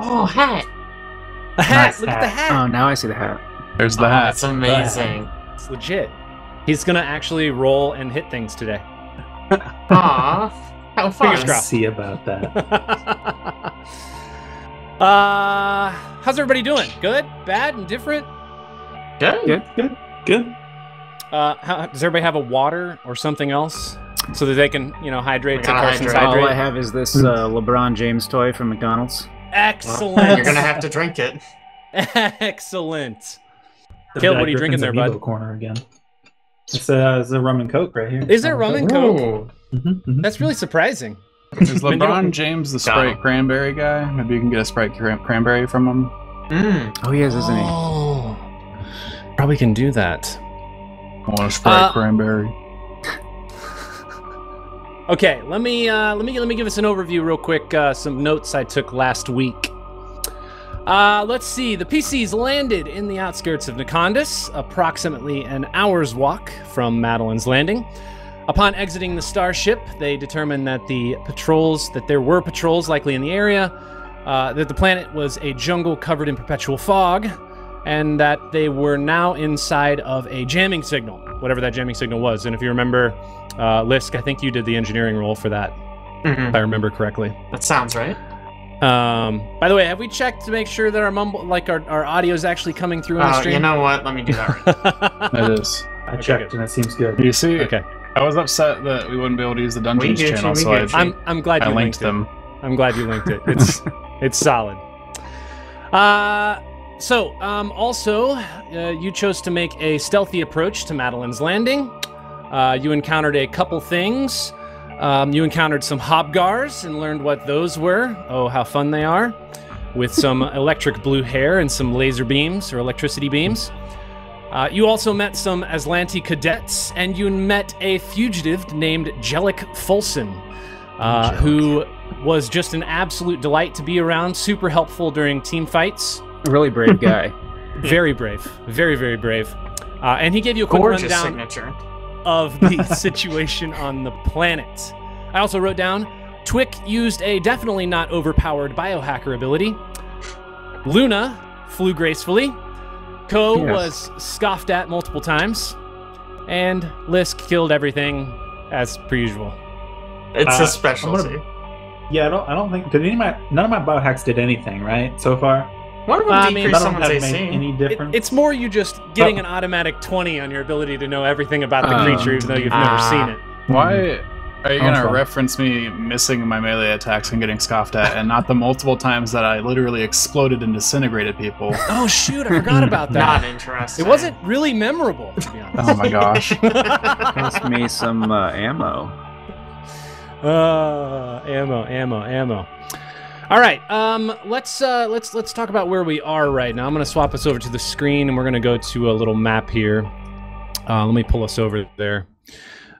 Oh, hat. A hat! Nice Look at the hat! Oh, now I see the hat. There's the hat. That's amazing. It's legit. He's gonna actually roll and hit things today. Aw, how fun. Fingers Let's crossed. see about that. How's everybody doing? Good? Bad? Indifferent? Good. Good. Does everybody have a water or something else so that they can, hydrate? We Take gotta Carson's hydrate. All I hydrate. have is this LeBron James toy from McDonald's. Excellent. You're gonna have to drink it. Excellent. Caleb, what are you drinking there, bud? Corner again. It's a rum and coke right here. Is there rum and coke? Ooh. That's really surprising. Is LeBron James the Sprite cranberry guy? Maybe you can get a Sprite cranberry from him. Oh, he is, isn't he? Oh, probably can do that. I want a Sprite cranberry. Okay, let me give us an overview real quick. Some notes I took last week. Let's see. The PCs landed in the outskirts of Nakondis, approximately an hour's walk from Madeline's Landing. Upon exiting the starship, they determined that there were patrols likely in the area, that the planet was a jungle covered in perpetual fog, and that they were now inside of a jamming signal, whatever that jamming signal was. And if you remember, Lisk, I think you did the engineering role for that, if I remember correctly. That sounds right. By the way, have we checked to make sure that our audio is actually coming through on the stream? You know what? Let me do that. It is. I checked and it seems good. You see? Okay. I was upset that we wouldn't be able to use the Dungeons We get channel, you, we so get you. I'm glad I you linked linked them. it. I'm glad you linked it. It's solid. Also, you chose to make a stealthy approach to Madeline's Landing. You encountered a couple things. You encountered some hobgars and learned what those were. Oh, how fun they are. With some electric blue hair and some laser beams or electricity beams. You also met some Azlanti cadets, and you met a fugitive named Garrison Fulson, who was just an absolute delight to be around, super helpful during team fights. A really brave guy. Very brave. Very, very brave. And he gave you a quick Gorgeous rundown signature. of the situation on the planet. I also wrote down, Twick used a definitely not overpowered biohacker ability. Luna flew gracefully. Ko was scoffed at multiple times. And Lisk killed everything as per usual. It's a specialty. Yeah, I don't think none of my biohacks did anything, right? So far. One of them I mean, decreased None of them someone's have made AC. any difference. It's more you just getting an automatic 20 on your ability to know everything about the creature, even though you've never seen it. Why are you going to fun. reference me missing my melee attacks and getting scoffed at, and not the multiple times that I literally exploded and disintegrated people? Oh, shoot, I forgot about Not that. interesting. It wasn't really memorable, to be honest. Oh my gosh. Pass me some ammo. Ammo. All right, let's talk about where we are right now. I'm gonna swap us over to the screen, and we're gonna go to a little map here. Let me pull us over there.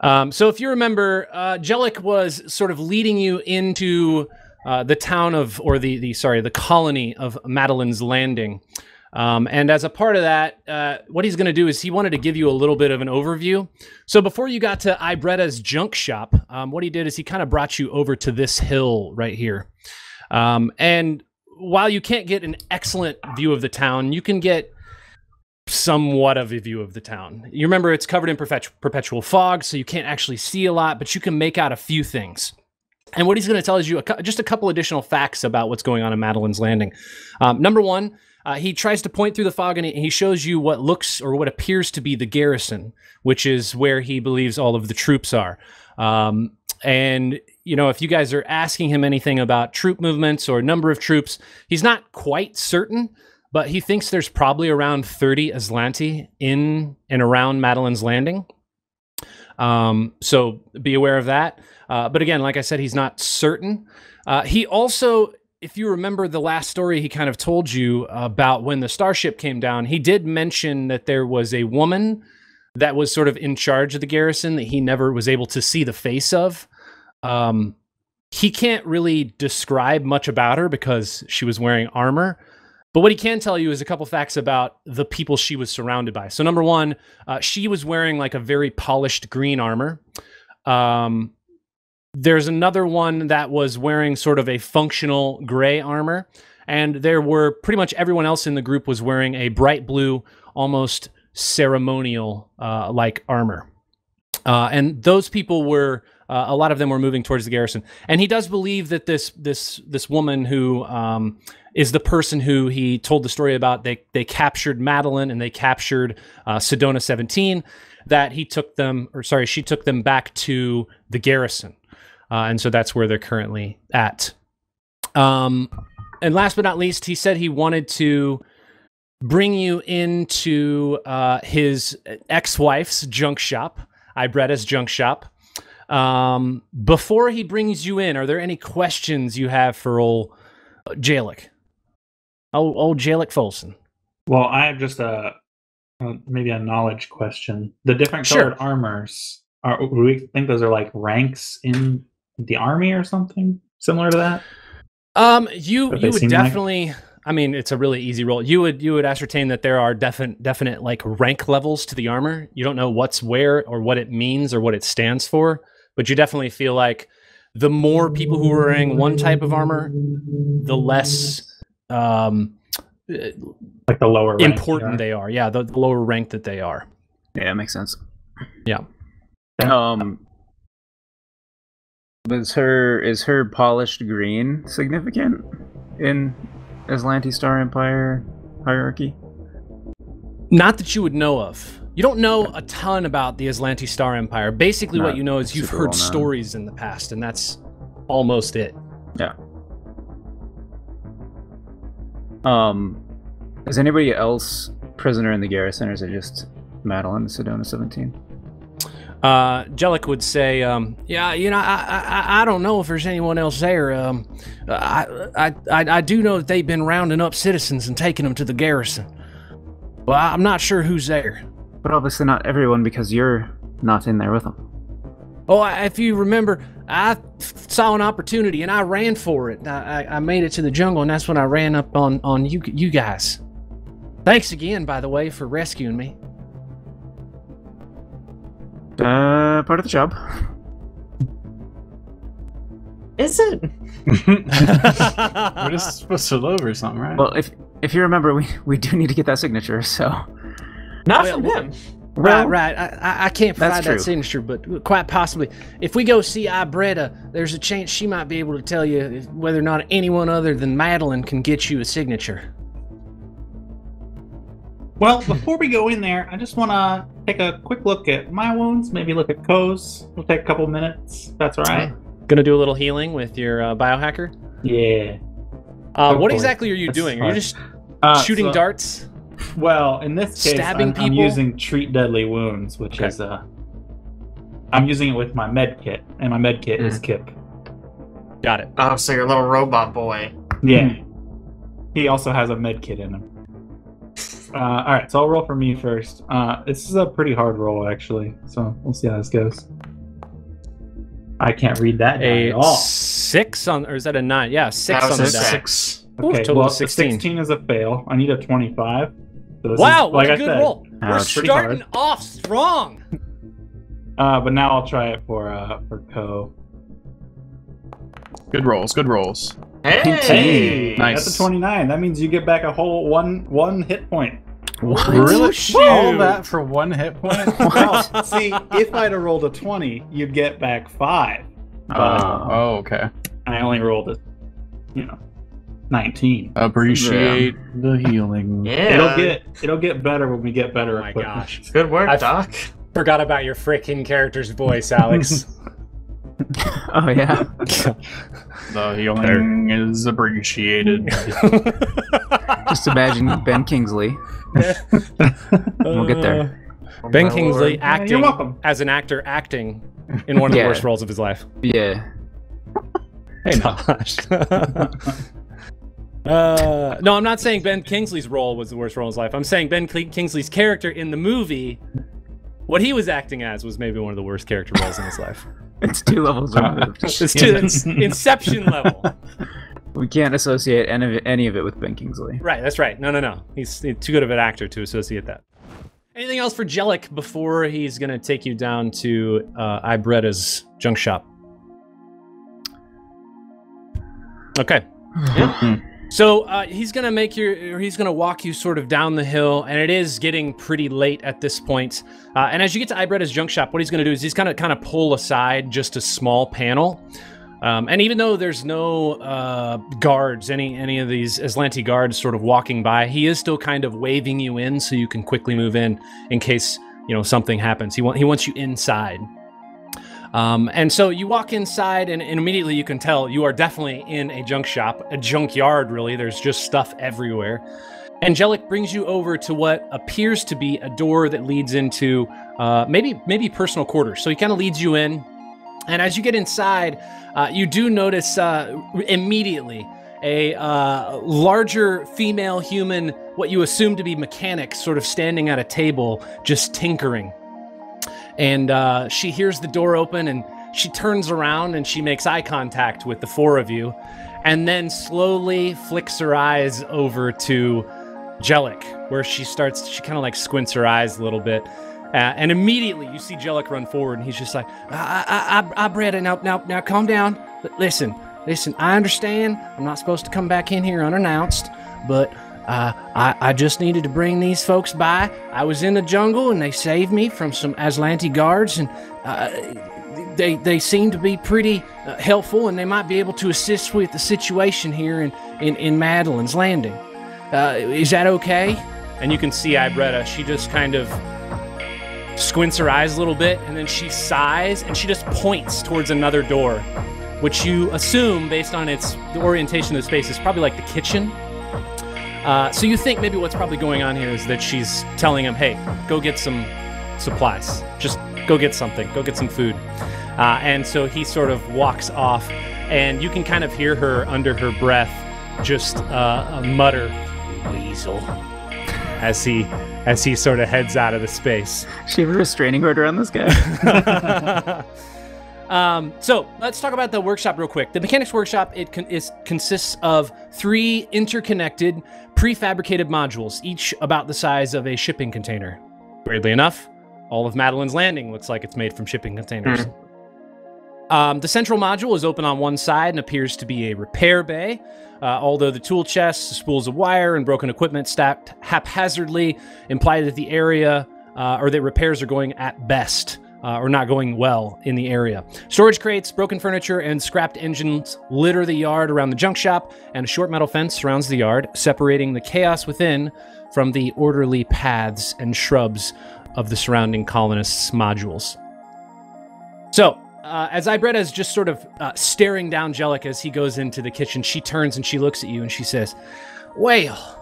So if you remember, Jellic was sort of leading you into the town of, or the colony of Madeline's Landing. And as a part of that, what he's going to do is he wanted to give you a little bit of an overview. So before you got to Aibretta's junk shop, what he did is he kind of brought you over to this hill right here. And while you can't get an excellent view of the town, you can get somewhat of a view of the town. You remember it's covered in perpetual fog, so you can't actually see a lot, but you can make out a few things. And what he's going to tell is you just a couple additional facts about what's going on in Madeline's Landing. Number one, he tries to point through the fog and he shows you what looks or what appears to be the Garrison, which is where he believes all of the troops are. And, you know, if you guys are asking him anything about troop movements or number of troops, he's not quite certain, but he thinks there's probably around 30 Azlanti in and around Madeline's Landing. So be aware of that. But again, like I said, he's not certain. He also, if you remember the last story he kind of told you about when the starship came down, he did mention that there was a woman that was sort of in charge of the garrison that he never was able to see the face of. He can't really describe much about her because she was wearing armor. But what he can tell you is a couple facts about the people she was surrounded by. So number one, she was wearing like a very polished green armor. There's another one that was wearing sort of a functional gray armor. and there were pretty much everyone else in the group was wearing a bright blue, almost ceremonial like armor. And those people were, a lot of them were moving towards the garrison. And he does believe that this woman who is the person who he told the story about, they captured Madeline and they captured Sedona 17, that she took them back to the garrison. And so that's where they're currently at. And last but not least, he said he wanted to bring you into his ex-wife's junk shop, Aibretta's junk shop. Before he brings you in, are there any questions you have for old Jalik? Old Jalik Fulson. Well, I have just maybe a knowledge question. The different colored armors, do we think those are like ranks in the army or something similar to that? You would definitely. Like? I mean, it's a really easy roll. You would ascertain that there are definite like rank levels to the armor. You don't know what's where or what it means or what it stands for, but you definitely feel like the more people who are wearing one type of armor, the less like the lower important they are. Yeah, the lower rank that they are. Yeah, that makes sense. Yeah. Is her polished green significant in Azlanti Star Empire hierarchy? Not that you would know of. You don't know a ton about the Azlanti Star Empire. Basically, what you know is you've heard stories in the past, and that's almost it. Yeah. Is anybody else prisoner in the garrison, or is it just Madeline, Sedona 17? Jellic would say, yeah, you know, I don't know if there's anyone else there. I do know that they've been rounding up citizens and taking them to the garrison. Well, I'm not sure who's there. But obviously not everyone, because you're not in there with them. Oh, if you remember, I saw an opportunity and I ran for it. I made it to the jungle, and that's when I ran up on you guys. Thanks again, by the way, for rescuing me. Part of the job. Is it? We're just supposed to load or something, right? Well, if you remember, we do need to get that signature, so... Not from him. Right. I can't provide that signature, but quite possibly. If we go see Aibretta, there's a chance she might be able to tell you whether or not anyone other than Madeline can get you a signature. Well, before we go in there, I just want to take a quick look at my wounds, maybe look at Ko's. It'll take a couple minutes, if that's all right. Gonna do a little healing with your biohacker? Yeah. What exactly are you doing? Are you just shooting darts? Well, in this case, Stabbing people? I'm using Treat Deadly Wounds, which is I'm using it with my med kit, and my med kit is Kip. Got it. Oh, so your little robot boy. Yeah. He also has a med kit in him. All right, so I'll roll for me first. This is a pretty hard roll, actually, so we'll see how this goes. I can't read that at all. 6 on, or is that a 9? Yeah, 6 on the die. 6. Okay, total well, of 16. 16 is a fail. I need a 25. So Wow, is, what like a good roll. We're starting off strong. But now I'll try it for Ko. Good rolls, good rolls. Hey! Nice. That's a 29. That means you get back a whole one hit point. What? Really? All that for 1 hit point? Well, see, if I'd have rolled a 20, you'd get back 5. Oh, okay. I only rolled a, 19. Appreciate the healing. Yeah. It'll get better when we get better Oh my equipment. gosh. Good work, Doc. Forgot about your freaking character's voice, Alex. Oh, yeah. The healing is appreciated. Just imagine Ben Kingsley. We'll get there. Ben Kingsley acting you're welcome. as an actor acting in one of the worst roles of his life. Yeah. Hey, gosh. No, I'm not saying Ben Kingsley's role was the worst role in his life. I'm saying Ben Kingsley's character in the movie, what he was acting as, was maybe one of the worst character roles in his life. It's 2 levels removed. It's Inception level. We can't associate any of it with Ben Kingsley. Right, that's right. No. He's too good of an actor to associate that. Anything else for Jellic before he's going to take you down to Aibretta's junk shop? Okay. Yeah. So he's gonna walk you sort of down the hill, and it is getting pretty late at this point. And as you get to Aibretta's junk shop, what he's gonna do is he's gonna kind of pull aside just a small panel. And even though there's no guards, any of these Azlanti guards sort of walking by, he is still kind of waving you in so you can quickly move in case something happens. He wants you inside. And so you walk inside, and immediately you can tell you are definitely in a junk shop, a junkyard, really. There's just stuff everywhere. Angelic brings you over to what appears to be a door that leads into maybe personal quarters. So he kind of leads you in, and as you get inside, you do notice immediately a larger female human, what you assume to be mechanic, sort of standing at a table, just tinkering. And she hears the door open, and she turns around and she makes eye contact with the four of you, and then slowly flicks her eyes over to Jellic, where she kind of like squints her eyes a little bit. And immediately you see Jellic run forward, and he's just like, Aibretta, now calm down. Listen, I understand I'm not supposed to come back in here unannounced, but I just needed to bring these folks by. I was in the jungle, and they saved me from some Azlanti guards, and they seem to be pretty helpful, and they might be able to assist with the situation here in Madeline's Landing. Is that okay? And you can see Aibretta, she just kind of squints her eyes a little bit, and then she sighs, and she just points towards another door, which you assume, based on the orientation of the space, is probably like the kitchen. So you think maybe what's probably going on here is that she's telling him, hey, go get some supplies. Just go get something. Go get some food. And so he sort of walks off, and you can kind of hear her under her breath just mutter, "Weasel," as he sort of heads out of the space. She have a restraining order on this guy. So let's talk about the workshop real quick. The mechanics workshop, consists of 3 interconnected prefabricated modules, each about the size of a shipping container. Weirdly enough, all of Madeline's Landing looks like it's made from shipping containers. The central module is open on one side and appears to be a repair bay, although the tool chests, the spools of wire, and broken equipment stacked haphazardly imply that the area, or that repairs are going at best, or not going well in the area. Storage crates, broken furniture, and scrapped engines litter the yard around the junk shop, and a short metal fence surrounds the yard, separating the chaos within from the orderly paths and shrubs of the surrounding colonists' modules. So, as Aibretta is just sort of staring down Jellic as he goes into the kitchen, she turns and she looks at you and she says, "Well,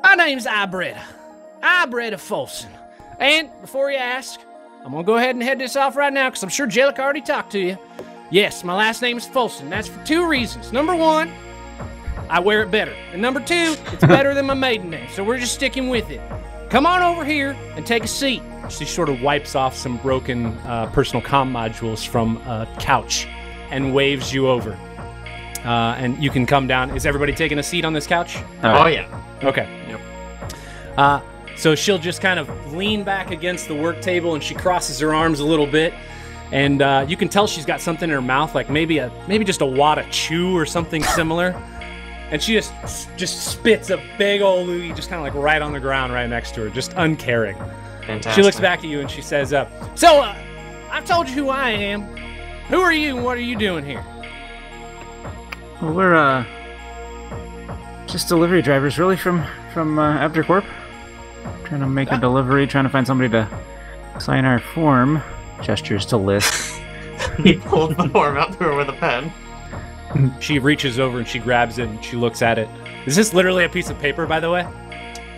my name's Aibretta Fulson. And before you ask, I'm going to go ahead and head this off right now because I'm sure Jellic already talked to you. Yes, my last name is Fulson. That's for 2 reasons. Number 1, I wear it better. And number 2, it's better than my maiden name, so we're just sticking with it. Come on over here and take a seat." She sort of wipes off some broken personal comm modules from a couch and waves you over. And you can come down. Is everybody taking a seat on this couch? Oh, yeah. Okay. Yep. So she'll just kind of lean back against the work table, and she crosses her arms a little bit, and you can tell she's got something in her mouth, like maybe just a wad of chew or something similar. And she just spits a big old loogie, just kind of like right on the ground, right next to her, just uncaring. Fantastic. She looks back at you and she says, "So I've told you who I am. Who are you, and what are you doing here?" Well, we're just delivery drivers, really, from Abdercorp. Trying to make a delivery, trying to find somebody to sign our form. Gestures to Liz. He pulled the form out to her with a pen. She reaches over and she grabs it and she looks at it. Is this literally a piece of paper, by the way?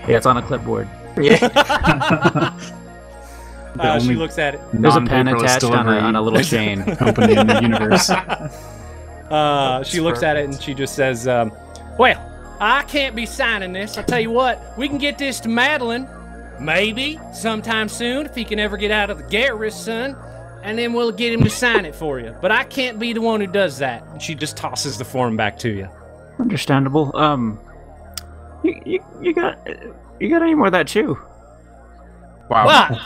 Yeah, it's on a clipboard. Yeah. She looks at it. There's a pen attached on a little chain. Company in the universe. She looks at it and she just says, "Well, I can't be signing this. I'll tell you what, we can get this to Madeline, maybe sometime soon, if he can ever get out of the Garrison, and then we'll get him to sign it for you. But I can't be the one who does that." And she just tosses the form back to you. Understandable. You got any more of that chew? Wow. Well,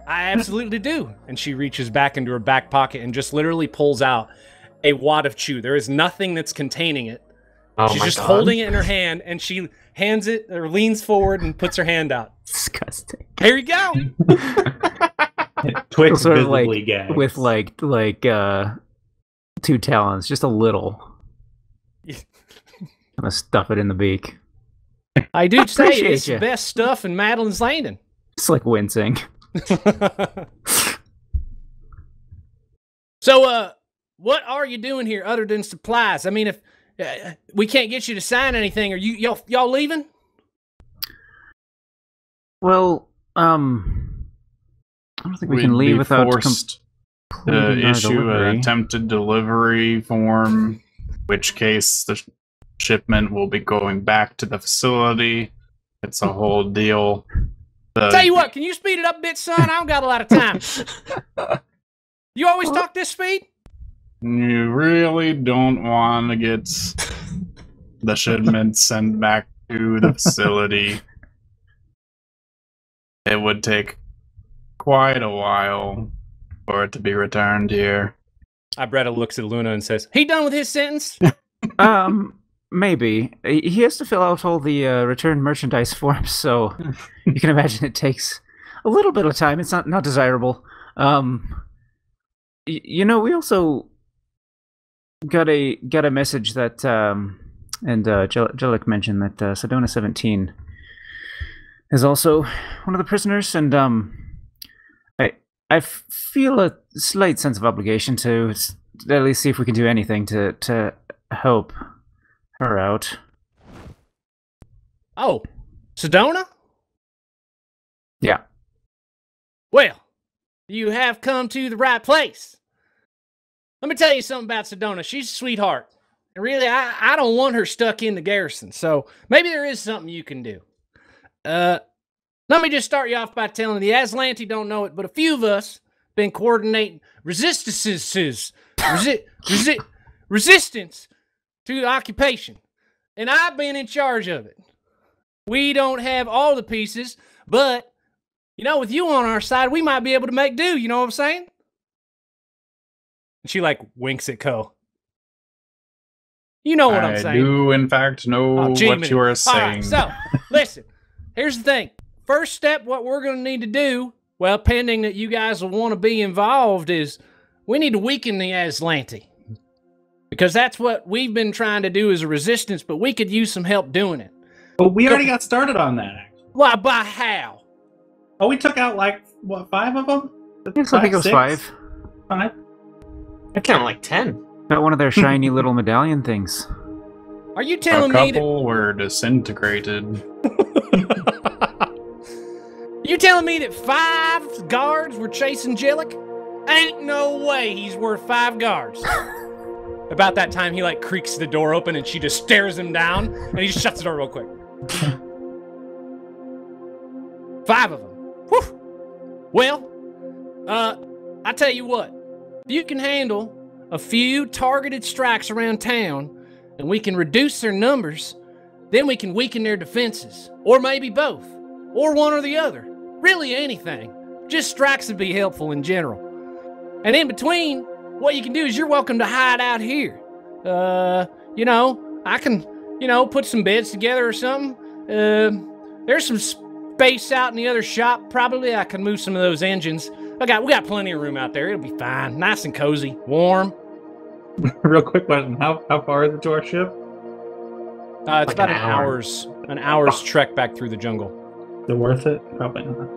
I absolutely do. And she reaches back into her back pocket and just literally pulls out a wad of chew. There is nothing that's containing it. Oh She's my just God. holding it in her hand, and she hands it or leans forward and puts her hand out. Disgusting. Here you go. Twix Sort of visibly like gags. with like 2 talons, just a little. Yeah. I'm gonna stuff it in the beak. I do say Appreciate it's the ya. best stuff in Madeline's Landing. It's like wincing. So, what are you doing here other than supplies? I mean, if we can't get you to sign anything, are y'all leaving? Well, I don't think we can leave without forced to completing our issue an delivery. attempted delivery form, which case the shipment will be going back to the facility. It's a whole deal. Tell you what, can you speed it up a bit, son? I don't got a lot of time. You always talk this speed? You really don't want to get the shipment sent back to the facility. It would take quite a while for it to be returned here. Aibretta looks at Luna and says, "He done with his sentence?" Maybe. He has to fill out all the return merchandise forms, so you can imagine it takes a little bit of time. It's not desirable. You know, we also got a message that, and Jellic mentioned that Sedona 17 is also one of the prisoners, and I feel a slight sense of obligation to at least see if we can do anything to help her out. Oh, Sedona? Yeah. Well, you have come to the right place. Let me tell you something about Sedona. She's a sweetheart. And really, I don't want her stuck in the Garrison, so maybe there is something you can do. Let me just start you off by telling you, the Azlanti don't know it, but a few of us been coordinating resistance to the occupation. And I've been in charge of it. We don't have all the pieces, but, you know, with you on our side, we might be able to make do, you know what I'm saying? And she, like, winks at Ko. You know what I'm saying. I do, in fact, know what you are saying. All right, so, listen, here's the thing. First step, what we're going to need to do, well, pending that you guys will want to be involved, is we need to weaken the Azlanti. Because that's what we've been trying to do as a resistance, but we could use some help doing it. But we already got started on that, actually. Why, by how? Oh, we took out, like, what, 5 of them? Yes, I think it was 5. 5? I counted like 10. Got one of their shiny little medallion things. Are you A telling me that... couple were disintegrated. You telling me that 5 guards were chasing Jellic? Ain't no way he's worth 5 guards. About that time, he like creaks the door open and she just stares him down and he just shuts the door real quick. 5 of them. Whew. Well, I tell you what, if you can handle a few targeted strikes around town and we can reduce their numbers, then we can weaken their defenses. Or maybe both. Or one or the other. Really anything. Just strikes would be helpful in general. And in between, what you can do is you're welcome to hide out here. You know, I can, you know, put some beds together or something. There's some space out in the other shop. Probably I can move some of those engines. We got plenty of room out there. It'll be fine. Nice and cozy. Warm. Real quick question. How far is it to our ship? It's Like about an hour. an hour's trek back through the jungle. Is it worth it? Probably not.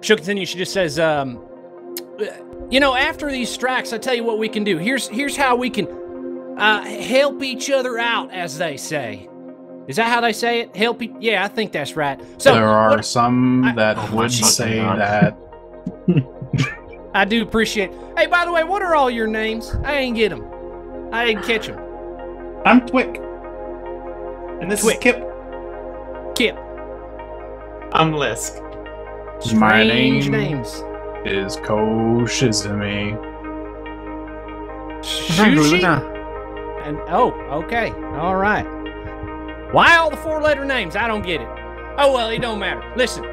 She'll continue. She just says, you know, after these strikes, I tell you what we can do. Here's how we can help each other out, as they say. Is that how they say it? Yeah, I think that's right. So there are some that Oh, would shit, say God. that. I do appreciate. Hey, by the way, what are all your names? I ain't get them. I didn't catch them. I'm Twick. And this Twick. is Kip. Kip. I'm Lisk. My Strange name names. is Ko Shizumi. Shushi? And oh, okay, all right. Why all the 4-letter names? I don't get it. Oh well, it don't matter. Listen,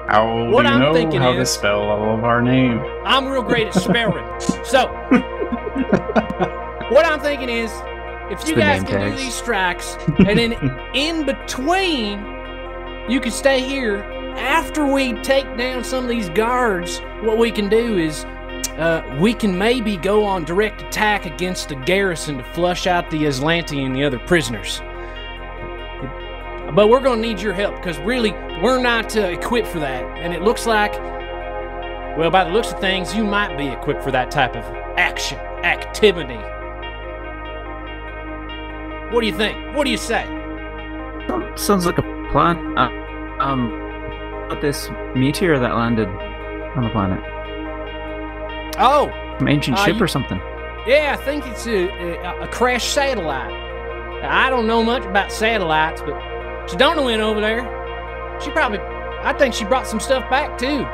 How What do you I'm know thinking how to is- spell all of our name? I'm real great at spelling. So, What I'm thinking is, if you the guys name can do tags. these strikes, and then in between, you can stay here. After we take down some of these guards, what we can do is we can maybe go on direct attack against the garrison to flush out the Azlanti and the other prisoners. But we're going to need your help, because really, we're not equipped for that. And it looks like, well, by the looks of things, you might be equipped for that type of activity. What do you think? What do you say? Sounds like a plan. About this meteor that landed on the planet. Oh, Some ancient ship or something. yeah, I think it's a crashed satellite. I don't know much about satellites, but Sedona went over there. I think she brought some stuff back too.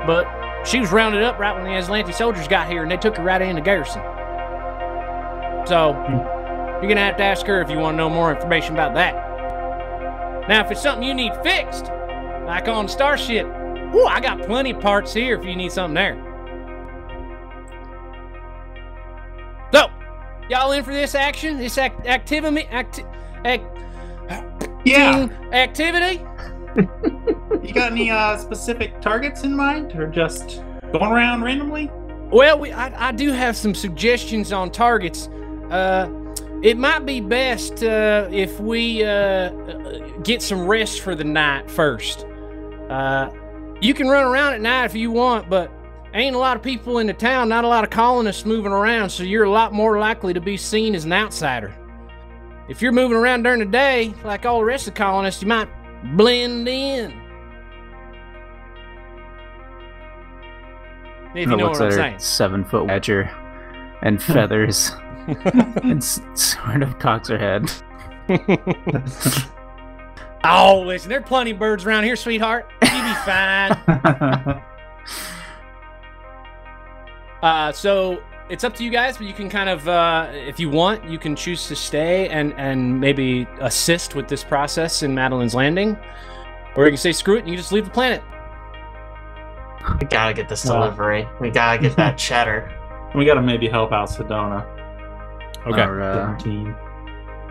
But she was rounded up right when the Azlanti soldiers got here, and they took her right into Garrison. So, you're gonna have to ask her if you want to know more information about that. Now, if it's something you need fixed, like on Starship, whoo, I got plenty of parts here if you need something there. So, y'all in for this action? This activity? Yeah. Activity? You got any specific targets in mind, or just going around randomly? Well, I do have some suggestions on targets. It might be best if we get some rest for the night first. You can run around at night if you want, but ain't a lot of people in the town, not a lot of colonists moving around, so you're a lot more likely to be seen as an outsider. If you're moving around during the day, like all the rest of the colonists, you might blend in. If you know what I'm saying. 7-foot wedger and feathers and sort of cocks her head. Oh, listen, there are plenty of birds around here, sweetheart. You be fine. So it's up to you guys, but you can kind of, if you want, you can choose to stay and maybe assist with this process in Madeline's Landing. Or you can say screw it and you just leave the planet. We gotta get this delivery. We gotta get that cheddar. We gotta maybe help out Sedona. Okay. Our Team.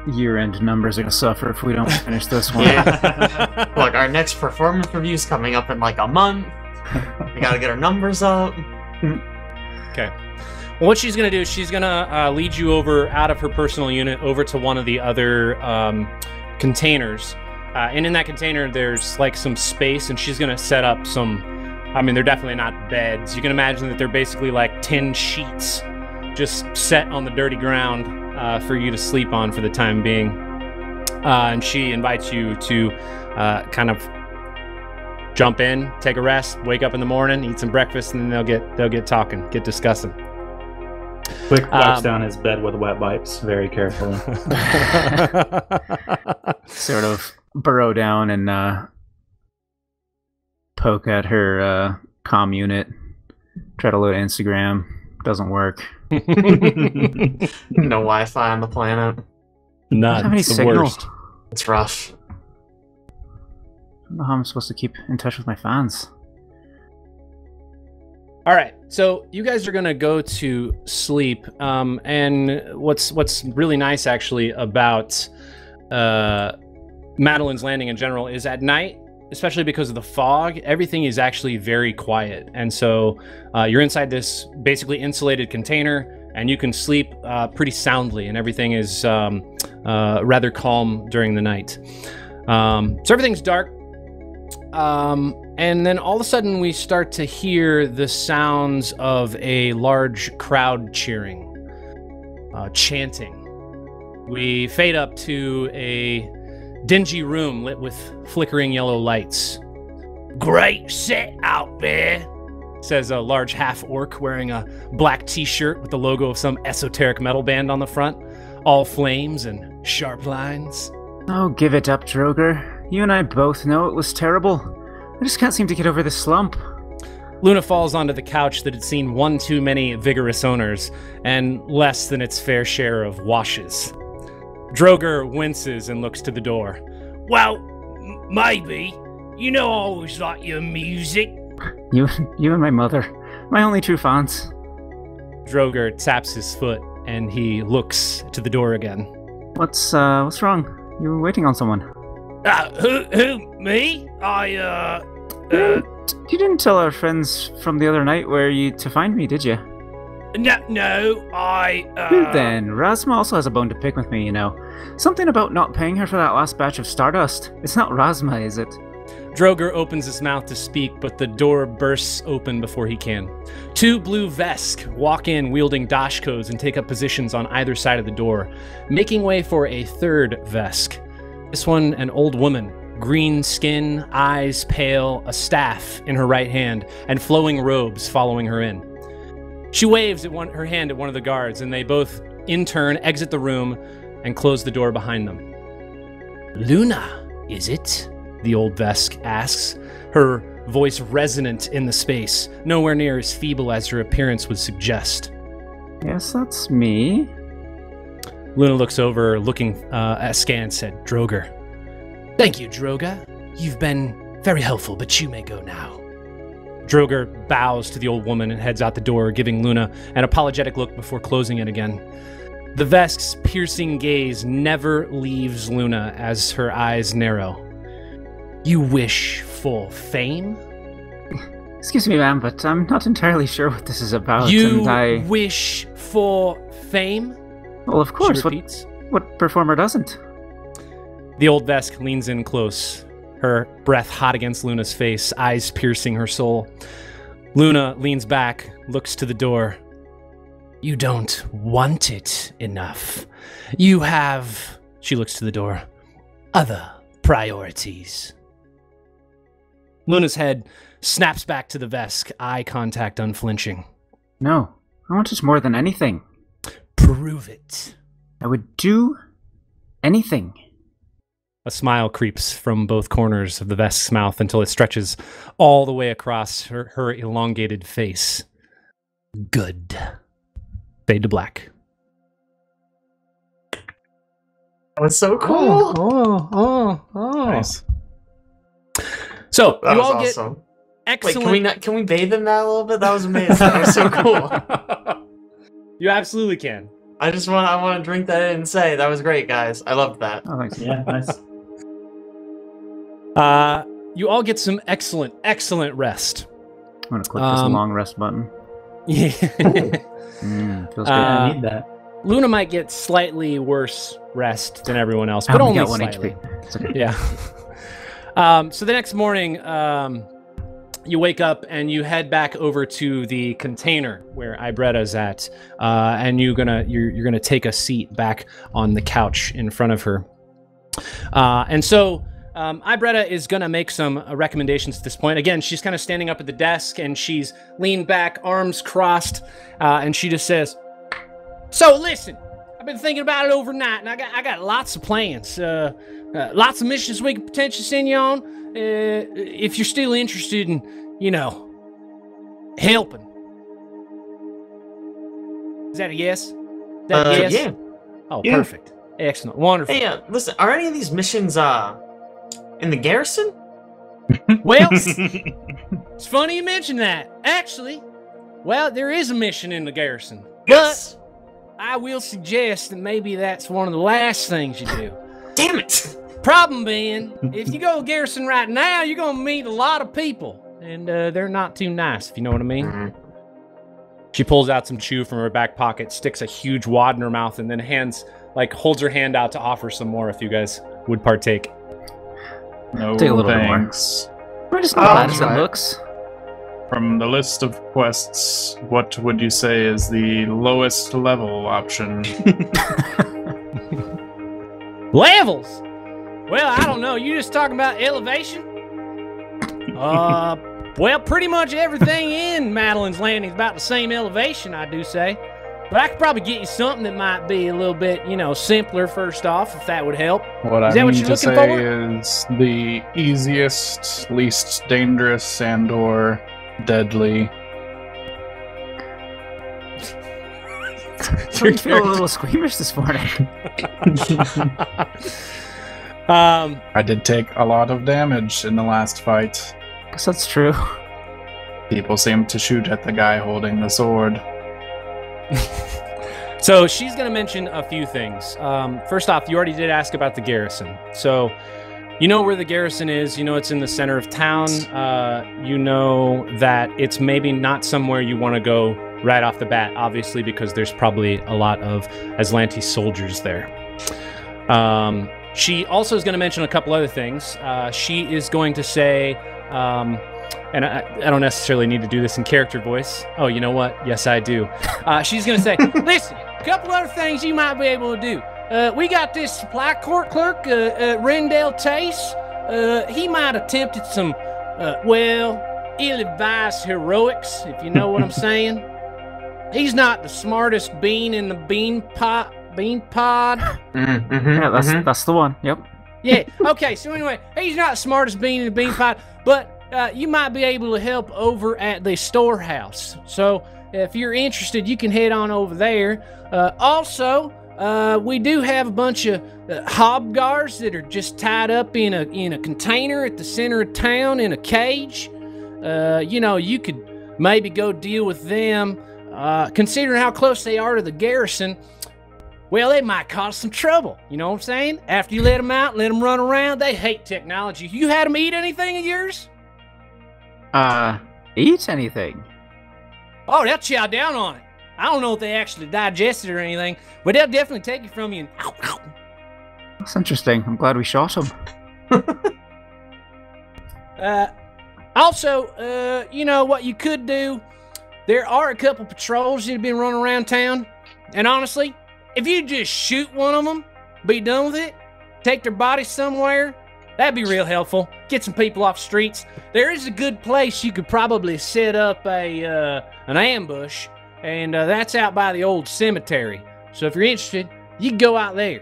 year-end numbers are going to suffer if we don't finish this one. Yeah. Look, our next performance review's coming up in like a month. We gotta get our numbers up. Okay. Well, what she's going to do is she's going to lead you over out of her personal unit over to one of the other containers. And in that container, there's like some space, and she's going to set up some, I mean, they're definitely not beds. You can imagine that they're basically like 10 sheets just set on the dirty ground for you to sleep on for the time being. And she invites you to kind of jump in, take a rest, wake up in the morning, eat some breakfast, and then they'll get talking, get discussing. Quick wipes down his bed with wet wipes, very carefully. Sort of burrow down and poke at her comm unit. Try to load Instagram. Doesn't work. No Wi-Fi on the planet. Not How many the signal? worst. It's rough. I don't know how I'm supposed to keep in touch with my fans. All right, so you guys are gonna go to sleep, and what's really nice actually about Madeline's Landing in general is at night, especially because of the fog, everything is actually very quiet, and so you're inside this basically insulated container, and you can sleep pretty soundly, and everything is rather calm during the night. So everything's dark. And then all of a sudden we start to hear the sounds of a large crowd cheering, chanting. We fade up to a dingy room lit with flickering yellow lights. "Great set out there," says a large half-orc wearing a black t-shirt with the logo of some esoteric metal band on the front, all flames and sharp lines. Oh, give it up, Droger. You and I both know it was terrible. I just can't seem to get over the slump. Luna falls onto the couch that had seen one too many vigorous owners and less than its fair share of washes. Droger winces and looks to the door. "Well, maybe. You know I always like your music." You and my mother. My only true fans. Droger taps his foot and he looks to the door again. What's wrong? You were waiting on someone. Who? Me? You didn't tell our friends from the other night where you to find me, did you? No, Who then? Razma also has a bone to pick with me, you know. Something about not paying her for that last batch of Stardust. It's not Razma, is it? Droger opens his mouth to speak, but the door bursts open before he can. 2 blue Vesk walk in wielding dash codes and take up positions on either side of the door, making way for a 3rd Vesk. This one, an old woman, green skin, eyes pale, a staff in her right hand, and flowing robes following her in. She waves her hand at one of the guards, and they both, in turn, exit the room and close the door behind them. Luna, is it? The old Vesk asks, her voice resonant in the space, nowhere near as feeble as her appearance would suggest. Yes, that's me. Luna looks over, looking askance at Droger. Thank you, Droga. You've been very helpful, but you may go now. Droger bows to the old woman and heads out the door, giving Luna an apologetic look before closing it again. The Vesk's piercing gaze never leaves Luna as her eyes narrow. You wish for fame? Excuse me, ma'am, but I'm not entirely sure what this is about. You and I wish for fame? Well, of course. She repeats. What performer doesn't? The old Vesk leans in close, her breath hot against Luna's face, eyes piercing her soul. Luna leans back, looks to the door. You don't want it enough. You have, she looks to the door, other priorities. Luna's head snaps back to the Vesk, eye contact unflinching. No, I want it more than anything. Prove it. I would do anything. A smile creeps from both corners of the Vesk's mouth until it stretches all the way across her elongated face. Good. Fade to black. That was so cool. Nice. So, That you was all awesome. get excellent... Wait, can we bathe in that a little bit? That was amazing. That was so cool. You absolutely can. I want to drink that in and say that was great, guys. I loved that. Oh, thanks. Yeah, nice. You all get some excellent rest. I'm gonna click this long rest button. Yeah. Feels good. I need that. Luna might get slightly worse rest than everyone else, I but only only got 1 slightly. HP. It's okay. Yeah. So the next morning, you wake up and you head back over to the container where Aibretta's at, and you're gonna take a seat back on the couch in front of her. And so Aibretta is gonna make some recommendations at this point. Again, she's kind of standing up at the desk and she's leaned back, arms crossed, and she just says, "So listen, I've been thinking about it overnight, and I got lots of plans, lots of missions we could potentially send you on. If you're still interested in, helping." Is that a yes? Is that a yes? Yeah. Oh, Yeah. perfect. Excellent. Wonderful. Hey, listen, are any of these missions in the Garrison? Well, it's funny you mention that. Actually, well, there is a mission in the Garrison. Yes. But I will suggest that maybe that's one of the last things you do. Damn it! Problem being, if you go to Garrison right now, you're going to meet a lot of people. And they're not too nice, if you know what I mean. Mhm. She pulls out some chew from her back pocket, sticks a huge wad in her mouth, and then holds her hand out to offer some more if you guys would partake. No Take a little bit more. thanks. We're just not bad as it try it. looks. From the list of quests, what would you say is the lowest level option? Levels? Well, I don't know. You just talking about elevation? Well, pretty much everything in Madeline's Landing is about the same elevation, I do say. But I could probably get you something that might be a little bit, simpler first off, if that would help. What Is I that what mean you're to looking say for? is the easiest, least dangerous, and/or deadly. So you feel a little squeamish this morning. I did take a lot of damage in the last fight. Guess that's true. People seem to shoot at the guy holding the sword. So she's going to mention a few things. First off, you already did ask about the Garrison. So you know where the Garrison is. You know it's in the center of town. You know that it's maybe not somewhere you want to go right off the bat, obviously, because there's probably a lot of Azlanti soldiers there. She also is going to mention a couple other things. She is going to say, and I don't necessarily need to do this in character voice. Oh, you know what? Yes, I do. She's going to say, listen, a couple other things you might be able to do. We got this supply court clerk, Rendell Tace. He might have attempted some, ill-advised heroics, if you know what I'm saying. He's not the smartest bean in the bean pod. Yeah, that's the one. Yep. Yeah. Okay. So anyway, he's not the smartest bean in the bean pod, but you might be able to help over at the storehouse. So if you're interested, you can head on over there. Also, we do have a bunch of hobgars that are just tied up in a container at the center of town in a cage. You could maybe go deal with them. Considering how close they are to the Garrison, well, they might cause some trouble. You know what I'm saying? After you let them out, let them run around. They hate technology. You had them eat anything of yours? Eat anything? Oh, they'll chow down on it. I don't know if they actually digest it or anything, but they'll definitely take it from you and ow, ow. That's interesting. I'm glad we shot him. Also, you know what you could do? There are a couple patrols that have been running around town, and honestly, if you just shoot one of them, be done with it, take their body somewhere, that'd be real helpful. Get some people off the streets. There is a good place you could probably set up an ambush, and that's out by the old cemetery. So if you're interested, you can go out there.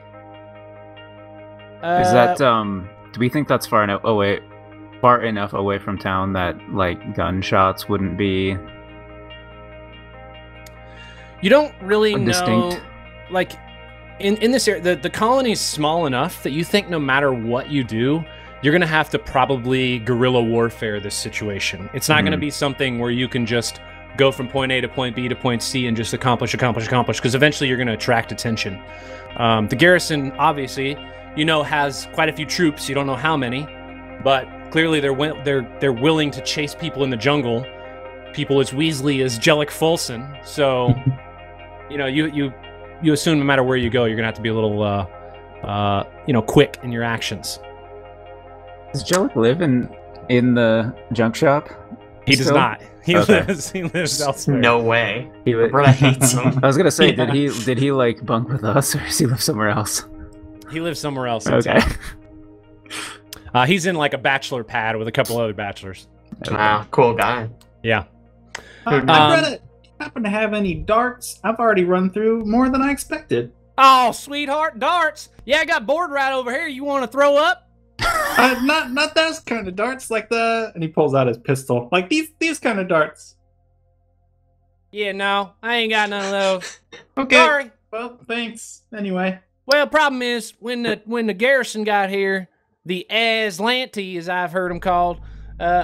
Is that do we think that's far enough away from town that like gunshots wouldn't be? You don't really distinct. know, like, in this area, the colony is small enough that you think no matter what you do, you're going to have to probably guerrilla warfare this situation. It's not going to be something where you can just go from point A to point B to point C and just accomplish, because eventually you're going to attract attention. The Garrison, obviously, has quite a few troops. You don't know how many, but clearly they're willing to chase people in the jungle, people as Weasley as Jellic Fulson. So... you assume no matter where you go, you're gonna have to be a little, quick in your actions. Does Jellic live in the junk shop? He does not. He lives elsewhere. No way. Roberta hates him. I was gonna say, did he like bunk with us, or does he live somewhere else? He lives somewhere else. Okay. He's in like a bachelor pad with a couple other bachelors. Wow, cool guy. Yeah. Aibretta, happen to have any darts? I've already run through more than I expected. Oh, sweetheart, darts. Yeah, I got board right over here. You want to throw up? Not those kind of darts, like and he pulls out his pistol. Like these kind of darts. Yeah, no, I ain't got none of those. Okay. Sorry. Well, thanks. Anyway. Well, problem is when the Garrison got here, the Azlanti, as I've heard them called,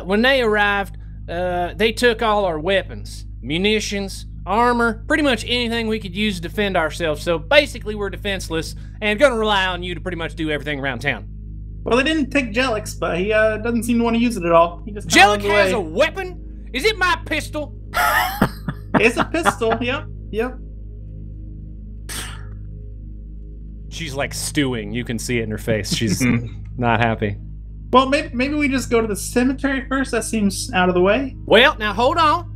when they arrived, they took all our weapons. Munitions, armor, pretty much anything we could use to defend ourselves. So basically we're defenseless and gonna rely on you to pretty much do everything around town. Well, they didn't take Jellic's, but he doesn't seem to want to use it at all. He just Jellic has a weapon? Is it my pistol? It's a pistol, yep. She's like stewing. You can see it in her face. She's not happy. Well, maybe we just go to the cemetery first. That seems out of the way. Well, now hold on.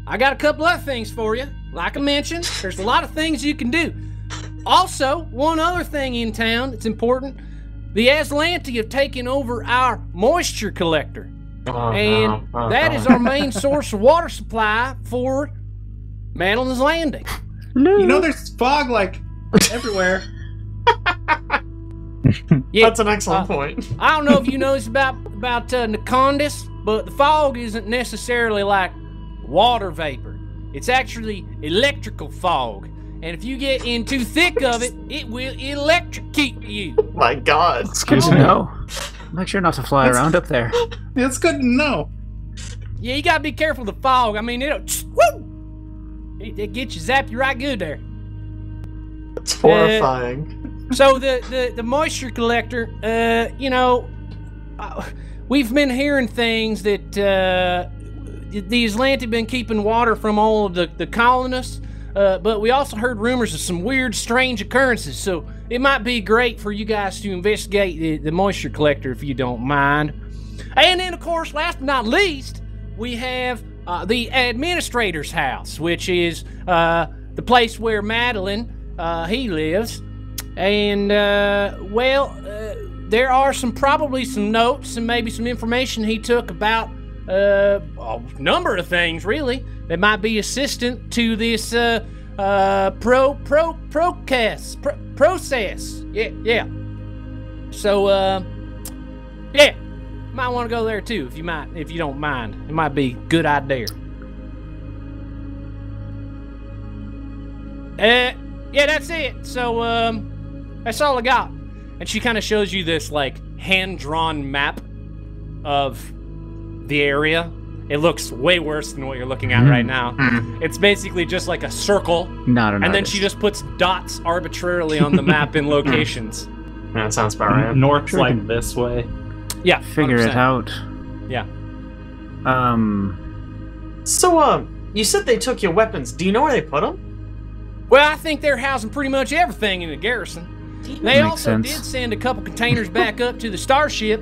I got a couple other things for you. Like I mentioned, there's a lot of things you can do. Also, one other thing in town that's important. The Azlanti have taken over our moisture collector. That is our main source of water supply for Madeline's Landing. There's fog like everywhere. Yeah, that's an excellent point. I don't know if you know this about Nakondis, but the fog isn't necessarily like water vapor. It's actually electrical fog. And if you get in too thick of it, it will electrocute you. My God. It's good to know. Make sure not to fly around up there. It's good to know. Yeah, you gotta be careful of the fog. I mean, it gets you, zap you right good there. It's horrifying. So the moisture collector, we've been hearing things that the Azlanti been keeping water from all of the colonists, but we also heard rumors of some weird, strange occurrences. So it might be great for you guys to investigate the moisture collector if you don't mind. And then, of course, last but not least, we have the administrator's house, which is the place where Madeline, he lives. And, there are probably some notes and maybe some information he took about a number of things, really, that might be assistant to this process. Yeah. So, yeah. Might want to go there too, if you don't mind. It might be a good idea. Yeah, that's it. So, that's all I got. And she kind of shows you this, like, hand-drawn map of the area. It looks way worse than what you're looking at right now. It's basically just like a circle. Not an And then artist. she just puts dots arbitrarily on the map in locations. Yeah, that sounds about right. North's like this way. Yeah, Figure 100%. it out. Yeah. So, you said they took your weapons. Do you know where they put them? Well, I think they're housing pretty much everything in the garrison. They Makes also sense. did send a couple containers back up to the starship,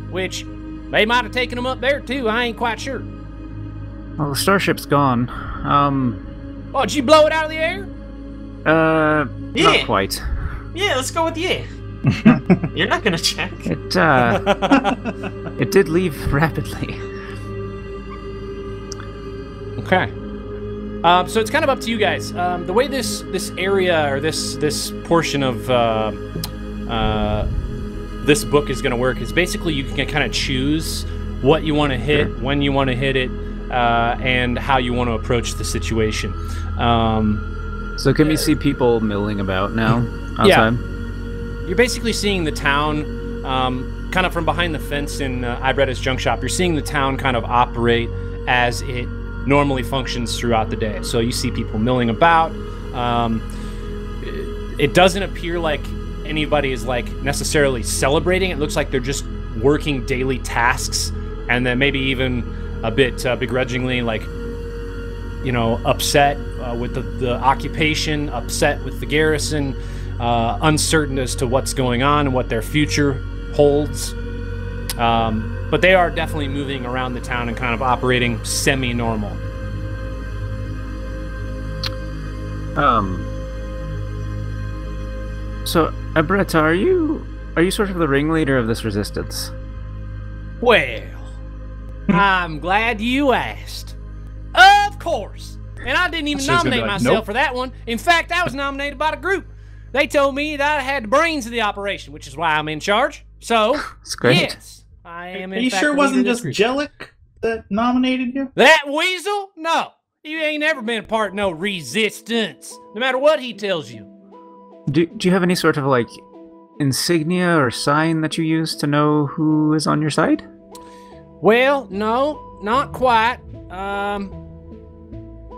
which they might have taken them up there too. I ain't quite sure. Well, the starship's gone. Oh, did you blow it out of the air? Yeah. Not quite. Yeah, let's go with the A. You're not gonna check. It did leave rapidly. Okay. So it's kind of up to you guys. The way this area or this portion of this book is going to work is basically you can kind of choose what you want to hit, when you want to hit it, and how you want to approach the situation. So can we see people milling about now outside? Yeah. You're basically seeing the town kind of from behind the fence in Aibretta's junk shop. You're seeing the town kind of operate as it normally functions throughout the day. So you see people milling about. It doesn't appear like anybody is like necessarily celebrating. It looks like they're just working daily tasks, and then maybe even a bit begrudgingly, like, you know, upset with the occupation, upset with the garrison, uncertain as to what's going on and what their future holds. But they are definitely moving around the town and kind of operating semi-normal. So, Aibretta, are you sort of the ringleader of this resistance? Well, I'm glad you asked. Of course. And I didn't even She's gonna be nominate like, myself nope. for that one. In fact, I was nominated by the group. They told me that I had the brains of the operation, which is why I'm in charge. So, It's great. yes, I am in Are you fact sure it the wasn't leader of just this group. Jellic that nominated you? That weasel? No. You ain't never been a part of no resistance, no matter what he tells you. Do you have any sort of like insignia or sign that you use to know who is on your side? Well, no, not quite.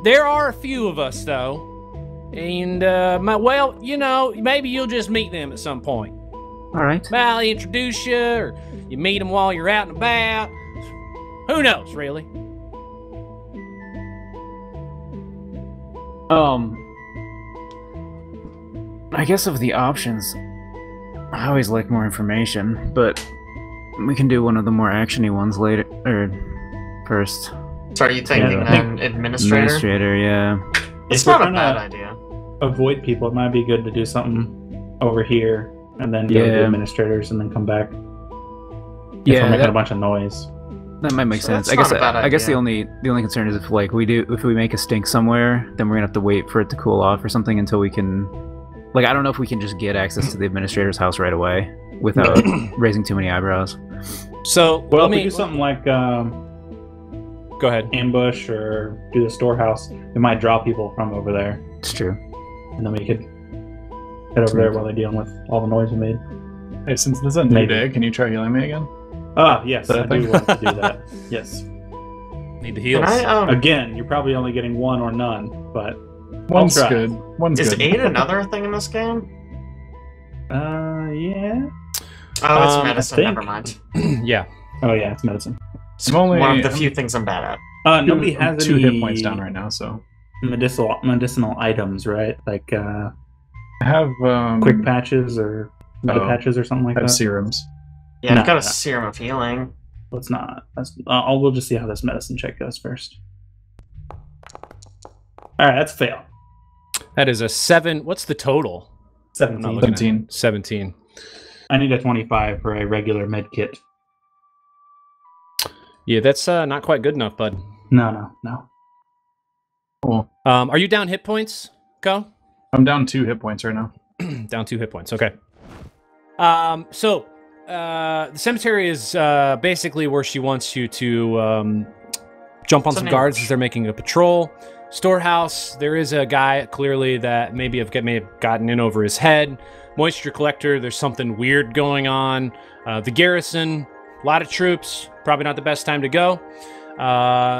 There are a few of us, though. And, well, you know, maybe you'll just meet them at some point. All right. I'll introduce you, or you meet them while you're out and about. Who knows, really? I guess of the options, I always like more information, but we can do one of the more actiony ones later, or first. So are you thinking Yeah, I an administrator? Administrator, yeah. It's If we're not a trying bad to idea. avoid people, it might be good to do something over here and then go to the Yeah. administrators and then come back. If Yeah, we're making that- a bunch of noise. That might make So sense. that's not a bad I guess the idea. only concern is if like if we make a stink somewhere, then we're gonna have to wait for it to cool off or something until we can. Like, I don't know if we can just get access to the administrator's house right away without raising too many eyebrows. So, Well, let if we me do something like go ahead. ambush or do the storehouse, we might draw people from over there, It's true. and then we could head over there while they're dealing with all the noise we made. Hey, since this is a new Maybe. day, can you try healing me again? Ah, yes, That I do thing? want to do that. Yes. Need the Can heals. I, Again, you're probably only getting one or none, but One's try. good. One's Is good. 8 another thing in this game? Yeah. Oh, it's I medicine. think. Never mind. Yeah. Oh yeah, it's medicine. It's I'm only- one of the I'm- few things I'm bad at. Nobody has two any hit points down right now, so medicinal items, right? Like I have quick patches or meta oh, patches or something like I have that. serums. Yeah, No, I've got a no. serum of healing. Let's not. We'll just see how this medicine check goes first. All right, that's a fail. That is a 7. What's the total? I'm not 17. looking at 17. 17. I need a 25 for a regular med kit. Yeah, that's not quite good enough, bud. No. Cool. Are you down hit points, Go? I'm down 2 hit points right now. Down 2 hit points. Okay. So the cemetery is basically where she wants you to jump on It's some an guards ambush. as they're making a patrol. Storehouse, there is a guy clearly that may have gotten in over his head. Moisture collector, there's something weird going on. The Garrison, a lot of troops, probably not the best time to go.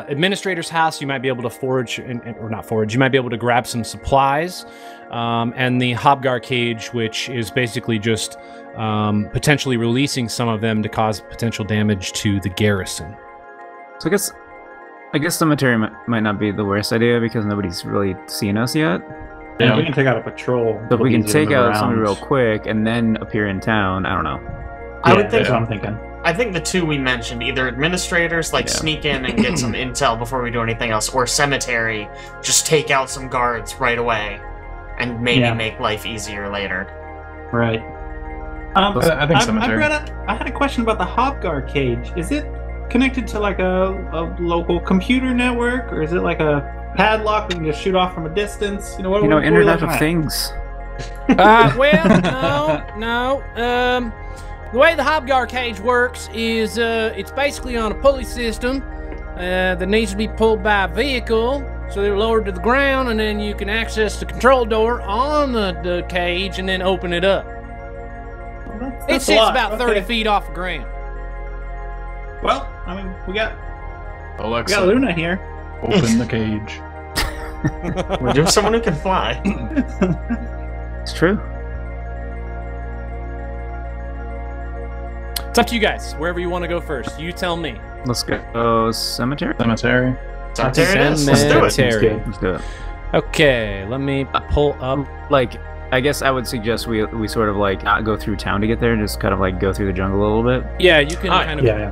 Administrator's house, you might be able to forage, or not forage, you might be able to grab some supplies. And the Hobgar cage, which is basically just potentially releasing some of them to cause potential damage to the Garrison. So I guess cemetery might not be the worst idea because nobody's really seen us yet. Yeah, Yeah. we can take out a patrol. So if we can Easier to take move out somebody around. real quick and then appear in town, I don't know. I Yeah, would think. that's what I'm thinking. I think the two we mentioned, either administrators, like Yeah. sneak in and get some intel before we do anything else, or cemetery, just take out some guards right away, and maybe Yeah. make life easier later. Right. I think cemetery. I had a question about the Hobgar cage. Is it connected to like a local computer network, or is it like a padlock we can just shoot off from a distance? What are we Internet looking of at? Things. Well, no. The way the Hobgar cage works is it's basically on a pulley system that needs to be pulled by a vehicle. So they're lowered to the ground, and then you can access the control door on the cage and then open it up. That's It a sits lot. about 30 Okay. feet off the ground. Well, I mean, we got Alexa, Luna here. open the cage. We're doing someone who can fly. It's true. It's up to you guys. Wherever you want to go first. You tell me. Let's go cemetery. Cemetery. Cemetery it is. Let's do it. Cemetery. Good. Let's do it. Okay, let me pull up. Like, I guess I would suggest we sort of like not go through town to get there, just kind of like go through the jungle a little bit. Yeah, you can kind of. Yeah.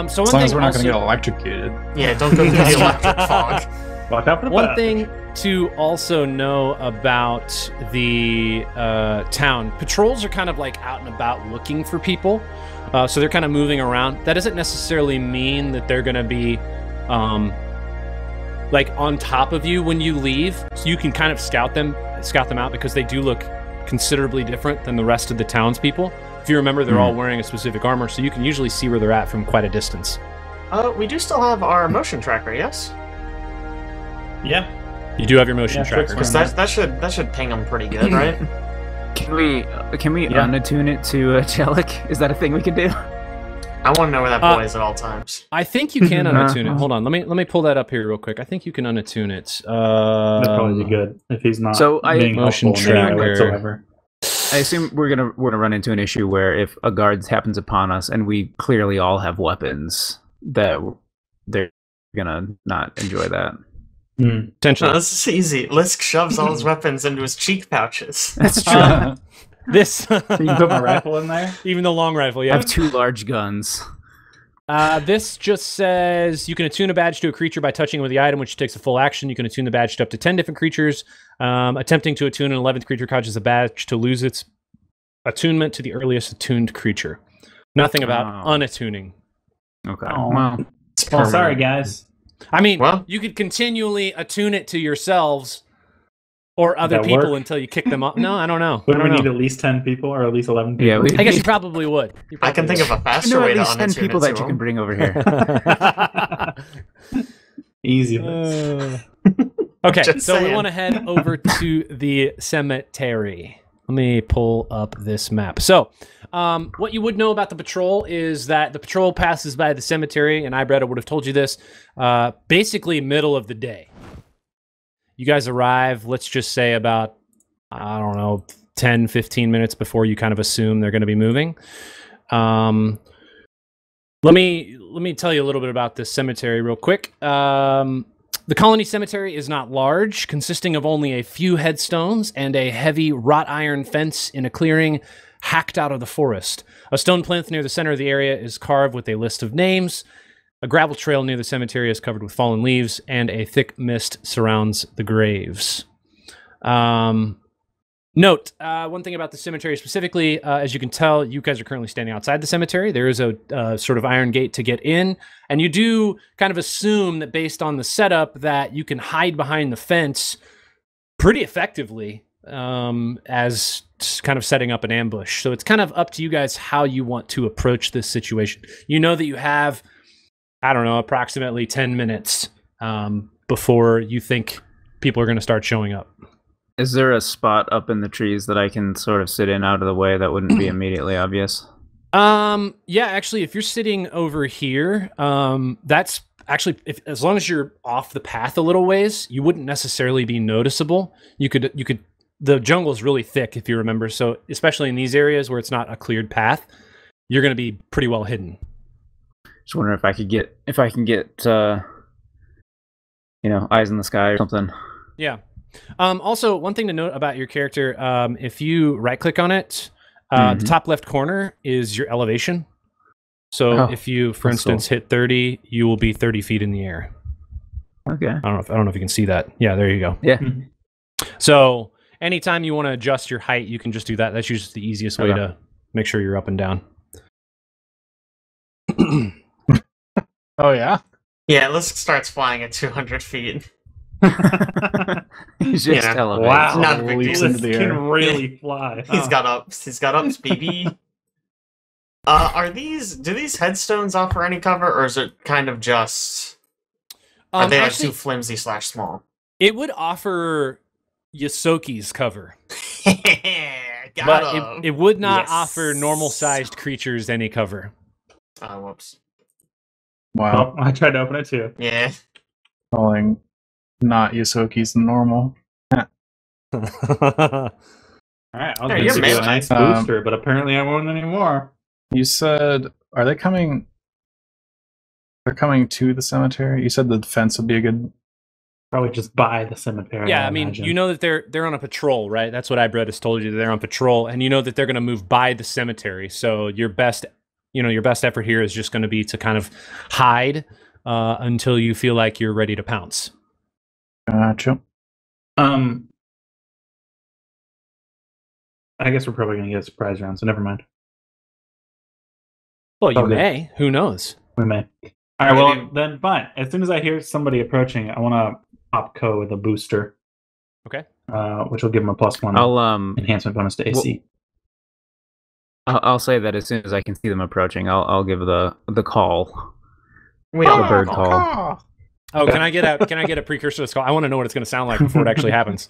So As one long as thing we're not going to get also- electrocuted. Yeah, don't go through the electric fog. Watch out for the One bug. thing to also know about the town, patrols are kind of like out and about looking for people. So they're kind of moving around. That doesn't necessarily mean that they're going to be like on top of you when you leave. So you can kind of scout them out because they do look considerably different than the rest of the townspeople. If you remember, they're all wearing a specific armor, so you can usually see where they're at from quite a distance. We do still have our motion tracker, yes? Yeah. You do have your motion Yeah, tracker. Twix Because that should ping them pretty good, right? Can we Yeah. unattune it to Jellic? Is that a thing we can do? I want to know where that boy is at all times. I think you can unattune it. Hold on, let me pull that up here real quick. I think you can unattune it. That'd probably be good if he's not So being motion helpful in any way tracker. whatsoever. I assume we're gonna run into an issue where if a guard happens upon us and we clearly all have weapons, that they're gonna not enjoy that. Potentially. No, this is easy. Lisk shoves all his weapons into his cheek pouches. That's true. This You can put my rifle in there. even the long rifle, I yeah. have 2 large guns. This just says you can attune a badge to a creature by touching it with the item, which takes a full action. You can attune the badge to up to 10 different creatures. Attempting to attune an 11th creature causes a badge to lose its attunement to the earliest attuned creature. Nothing about Oh. unattuning. Okay. Oh. Well, Well, sorry guys. I mean, Well- you could continually attune it to yourselves or other that people work? until you kick them off. No, I don't know. Wouldn't I we don't need know. at least 10 people or at least 11 people? yeah, we, I guess you probably would. You I can probably think of a you faster know way at to least 10 unattune people it that to you can him. bring over here. Easy. Liz. Okay, Just so we saying. want to head over to the cemetery. Let me pull up this map. So, what you would know about the patrol is that the patrol passes by the cemetery, and Aibretta would have told you this, basically middle of the day. You guys arrive, let's just say about, I don't know, 10, 15 minutes before you kind of assume they're going to be moving. Let me tell you a little bit about this cemetery real quick. The colony cemetery is not large, consisting of only a few headstones and a heavy wrought iron fence in a clearing hacked out of the forest. A stone plinth near the center of the area is carved with a list of names. A gravel trail near the cemetery is covered with fallen leaves, and a thick mist surrounds the graves. Note, one thing about the cemetery specifically, as you can tell, you guys are currently standing outside the cemetery. There is a sort of iron gate to get in, and you do kind of assume that based on the setup that you can hide behind the fence pretty effectively as kind of setting up an ambush. So it's kind of up to you guys how you want to approach this situation. You know that you have, I don't know, approximately 10 minutes before you think people are going to start showing up. Is there a spot up in the trees that I can sort of sit in out of the way that wouldn't be immediately obvious? Yeah, actually, if you're sitting over here, that's actually, as long as you're off the path a little ways, you wouldn't necessarily be noticeable. You could. The jungle is really thick, if you remember. So, especially in these areas where it's not a cleared path, you're going to be pretty well hidden. Just wondering if I can get, eyes in the sky or something. Yeah. Also, one thing to note about your character, if you right-click on it, the top left corner is your elevation. So if you, for instance, hit 30, you will be 30 feet in the air. Okay. I don't know if you can see that. Yeah, there you go. Yeah. So anytime you want to adjust your height, you can just do that. That's usually the easiest way to make sure you're up and down. Oh, yeah? Yeah, Lisk starts flying at 200 feet. He's just elevated. Wow. Not a big This deal. can really fly. He's got ups. He's got ups, baby. Do these headstones offer any cover, or is it kind of just... Are they actually too flimsy / small? It would offer Yosoki's cover. But it would not offer normal-sized creatures any cover. Oh, whoops. Wow. Oh, I tried to open it too. Yeah. Calling not Yosoki's normal. All right, I was you're going to do a nice booster, but apparently I won't anymore. You said, are they coming? They're coming to the cemetery? You said the fence would be a good... Probably just by the cemetery. Yeah, I mean, imagine. you know that they're on a patrol, right? That's what Aibretta has told you, that they're on patrol, and you know that they're going to move by the cemetery. So your best effort here is just going to be to kind of hide until you feel like you're ready to pounce. Gotcha. I guess we're probably going to get a surprise round, so never mind. Well, you may. Who knows? We may. All right, well, then fine. As soon as I hear somebody approaching, I want to pop Ko with a booster. Okay. Which will give him a +1 enhancement bonus to AC. I'll say that as soon as I can see them approaching, I'll give the call. The bird call. Oh, can I get a precursor to this call? I want to know what it's going to sound like before it actually happens.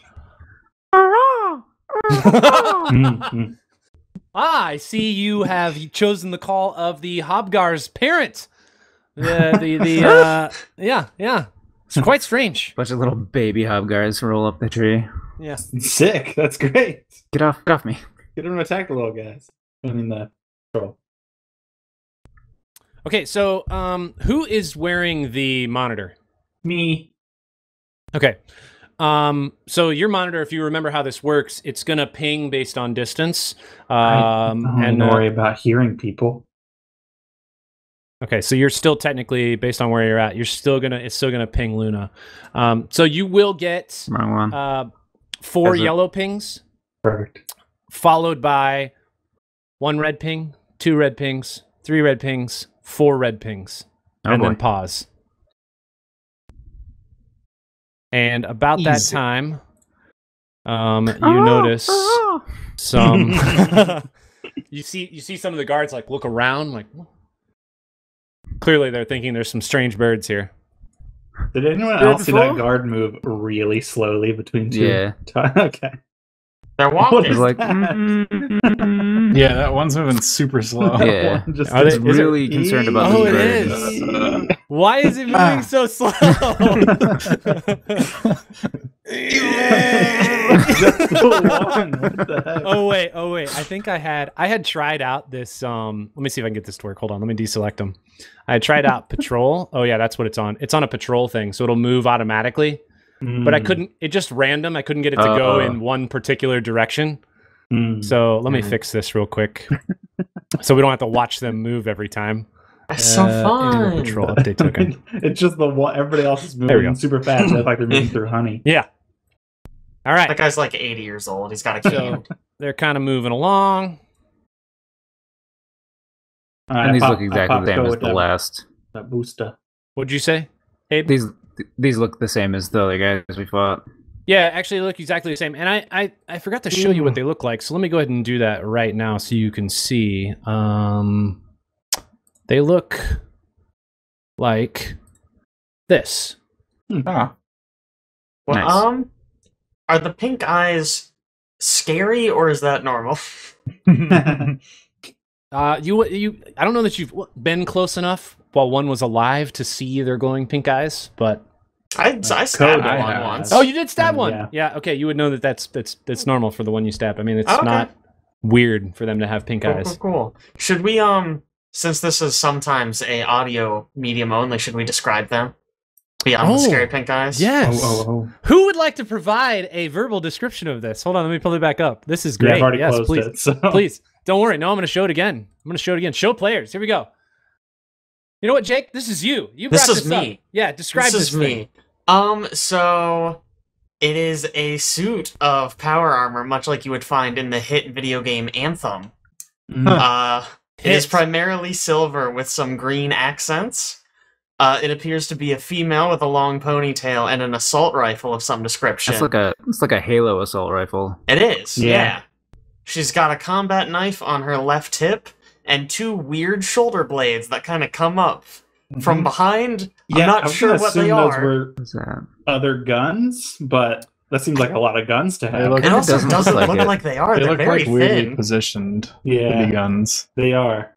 I see you have chosen the call of the Hobgar's parent. Yeah. It's quite strange. Bunch of little baby Hobgars roll up the tree. Yeah. Sick. That's great. Get off me. Get him to attack the little guys. I mean the troll. Okay, so who is wearing the monitor? Me. Okay. So your monitor, if you remember how this works, it's gonna ping based on distance. And don't worry about hearing people. Okay, so you're still technically, based on where you're at, it's still gonna ping Luna. So you will get Wrong one. 4 yellow pings, Perfect. followed by 1 red ping, 2 red pings, 3 red pings, 4 red pings, and then pause. And about that time, you notice some. you see some of the guards like look around, like clearly they're thinking there's some strange birds here. Did anyone else see that guard move really slowly between two? Yeah. Okay. They're walking. Like, Yeah, that one's moving super slow. yeah. Are they really concerned about Oh, these it birds. is. Why is it moving so slow? Just the one. What the heck? Oh wait. I think I had tried out this. Let me see if I can get this to work. Hold on. Let me deselect them. I had tried out patrol. Oh yeah, that's what it's on. It's on a patrol thing, so it'll move automatically. But I couldn't. It just random. I couldn't get it to go in one particular direction. So let me fix this real quick, so we don't have to watch them move every time. That's so fun. Patrol update token. It's just the one. Everybody else is moving super fast. It's like they're moving through honey. Yeah. All right. That guy's like 80 years old. He's got a cane. So they're kind of moving along. And these look exactly the same as the last. That booster. What'd you say, Abe? These look the same as the other guys we fought. Yeah, actually they look exactly the same. And I forgot to show you what they look like. So let me go ahead and do that right now so you can see. They look like this. Ah. Well, Nice. are the pink eyes scary or is that normal? I don't know that you've been close enough while one was alive to see their glowing pink eyes, but I stabbed one once. oh, you did stab one. Yeah. Yeah, okay, you would know that that's normal for the one you stab. I mean, it's not weird for them to have pink eyes. Cool. Should we since this is sometimes a audio medium only, should we describe them beyond the scary pink eyes? Yes. Oh. Who would like to provide a verbal description of this? Hold on, let me pull it back up. This is great. Yeah, I've already yes, closed please. it. So. Please. Don't worry. No, I'm going to show it again. Show players. Here we go. You know what, Jake? This is you. You brought this up. Me. Yeah, describe this is me. So it is a suit of power armor, much like you would find in the hit video game Anthem. It is primarily silver with some green accents. It appears to be a female with a long ponytail and an assault rifle of some description. It's like a Halo assault rifle. It is, Yeah. yeah. She's got a combat knife on her left hip and two weird shoulder blades that kind of come up from behind. Yeah, I'm not sure what they those are. were What's that? other guns, but that seems like a lot of guns to have. It also doesn't doesn't look look like it. like they are. They They're look very like weirdly thin. positioned to Yeah, be guns. they are.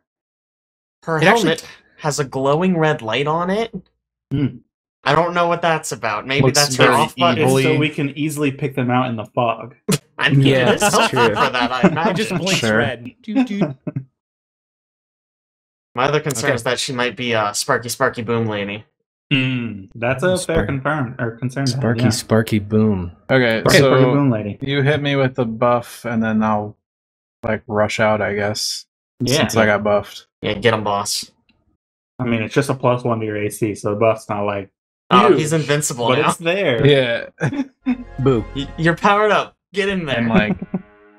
Her It actually- helmet has a glowing red light on it. Hmm. I don't know what that's about. Maybe Looks that's her very off button. It's Bully. so we can easily pick them out in the fog. I mean, Yeah, it is that's helpful true. for that, I It imagine. just blinks Sure. red. Doot, doot. My other concern Okay. is that she might be a Sparky Boom lady. That's a fair Sparky. concern. to have, Sparky, yeah. Sparky, boom. Okay, Sparky so Boom Lady. you hit me with the buff, and then I'll like rush out, I guess. Yeah. Since I got buffed. Yeah, get him, boss. I mean, it's just a +1 to your AC, so the buff's not like. Oh, huge, he's invincible but now. it's there. Yeah, Boo. You're powered up. Get in there. and like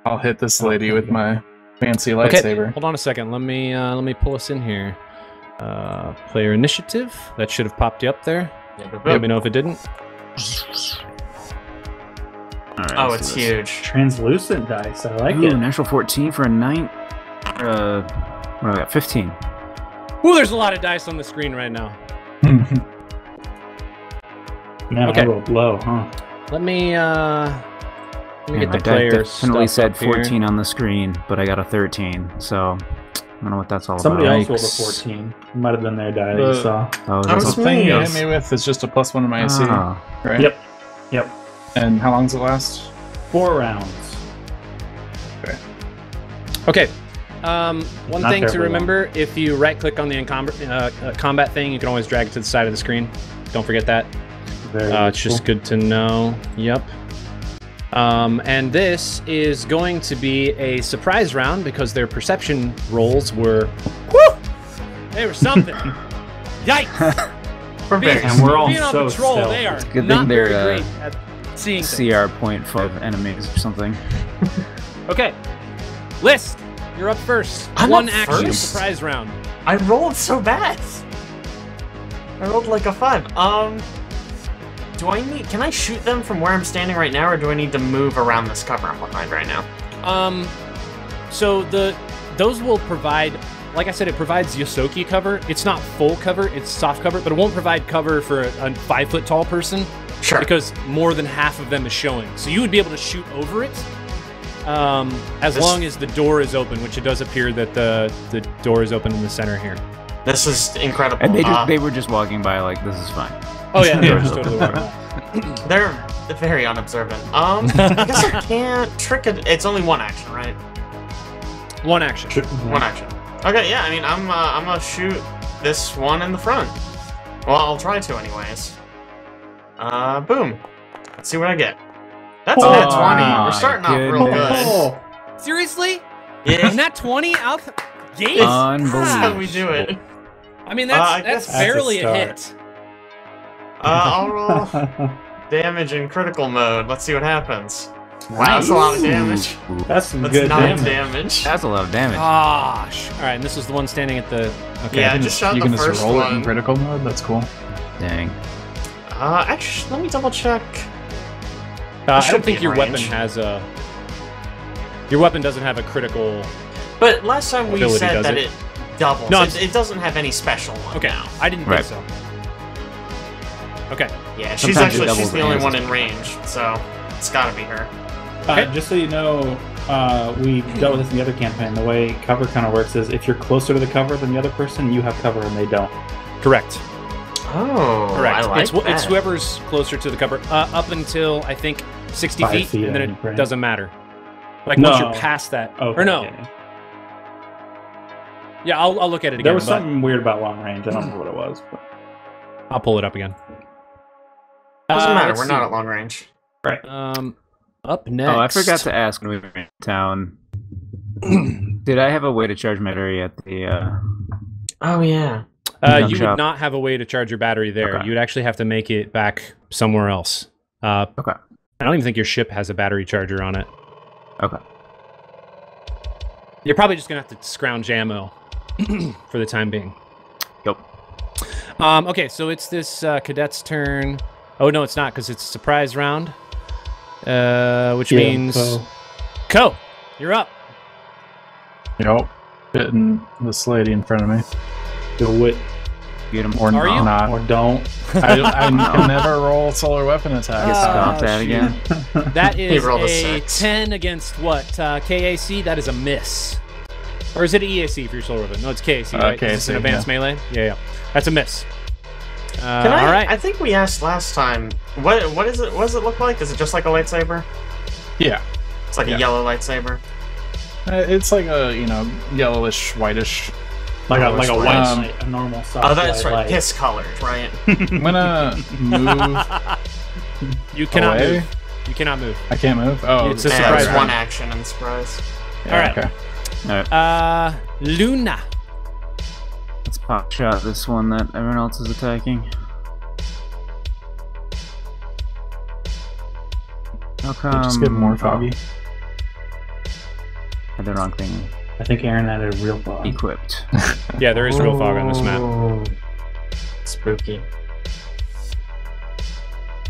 I'll hit this lady with my fancy Okay, lightsaber. hold on a second. Let me pull us in here. Player initiative. That should have popped you up there. Let me know if it didn't. All right, Oh, let's it's do this. huge. Translucent dice. I like Ooh, it. natural 14 for a 9. What do I got? 15. Ooh, there's a lot of dice on the screen right now. Man, Okay. I rolled low, huh? Let me Yeah, get my the deck player definitely stuff said up here. 14 on the screen, but I got a 13, so I don't know what that's all Somebody about. else rolled a Yikes. 14. It might have been their die that you saw. Oh, is I that was The something? thing you hit Yes. me with is just a +1 to my AC, Oh. right? Yep. Yep. And how long does it last? 4 rounds. Okay. One Not thing to terribly remember: if you right-click on the combat thing, you can always drag it to the side of the screen. Don't forget that. Very It's just good to know. Yep. And this is going to be a surprise round because their perception rolls were, they were something. Yikes! We're very And we're all being on so patrol, stealthy. they are good not thing very they're, great at seeing things. CR 0.5 enemies or something. Okay, List, you're up first. I'm One up action first? surprise round. I rolled so bad. I rolled like a 5. Do I need? Can I shoot them from where I'm standing right now, or do I need to move around this cover I'm behind right now? So those will provide, like I said, it provides Yosoki cover. It's not full cover, it's soft cover, but it won't provide cover for a 5 foot tall person. Sure. Because more than half of them is showing. So you would be able to shoot over it, as long as the door is open, which it does appear that the door is open in the center here. This is incredible. And they were just walking by like, this is fine. Oh yeah, Yeah. just totally working. very unobservant. I guess I can't trick it. It's only one action, right? One action. One action. Okay, yeah. I mean, I'm gonna shoot this one in the front. Well, I'll try to, anyways. Boom. Let's see what I get. That's a net 20. We're starting off real good. Seriously? Yeah. Nat 20 out the gate? That's how we do it. I mean, that's barely a hit. I'll roll damage in critical mode. Let's see what happens. Wow, that's a lot of damage. That's some good 9 damage. damage. That's a lot of damage. Gosh. All right, and this was the one standing at the. Okay. Yeah, I just shot You the can first just roll it in one. critical mode. That's cool. Dang. Actually, let me double check. I should don't be think in your weapon range. has a. Your weapon doesn't have a critical. But last time we Ability, said does that it? it doubles. No, it doesn't have any special one Okay, now. I didn't Right. think so. Okay. Yeah, she's Sometimes it actually doubles she's the only and one in range, so it's gotta be her. Okay. Just so you know, we dealt with this in the other campaign. The way cover kind of works is if you're closer to the cover than the other person, you have cover and they don't. Correct. Oh, Correct. I like it's that. whoever's closer to the cover, up until I think 60 5 feet, feet, and then I it think, right? doesn't matter. Like No. once you're past that, Okay, or no? yeah. Yeah, I'll look at it again. There was but something weird about long range. I don't know what it was. But... I'll pull it up again. Doesn't matter. let's We're see. not at long range. Up next. Oh, I forgot to ask when we were in town. Did I have a way to charge my battery at the? Oh yeah. You would shop? not have a way to charge your battery there. Okay. You would actually have to make it back somewhere else. Okay. I don't even think your ship has a battery charger on it. Okay. You're probably just gonna have to scrounge ammo for the time being. Yep. Okay, so it's this cadet's turn. Oh no, it's not because it's a surprise round. Which means Co, you're up. Yep. Hitting this lady in front of me. Do it Get him. Or Are you? not. or don't. I can never roll solar weapon attacks. Stop that shoot. again. That is rolled a a 6. 10 against what? KAC? That is a miss. Or is it EAC for your solar weapon? No, it's KAC, right? 'Cause it's an KAC, advanced melee? Yeah. That's a miss. Can I? All right. I think we asked last time. What is it? What does it look like? Is it just like a lightsaber? Yeah. It's like Yeah. a yellow lightsaber. It's like a, yellowish, whitish. Like a white Um, light, a normal soft Oh, that's white right. light. Piss colored, right? I'm gonna move You cannot away. move. You cannot move. I can't move. Oh, It's a Yeah, surprise there's round. one action and surprise. yeah, All right. Okay. Luna. Let's pop shot this one that everyone else is attacking. How come? Just get more foggy. I had the wrong thing I think Aaron added a real fog. equipped. Yeah, there is real fog on this map. Ooh. Spooky.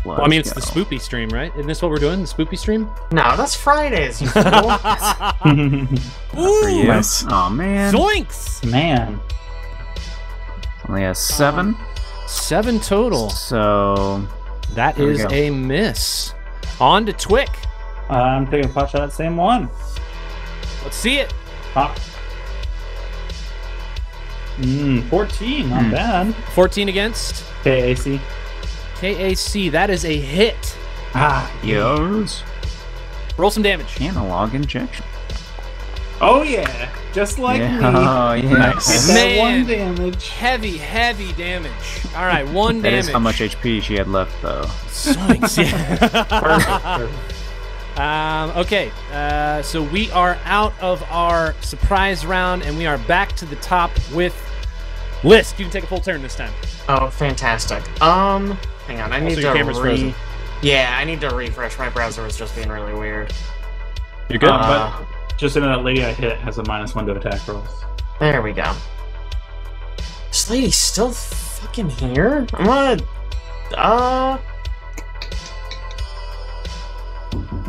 Well, I mean, it's the spoopy stream, right? Isn't this what we're doing? The spoopy stream? No, that's Fridays, you fool. For you. Nice. Oh man. Zoinks! Man. Only has 7. 7 total. So That There we is go. a miss. On to Twick. I'm taking a pot shot at the same one. Let's see it. Pop. 14, not bad. 14 against KAC. KAC. That is a hit. Ah, yours. Roll some damage. Analog injection. oh yeah, just like me. Oh yeah. Nice. That Man. 1 damage. Heavy, heavy damage. All right, 1 That damage. is how much HP she had left though. Zoinks, yeah. Perfect. Okay, so we are out of our surprise round, and we are back to the top with Lisk. You can take a full turn this time. Oh, fantastic. Hang on, I need Also, your to camera's frozen. Yeah, I need to refresh. My browser was just being really weird. You're good. Uh, Just so that lady I hit has a -1 to attack rolls. There we go. This lady's still fucking here? I'm gonna...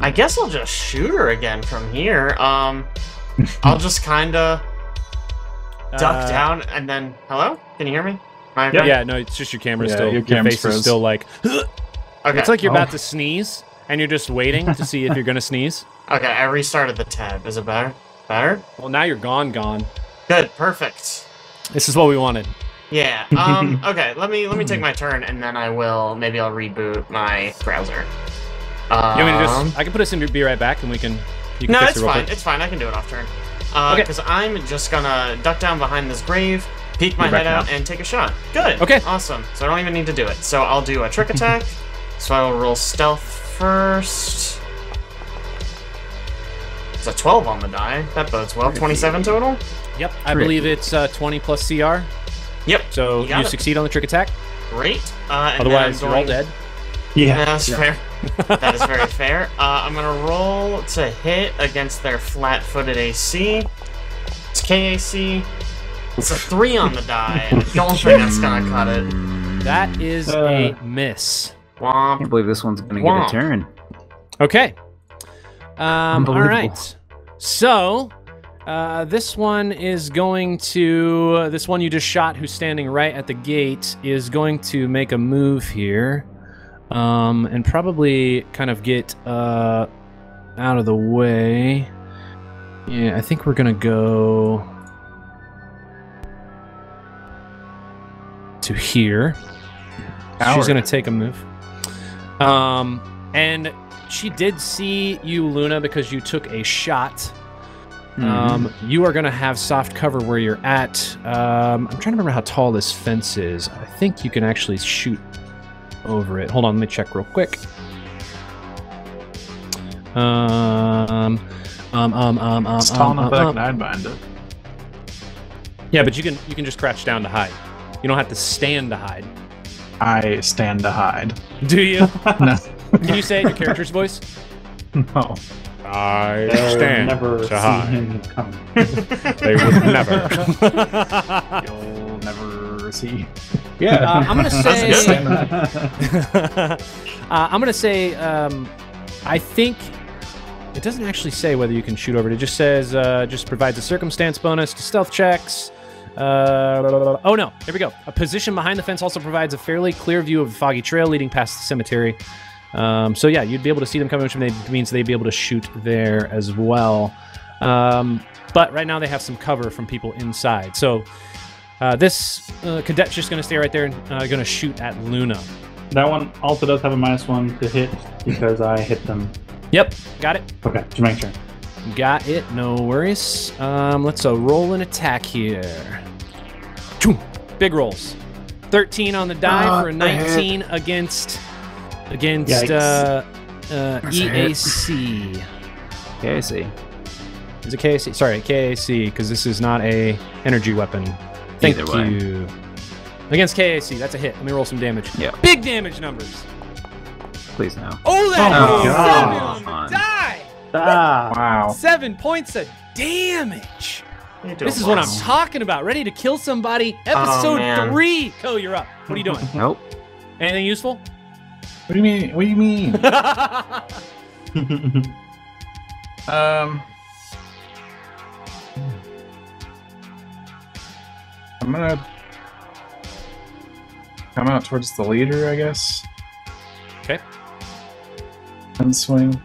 I guess I'll just shoot her again from here. I'll just kinda duck down and then... Hello? Can you hear me? Am I okay? Yeah, no, it's just your camera Yeah, still. your camera's face is froze. still like. Okay. It's like you're about to sneeze, and you're just waiting to see if you're gonna sneeze. Okay, I restarted the tab. Is it better? Better? Well, now you're gone. Good, perfect. This is what we wanted. Yeah. Okay. Let me take my turn, and then maybe I'll reboot my browser. You want me to just? I can put us in. Be right back, and we can. You can No, fix it's it real fine. quick. It's fine. I can do it off turn. Okay. Because I'm just gonna duck down behind this grave, peek my You're back head out, now. and take a shot. Good. Okay. Awesome. So I don't even need to do it. So I'll do a trick attack. So I will roll stealth first. It's a 12 on the die. That bodes well. 27 total? Yep. I believe it's 20 plus CR. Yep. So You got you it. succeed on the trick attack. Great. And Otherwise, then you're I'm all going... dead. Yeah. That's fair. That is very fair. I'm gonna roll to hit against their flat-footed AC. It's KAC. It's a 3 on the die. I don't think that's gonna cut it. That is a miss. I Womp. can't believe this one's gonna Womp. get a turn. Okay. All Unbelievable. right. So, this one is going to... This one you just shot who's standing right at the gate is going to make a move here. And probably kind of get out of the way. Yeah, I think we're going to go to here. She's going to take a move. And she did see you, Luna, because you took a shot. You are going to have soft cover where you're at. I'm trying to remember how tall this fence is. I think you can actually shoot over it. Hold on, let me check real quick. It's tall enough that I can hide behind it. Yeah, but you can just crouch down to hide. You don't have to stand to hide. I stand to hide. Do you? No. Can you say it in your character's voice? No. I They'll stand never to see hide. him coming. They would never. You'll never see. Yeah. I'm gonna say. good. I'm gonna say. I think it doesn't actually say whether you can shoot over it. It just says just provides a circumstance bonus to stealth checks. Oh no, here we go. A position behind the fence also provides a fairly clear view of a foggy trail leading past the cemetery. So yeah, you'd be able to see them coming, which means they'd be able to shoot there as well. But right now they have some cover from people inside. So this cadet's just going to stay right there and going to shoot at Luna. That one also does have a -1 to hit because I hit them. Yep, got it. Okay, just make sure. Got it, no worries. Let's roll an attack here. Choom. Big rolls. 13 on the die for a 19 against EAC. Okay, I see. Is it KAC? Sorry, KAC, because this is not a energy weapon. Thank Either way. you. Against KAC, that's a hit. Let me roll some damage. Yeah. Big damage numbers. Please no. Oh, that Oh, is God. 7 on the die. Ah! Wow. 7 points of damage. You're doing This is what I'm well. talking about. Ready to kill somebody. Episode man. 3. Co, you're up. What are you doing? Nope. Anything useful? What do you mean? What do you mean? I'm gonna come out towards the leader, I guess, Okay. and swing.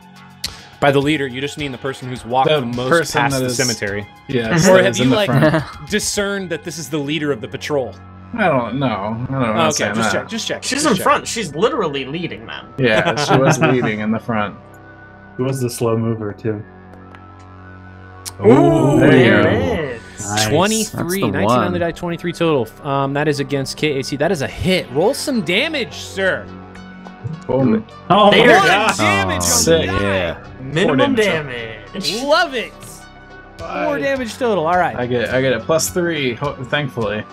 By the leader, you just mean the person who's walked The the most person past that the is- cemetery. Yes. Or that have is you, in the like, front. discerned that this is the leader of the patrol? I don't know. I'm Okay, not saying just that. check. Just check. She's just in check. front. She's literally leading them. Yeah, she was leading in the front. Who was the slow mover, too? Ooh, there you there go. it is. Nice. 23. That's the 19 on one. the die, 23 total. That is against KAC. That is a hit. Roll some damage, sir. Boom. Oh, my There it God. is. Damage on sick. the die. Yeah. Minimum damage. damage. Love it. 4 damage total. All right. I get it +3. Thankfully,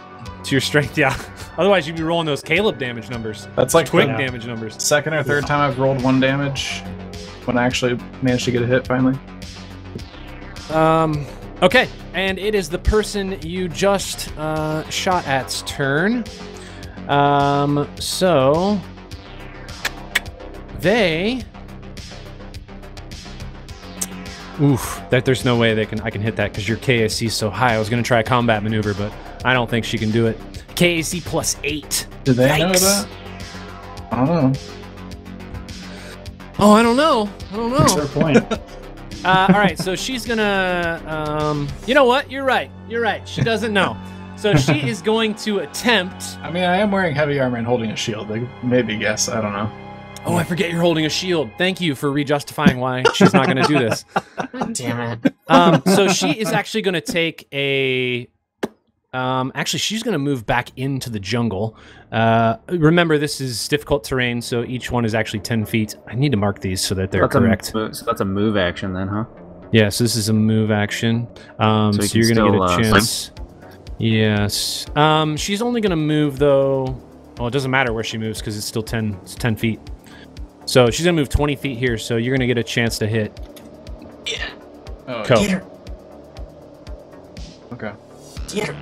To your strength, yeah. Otherwise, you'd be rolling those Caleb damage numbers. that's like Quick the damage numbers. second or third time I've rolled 1 damage when I actually managed to get a hit finally. Okay, and it is the person you just shot at's turn. So they. Oof! There's no way I can hit that because your KAC is so high. I was gonna try a combat maneuver, but I don't think she can do it. KAC +8. Did they know Yikes. that? I don't know. Oh, I don't know. That's their point. All right, so she's gonna. You know what? You're right. She doesn't know. So she is going to attempt. I mean, I am wearing heavy armor and holding a shield. They maybe guess. I don't know. Oh, I forget you're holding a shield. Thank you for re-justifying why she's not going to do this. God damn it. So she is actually going to take a... actually, she's going to move back into the jungle. Remember, this is difficult terrain, so each one is actually 10 feet. I need to mark these so that they're correct. So that's a move action then, huh? Yeah, so this is a move action. So you're going to get a chance. Yes. She's only going to move, though... Well, it doesn't matter where she moves because it's still 10 feet. So she's going to move 20 feet here, so you're going to get a chance to hit. Yeah. Oh, Get her. okay. Get her.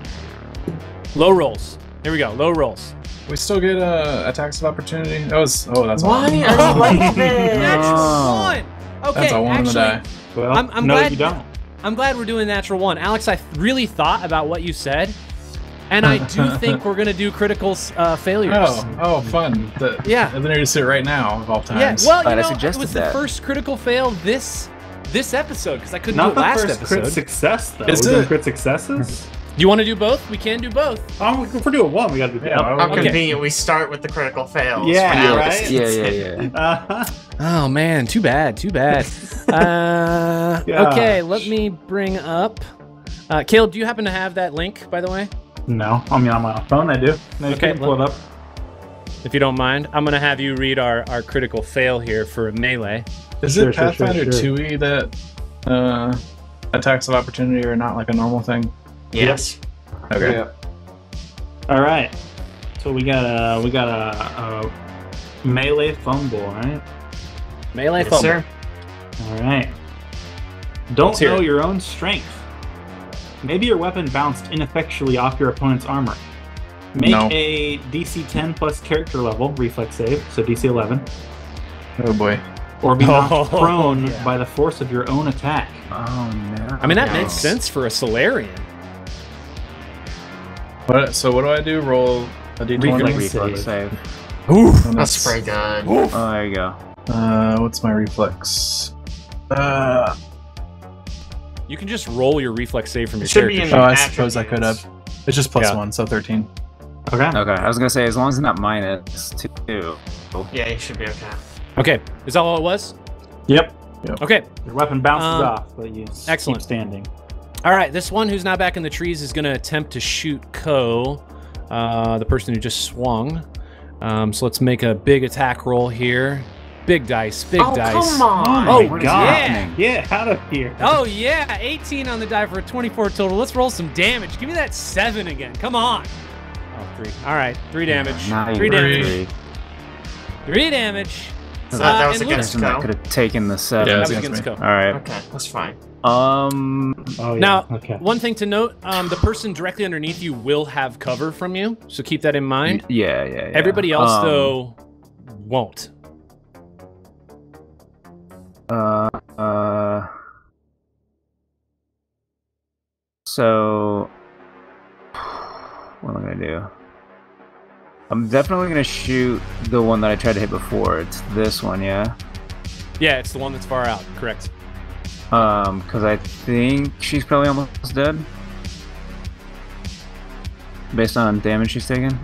Low rolls. Here we go. Low rolls. We still get attacks of opportunity. That was that's Why one. are you like this? Natural one. Okay, That's a one on the die. Well, I'm no, glad you don't. I'm glad we're doing natural one. Alex, I really thought about what you said, and I do think we're gonna do critical failures. Oh, fun. Yeah. And then you see it right now of all Yeah. times. Well, Glad you I know, it suggested was that. the first critical fail this episode because I couldn't Not do it the last first crit episode. success, though. Is We're doing it? crit successes? Do you want to do both? We can do both. Oh, if we're doing one, we gotta do Yeah, both. How Okay. convenient. We start with the critical fails. Yeah, for right? Alex. Yeah. Oh man, too bad, too bad. Okay, let me bring up. Caleb, do you happen to have that link, by the way? No, I mean on my phone I do. No, you Okay, can pull it up. If you don't mind, I'm gonna have you read our critical fail here for melee. Is Sure, it sure, Pathfinder sure. 2e that attacks of opportunity are not like a normal thing? Yes. Okay. Yeah. All right. So we got a melee fumble, right? Melee Yes, fumble. sir. All right. Don't Let's hear know it. your own strength. Maybe your weapon bounced ineffectually off your opponent's armor. Make No. a DC 10 plus character level reflex save, so DC 11, Oh boy. or be knocked Oh, prone yeah. by the force of your own attack. Oh no. I mean, that Nice. makes sense for a Solarian. So what do I do? Roll a d20? Reflex Reflex save. save. And That's pretty good. Oh, there you go. What's my reflex? You can just roll your reflex save from your It should be character in Oh, sheet. I suppose I could have. It's just plus Yeah. 1, so 13. Okay. Okay, I was gonna say as long as it's not minus 2. Yeah, you should be okay. Okay, is that all it was? Yep. Okay, Your weapon bounces Um, off, but you excellent. keep standing. all right. This one who's not back in the trees is going to attempt to shoot Ko, the person who just swung. So let's make a big attack roll here. Big dice, big Oh, dice. come on. Oh, What is God. happening? Get out of here. Oh yeah, 18 on the die for a 24 total. Let's roll some damage. Give me that 7 again. Come on. Oh, 3. All right, 3 damage. Not 3 even damage. 3. 3 damage. So that was and against Imagine that Ko. could have taken the 7. Yeah, That it's was against against me. Ko. All right. Okay, that's fine. Oh, yeah. Now, okay. one thing to note: the person directly underneath you will have cover from you, so keep that in mind. Yeah. Everybody else, though, won't. So, what am I gonna do? I'm definitely gonna shoot the one that I tried to hit before. It's this one, yeah. Yeah, it's the one that's far out. Correct. Because I think she's probably almost dead, based on damage she's taken.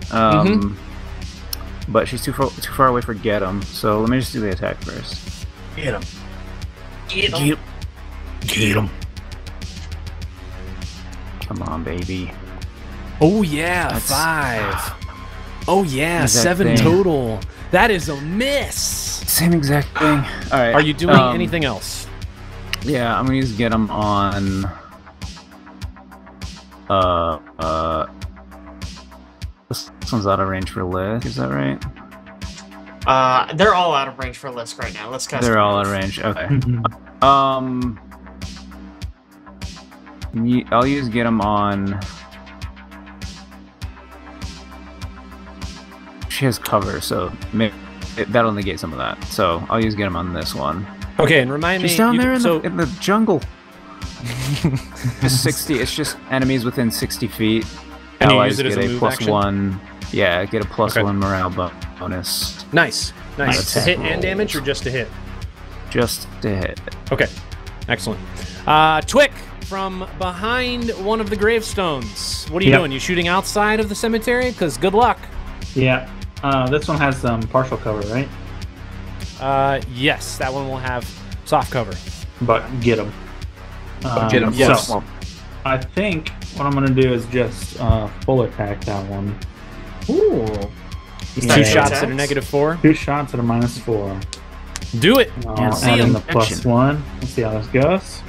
But she's too far away for get 'em. So let me just do the attack first. Get him. Get him. Get him. Come on, baby. Oh yeah, That's- 5. Oh yeah, Exact 7 thing. total. That is a miss. Same exact thing. All right. Are you doing anything else? Yeah, I'm gonna use get 'em on. This one's out of range for Lisk. Is that right? They're all out of range for Lisk right now. Let's cast. They're all out move. of range. Okay. I'll use get 'em on. She has cover, so that'll negate some of that. So I'll use get 'em on this one. Okay, and remind me. She's down you- there so, in the jungle. Just 60. It's just enemies within 60 feet. And you Allies use it as get a a move plus action? 1. Yeah, get a plus Okay. 1 morale bonus. nice. Nice. To hit and damage, or just to hit? Just to hit. Okay, excellent. Twick from behind one of the gravestones. What are you Yep. doing? You shooting outside of the cemetery? Because good luck. Yeah. This one has some partial cover, right? Yes, that one will have soft cover. But get him. Get him. Yes. So, I think what I'm going to do is just full attack that one. Ooh. Two shots at a -4. 2 shots at a -4. Do it. I'll See add in him. the +1. Let's see how this goes.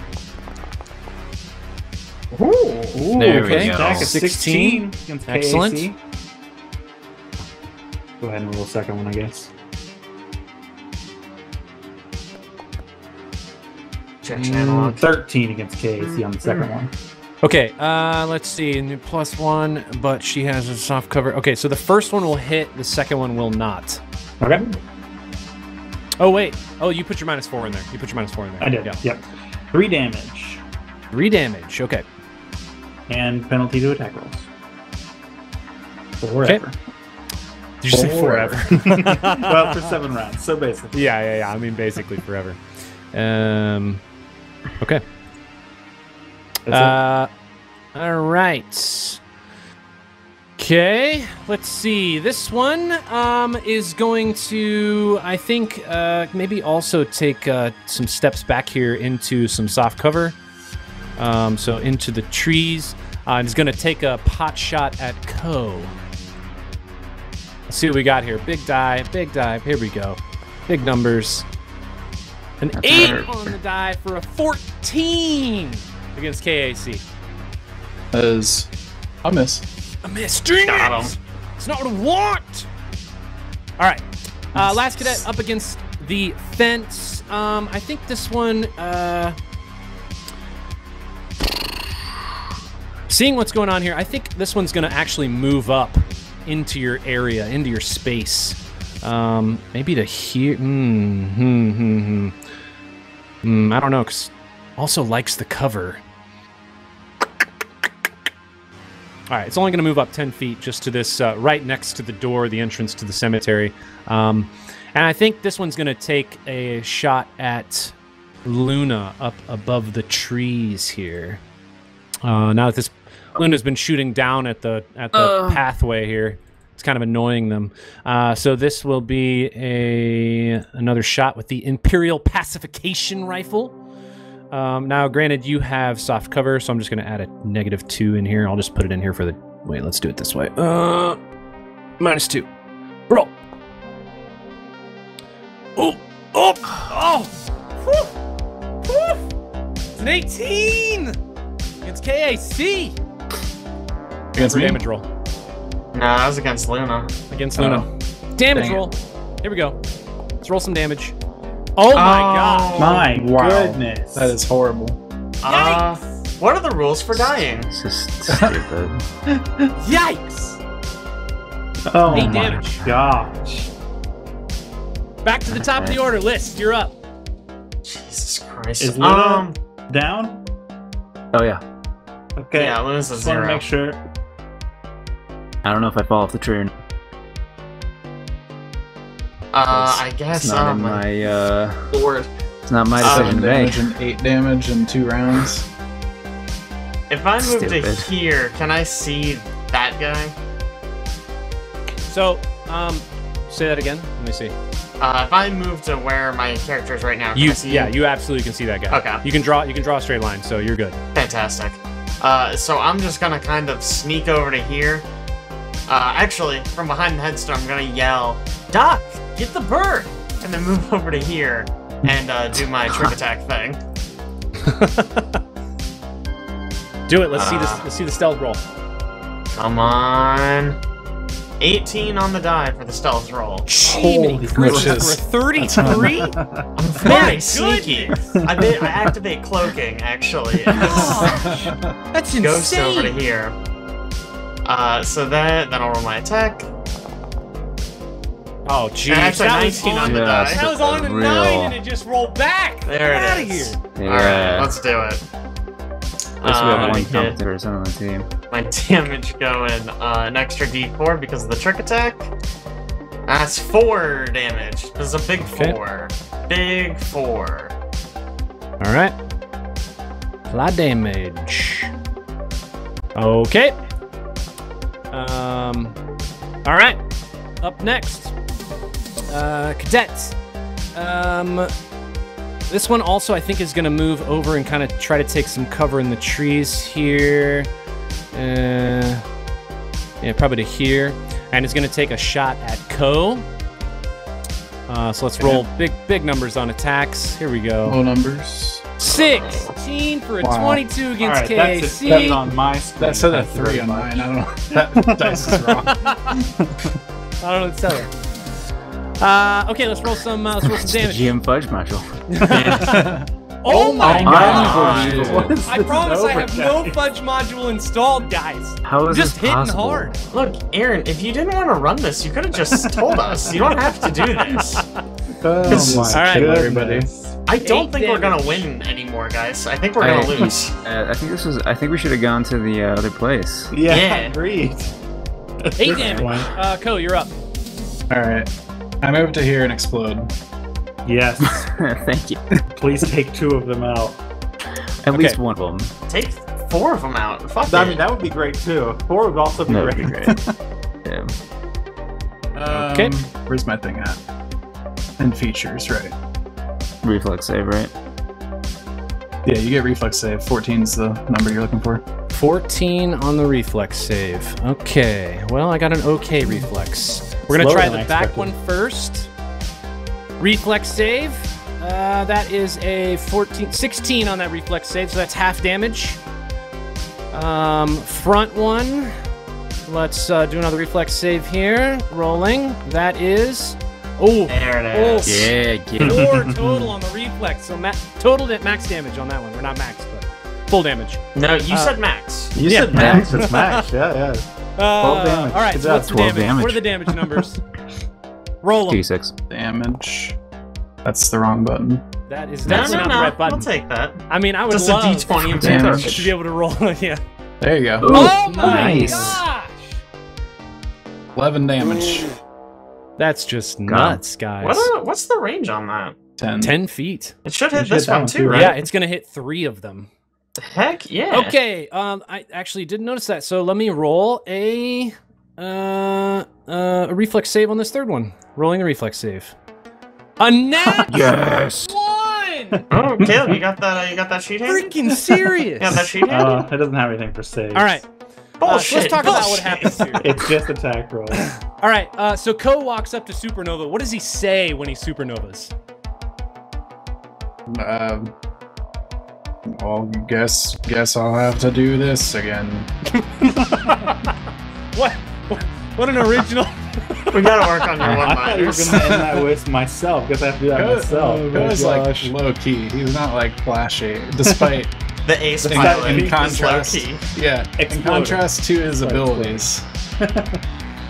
Ooh. There we Okay. go. Attack of 16. 16 against Excellent. KAC. Go ahead and roll a second one, I guess. Check channel. 13 against KAC on the second one. Okay, let's see. New +1, but she has a soft cover. Okay, so the first one will hit, the second one will not. Okay. Oh, wait. Oh, you put your -4 in there. You put your -4 in there. I did. Yeah. Yep. 3 damage. 3 damage. Okay. And penalty to attack rolls. Forever. Did you say forever? Well, for 7 rounds. So basically. Yeah. I mean, basically forever. Okay. That's All right. Okay, let's see. This one is going to, I think, maybe also take some steps back here into some soft cover. So into the trees. And it's going to take a pot shot at Ko. Let's see what we got here. Big die, big die. Here we go. Big numbers. An 8 on the die for a 14 against KAC. That is a miss. A miss. Dang Got it! him. It's not what I want. All right. Last cadet up against the fence. I think this one. Seeing what's going on here, I think this one's going to actually move up into your area, into your space. Maybe to here. I don't know. 'Cause also likes the cover. All right, it's only going to move up 10 feet just to this, right next to the door, the entrance to the cemetery. And I think this one's going to take a shot at Luna up above the trees here. Now that this Luna's been shooting down at the pathway here, it's kind of annoying them. So this will be another shot with the Imperial Pacification Rifle. Now, granted, you have soft cover, so I'm just going to add a -2 in here. I'll just put it in here for the... Wait, let's do it this way. -2. Roll. Oh! Whew. It's an 18! Against KAC! Against me? Damage roll. No, that was against Luna. Against Luna. Damage Dang it. roll. Here we go. Let's roll some damage. Oh my god! My Wow. goodness. That is horrible. What are the rules for dying? It's just stupid. Yikes! Oh 8 my damage. gosh. Back to the top of the order. List, you're up. Jesus Christ. Is Luna down? Oh yeah. Okay. Yeah, Luna's a Just want to 0. make sure. I don't know if I fall off the tree or not. I guess It's not in my Lord. it's not my 7 decision to make. damage and 8 damage in 2 rounds. If I move to Stupid. here, can I see that guy? So, say that again. Let me see. If I move to where my character is right now, can I see Yeah, you absolutely can see that guy. Okay. You can draw a straight line, so you're good. Fantastic. So I'm just gonna kind of sneak over to here. Actually, from behind the headstone, I'm gonna yell, "Doc, get the bird!" and then move over to here and do my trick attack thing. Do it. Let's see this. Let's see the stealth roll. Come on. 18 on the die for the stealth roll. Holy crap. for a 33? I'm very sneaky. I activate cloaking, actually. And That's just ghost over to here. So then I'll roll my attack. Oh, jeez. And actually, That was 19 on the Yeah, die. That was on a Real. 9 and it just rolled back. There Get out it of is. here. Alright, let's do it. At least we have let me one get competitor on the team. my damage going an extra d4 because of the trick attack. That's 4 damage. This is a big Okay. 4. Big 4. All right. Fly damage. Okay. All right. Up next, cadet. This one also, I think, is going to move over and kind of try to take some cover in the trees here. Yeah, probably to here. And it's going to take a shot at Ko. So let's roll big numbers on attacks. Here we go. Low numbers. 16 for a 22 against All right, KAC. that's on my screen. That said a 3 on mine. I don't know. That dice is wrong. I don't know what to tell you. Okay, let's roll some damage. GM Fudge module. Oh my god! What is I this promise I have no overkill? fudge module installed, guys. How is Just this hitting possible? hard. Look, Aaron, if you didn't want to run this, you could have just told us. You don't have to do this. Oh my All right, everybody. I don't 8 think we're gonna damage. win anymore, guys. I think we're gonna lose. I think we should have gone to the other place. Yeah, Yeah. agreed. 8 damage. Ko, you're up. All right. I move to here and explode. Yes. Thank you. Please take 2 of them out. At least one of them. Take 4 of them out. Fuck I it. mean, that would be great too. 4 would also be That would great. be great. Yeah. Okay. Where's my thing at? And features, right? Reflex save, right? Yeah, you get reflex save. 14's the number you're looking for. 14 on the reflex save. Okay. Well, I got an okay reflex. We're gonna Slower try than I the back expected. one first. Reflex save. That is a 16 on that reflex save, so that's half damage. Front one. Let's do another reflex save here. Rolling. That is. Oh, There it is. Yeah, get it. 4 total on the reflex. So total max damage on that one. Or not max, but full damage. No, you said max. You Yeah. said max. It's max. Yeah. 12 damage. All right, Good so job. what's the 12 damage? damage. What are the damage numbers? Roll them. D6. Damage. That's the wrong button. That is No, definitely no, not no. the right button. I'll take that. I mean, I would Just love a D20 of damage. damage. to be able to roll. Yeah. There you go. Ooh, Oh my nice. gosh! 11 damage. That's just nuts, guys. What's the range on that? 10. 10 feet. It should You hit should this hit that one one too, too, right? Yeah, it's gonna hit 3 of them. Heck yeah. Okay. I actually didn't notice that. So let me roll a reflex save on this third one. Rolling a reflex save. A nat Yes. 1. Oh, Caleb, you got that? You got that sheet handy? Freaking serious. Yeah, that sheet handy. It doesn't have anything for saves. All right. So Bullshit. let's talk about what happens here. It's just attack roll. All right, so Ko walks up to Supernova. What does he say when he supernovas? Well, guess I'll have to do this again. What an original. We gotta work on your I thought you were one-liners. going to end that with myself because I have to do that myself. It was like low key. He was not like flashy, despite The ace in, pilot in is contrast. low-key. Yeah, in Exploder. contrast to his Like abilities.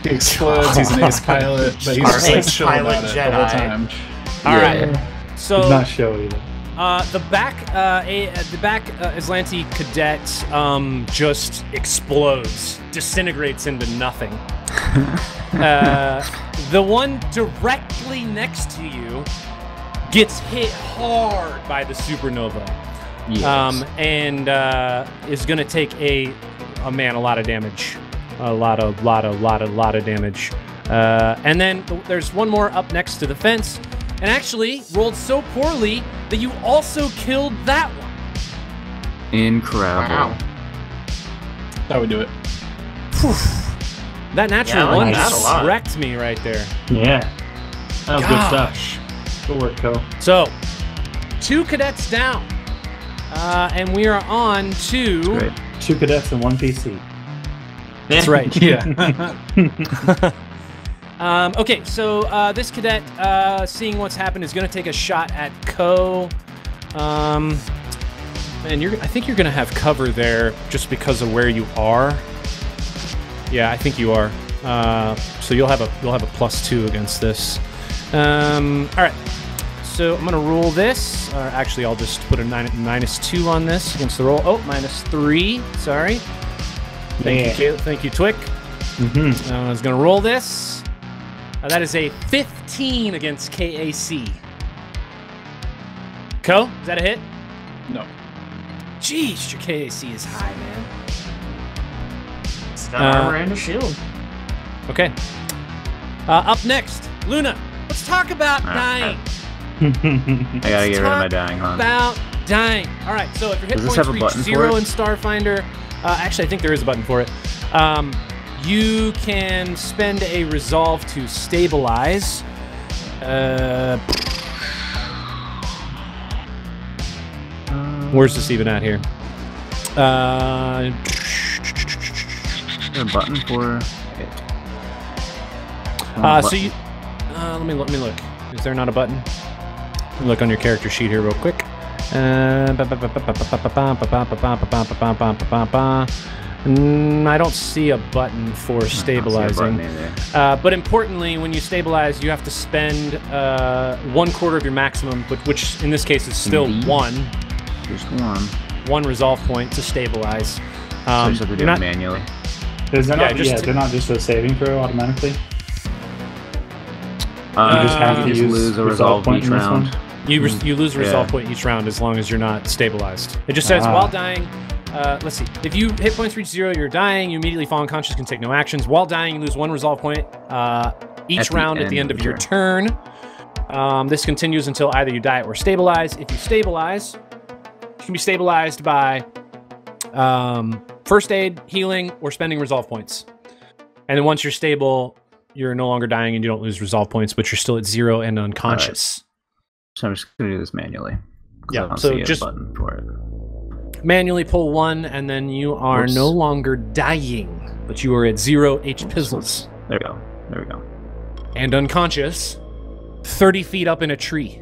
He explodes. He's an ace pilot, but he's Our just like ace chill pilot about it the whole Jedi. time. All right. It's So not showy though. the back Azlanti cadet just explodes, disintegrates into nothing. The one directly next to you gets hit hard by the supernova. Yes. And is going to take a lot of damage. A lot of damage. And then there's one more up next to the fence, and actually rolled so poorly that you also killed that one. Incredible. Wow. That would do it. That natural Yeah, I like one that a just lot. wrecked me right there. Yeah. That was good Gosh. stuff. Good work, Co. So, 2 cadets down. And we are on to... Great. 2 cadets and 1 PC. That's right. Yeah. Okay, so this cadet, seeing what's happened, is going to take a shot at Ko. And I think you're going to have cover there just because of where you are. Yeah, I think you are. So you'll have a +2 against this. All right. So I'm going to roll this. Or actually, I'll just put a -2 on this against the roll. Oh, -3. Sorry. Thank you, Caleb. Thank you, Twick. I was going to roll this. That is a 15 against KAC. Ko, is that a hit? No. Jeez, your KAC is high, man. It's got armor and a shield. Okay. Up next, Luna. Let's talk about dying. I gotta get rid of my dying, huh? About dying. All right, so if your hit Does this points have a reach button 0 for in it? Starfinder, actually, I think there is a button for it. You can spend a resolve to stabilize. Where's this even at here? Is there a button for it? So you, let me look. Is there not a button? Let me look on your character sheet here real quick. I don't see a button for stabilizing. But importantly, when you stabilize, you have to spend 1/4 of your maximum, which in this case is still one. Just one resolve point to stabilize. So you just have to do it manually. They're not just a saving throw automatically. You just have to use lose a resolve point each in this round. one? You lose a resolve point each round as long as you're not stabilized. It just says while dying. Let's see. If you hit points reach 0, you're dying. You immediately fall unconscious, can take no actions. While dying, you lose 1 resolve point each round at the end of your turn. This continues until either you die or stabilize. If you stabilize, you can be stabilized by first aid, healing, or spending resolve points. And then once you're stable, you're no longer dying and you don't lose resolve points, but you're still at 0 and unconscious. So I'm just gonna do this manually. Yeah, I don't so see just a button for it. manually pull 1, and then you are no longer dying, but you are at 0 H pizzles. There we go. There we go. And unconscious, 30 feet up in a tree.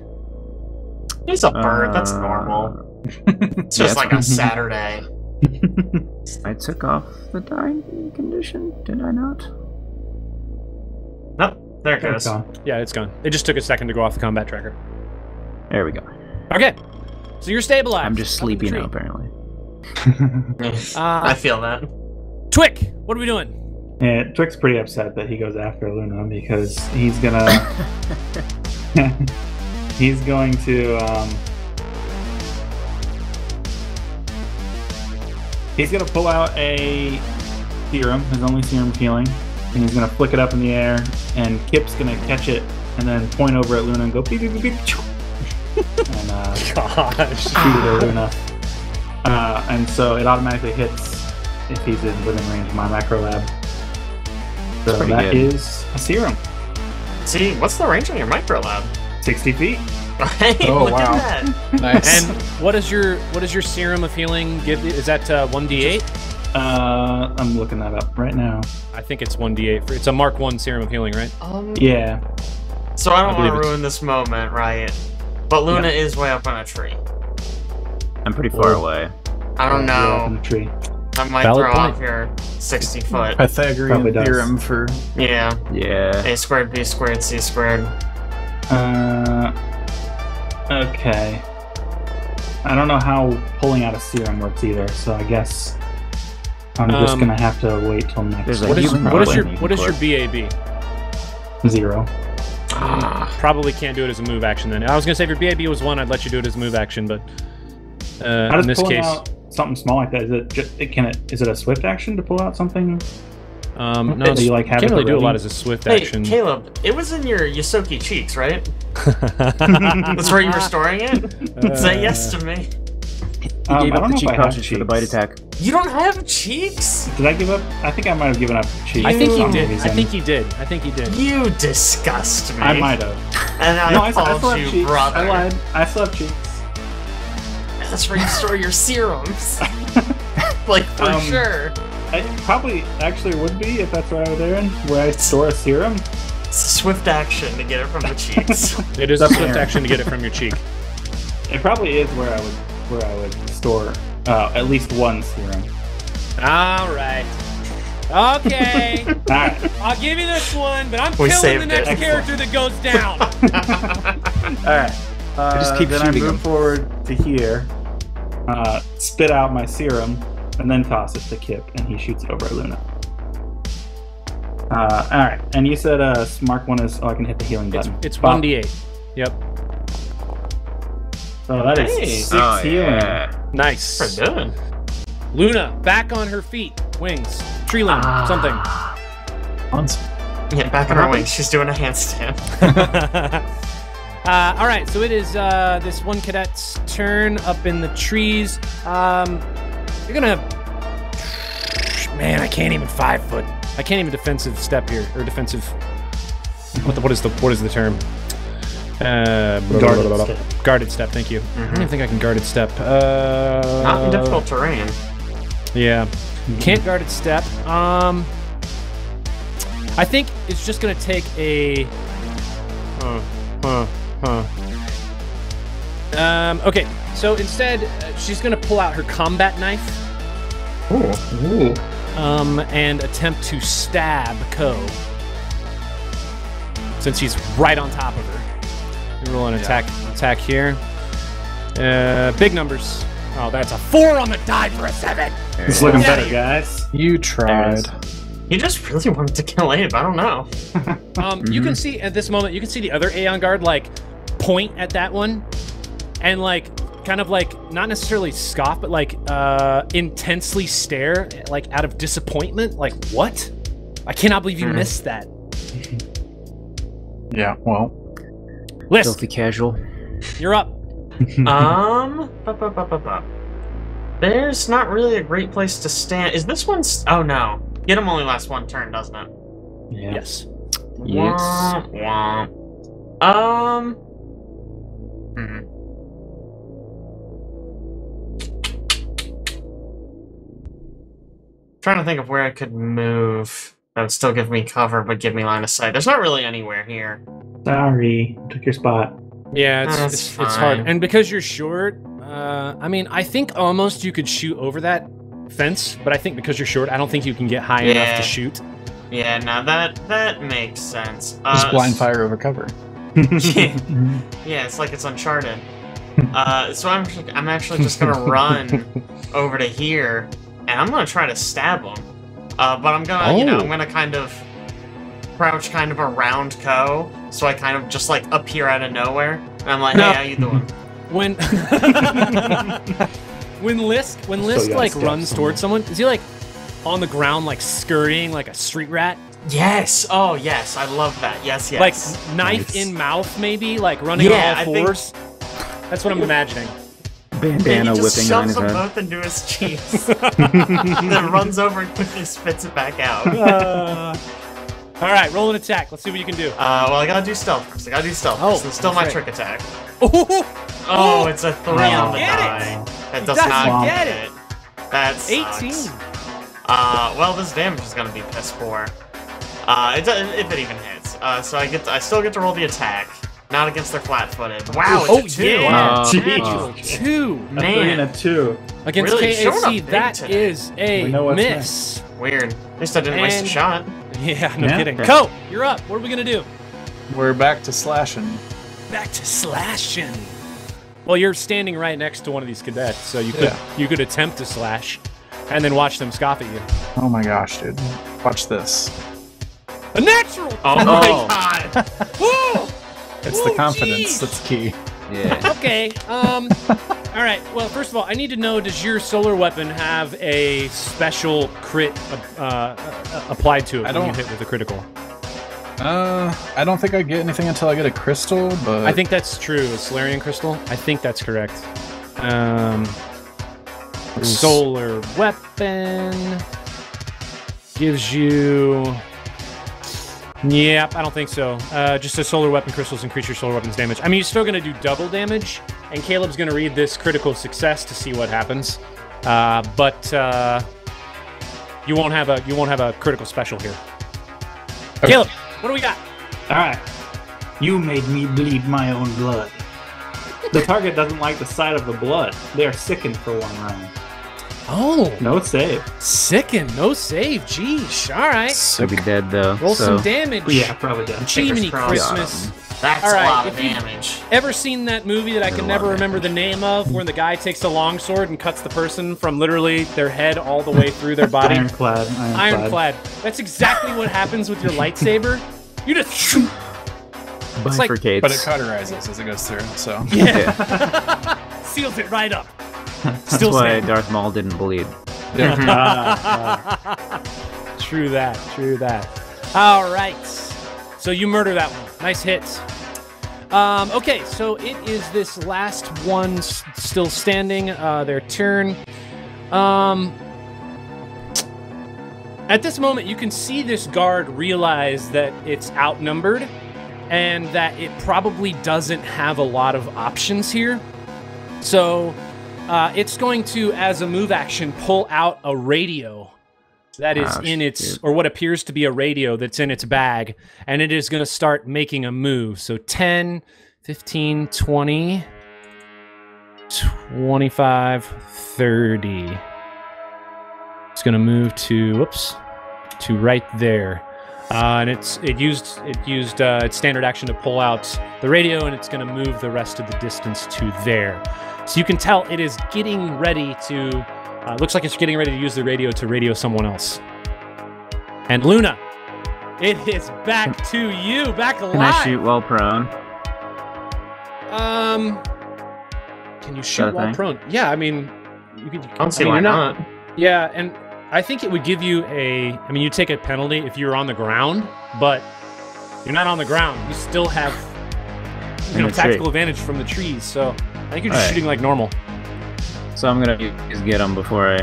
He's a bird. That's normal. It's just like a Saturday. I took off the dying condition, did I not? Nope. There it goes. Yeah, it's gone. It just took a second to go off the combat tracker. There we go. Okay, so you're stabilized. I'm just sleepy now, apparently. I feel that. Twick, what are we doing? Yeah, Twick's pretty upset that he goes after Luna because he's gonna he's going to he's gonna pull out a serum, his only serum of healing, and he's gonna flick it up in the air, and Kip's gonna catch it and then point over at Luna and go beep beep beep beep and Gosh. shoot it at Luna. And so it automatically hits if he's within range of my macro lab. So that is a serum. See, what's the range on your micro lab? 60 feet. Hey, Oh, look wow. at that. Nice. And what is your serum of healing give? Is that 1d8? I'm looking that up right now. I think it's 1d8. It's a Mark 1 serum of healing, right? Yeah. So I don't believe want to it's- ruin this moment, right? But Luna is way up on a tree. I'm pretty far away. I don't You're up in know. the tree. That might Valid throw point. off your 60 foot. Probably Pythagorean does. theorem for Yeah. Yeah. A squared, B squared, C squared. Okay. I don't know how pulling out a serum works either, so I guess I'm just gonna have to wait till next There's a week. healing What is Probably. your BAB? 0. Probably can't do it as a move action then. I was gonna say if your BAB was 1, I'd let you do it as a move action, but How in does this pulling case, out something small like that? Is it just is it a swift action to pull out something? no, Do you, like, have can't it really do a already? lot as a swift Hey, action. Caleb, it was in your Yosoki cheeks, right? That's where you were storing it? Say yes to me. He I gave up don't the know cheek if I have pouches for the bite cheeks. attack. You don't have cheeks? Did I give up? I think I might have given up cheeks. I think for he some did. reason. I think he did. You disgust me. I might have. And I No, I still called have you cheeks. brother. I lied. I still have cheeks. That's where you store your serums. Like, for sure. It probably actually would be if that's where I was there, where I store a serum. It's a swift action to get it from the cheeks. It is a swift action to get it from your cheek. It probably is where I would store at least one serum. All right. Okay. All right. I'll give you this one, but I'm We killing the saved next it. character that goes down. All right. just keep then I shooting move them. forward to here, spit out my serum, and then toss it to Kip, and he shoots it over at Luna. All right. And you said Mark 1 is... Oh, I can hit the healing button. It's Bop. 1d8. Yep. Oh, that is Hey. 6 Oh, healing. yeah. Nice. For good. Luna, back on her feet. Wings. Tree limb. Something. once. Yeah, back on her wings. She's doing a handstand. All right, so it is this one cadet's turn up in the trees. You're gonna... Man, I can't even 5 foot. I can't even defensive step here, or defensive... What is the term? Guarded step, thank you. I don't even think I can guarded step. Not in difficult terrain. Yeah. Can't guarded step. I think it's just gonna take a... Okay, so instead, she's gonna pull out her combat knife. Ooh. And attempt to stab Ko. Since he's right on top of her. You roll an attack here. Big numbers. Oh, that's a 4 on the die for a 7. It's looking better, guys. You tried. He just really wanted to kill Abe. I don't know. You can see at this moment, you can see the other Aeon Guard like point at that one, and like kind of like not necessarily scoff, but like intensely stare, like out of disappointment. Like, what? I cannot believe you missed that. Yeah, well. List. Filthy casual. You're up. There's not really a great place to stand. Is this one's... Oh, no. Get him only lasts 1 turn, doesn't it? Yeah. Yes. Womp, womp. Trying to think of where I could move that would still give me cover, but give me line of sight. There's not really anywhere here. Sorry, took your spot. Yeah, it's hard. And because you're short, I mean, I think almost you could shoot over that fence, but I think because you're short, I don't think you can get high enough to shoot. Yeah, no, that makes sense. Just blind fire over cover. Yeah, it's like it's Uncharted. So I'm actually just gonna run over to here, and I'm gonna try to stab him. But I'm gonna, I'm gonna kind of crouch kind of around Ko, so I kind of just like appear out of nowhere, and I'm like, hey, how you doing? When Lisk like runs towards someone, is he like on the ground like scurrying like a street rat? Yes. Oh, yes. I love that. Yes, yes. Like knife in mouth, maybe, like running on all fours. That's what I'm imagining. Bandana he just whipping on his shoves them head. both into his cheeks, then runs over and quickly spits it back out. All right, roll an attack. Let's see what you can do. Well, I gotta do stealth first. So it's still my trick attack. Oh, it's a 3 on the die. That does not get it. That's 18. Well, this damage is gonna be piss poor. If it even hits. So I still get to roll the attack. Not against their flat-footed. Wow, it's a 2. Yeah. Natural 2. A 3 and a 2. Against Really showing KAC, up that big today. is a miss. Weird. At least I didn't waste a shot. Yeah, no kidding. Ko, you're up. What are we gonna do? We're back to slashing. Back to slashing. Well, you're standing right next to one of these cadets, so you could attempt to slash, and then watch them scoff at you. Oh my gosh, dude! Watch this. A natural. Oh my god! Woo! It's the confidence that's key. Yeah. Okay. All right. Well, first of all, I need to know: does your solar weapon have a special crit applied to it when you hit with a critical? I don't think I get anything until I get a crystal, but I think that's true. A Solarian crystal. I think that's correct. Solar weapon gives you. Yep, I don't think so. Just a solar weapon crystals increase your solar weapon's damage. I mean, you're still gonna do double damage, and Caleb's gonna read this critical success to see what happens. But you won't have a critical special here. Okay. Caleb, what do we got? All right. You made me bleed my own blood. The target doesn't like the sight of the blood. They are sickened for 1 round. Oh, No save. sicken, no save. Geesh. All right. They'll be dead though. Roll some damage. Yeah, probably does. Jiminy Fingers crossed. Christmas. That's All right, a lot of if you- damage. Ever seen that movie that I can never remember the name of, where the guy takes a longsword and cuts the person from literally their head all the way through their body? Ironclad. Ironclad. That's exactly what happens with your lightsaber. You just shoot. like- Bifurcates. but it cauterizes as it goes through. So Seals it right up. That's Still why standing. Darth Maul didn't bleed. True that. True that. All right. So you murder that one. Nice hits. Okay, so it is this last one still standing. Their turn. At this moment, you can see this guard realize that it's outnumbered and that it probably doesn't have a lot of options here. So it's going to, as a move action, pull out a radio that is in its, or what appears to be a radio that's in its bag, and it is going to start making a move. So 10, 15, 20, 25, 30. It's going to move to, to right there. And it used its standard action to pull out the radio, and it's going to move the rest of the distance to there. So you can tell it is getting ready to, looks like it's getting ready to use the radio to radio someone else. And Luna, it is back to you, back alive. Can I shoot while prone? Can you shoot while prone? Yeah, I mean, you could. I don't see why not. Yeah, and I think it would give you a. I mean, you take a penalty if you're on the ground, but you're not on the ground. You still have, tactical advantage from the trees. So I think you're just shooting like normal. So I'm gonna use get him before I.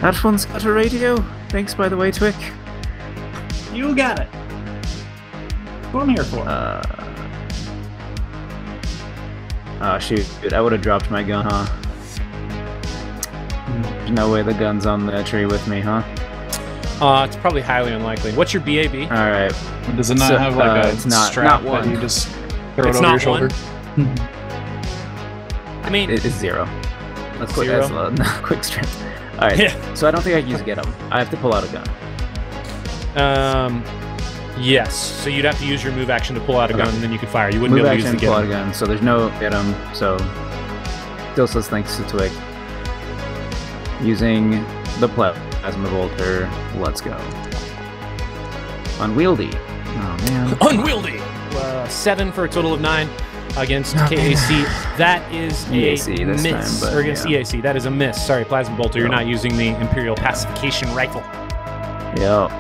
That one's got a radio. Thanks, by the way, Twick. You got it. What am I here for? Oh shoot! I would have dropped my gun, huh? There's no way the gun's on the tree with me, huh? It's probably highly unlikely. What's your BAB? All right. Does it not have like a strap not that you just throw it It's over not your shoulder? I mean, It's 0. Let's put 0? that's a quick strength. All right. Yeah. So I don't think I can use get him. I have to pull out a gun. Yes. So you'd have to use your move action to pull out a gun, and then you could fire. You wouldn't Move be able to use action, the pull out a gun. gun. So there's no get him. So still says thanks to Twig. Using the plasma bolter. Let's go. Unwieldy. Oh man. Unwieldy. 7 for a total of 9 against KAC. That is a EAC this miss. time, but or against EAC. That is a miss. Sorry, plasma bolter. You're not using the Imperial pacification rifle. Yep.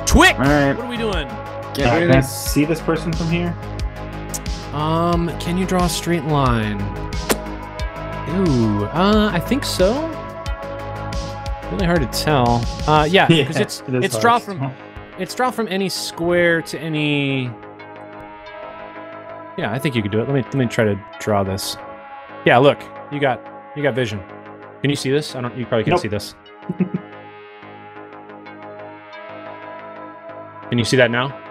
Twick. All right. What are we doing? Can I see this person from here? Can you draw a straight line? Ooh, I think so. Really hard to tell. Yeah, because it's draw from any square to any. Yeah, I think you could do it. Let me try to draw this. Yeah, look, you got vision. Can you see this? You probably can't see this. Can you see that now?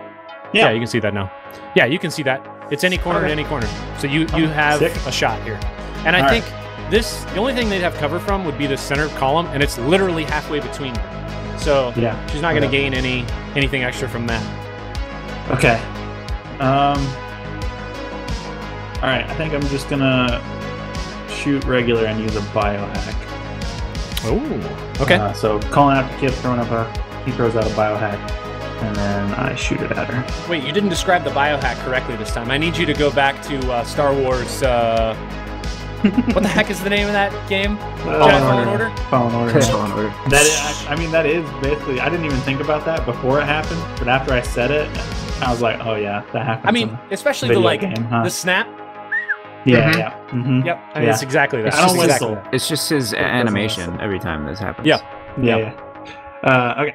Yeah, you can see that now. Yeah, you can see that. It's any corner to any corner. So you have a shot here. And I think the only thing they'd have cover from would be the center column, and it's literally halfway between them. So she's not going to gain anything extra from that. Okay. All right, I think I'm just gonna shoot regular and use a biohack. Oh, okay. So calling out the kid, he throws out a biohack, and then I shoot it at her. Wait, you didn't describe the biohack correctly this time. I need you to go back to Star Wars. What the heck is the name of that game? Fallen Order. Fallen Order. Fallen Order. That is basically. I didn't even think about that before it happened, but after I said it, I was like, oh yeah, that happened. I mean, especially the game, huh? the snap. Yeah, yeah. Mm-hmm. Yep, I mean, it's exactly that. I don't whistle. It's just his animation every time this happens. Yeah. Okay.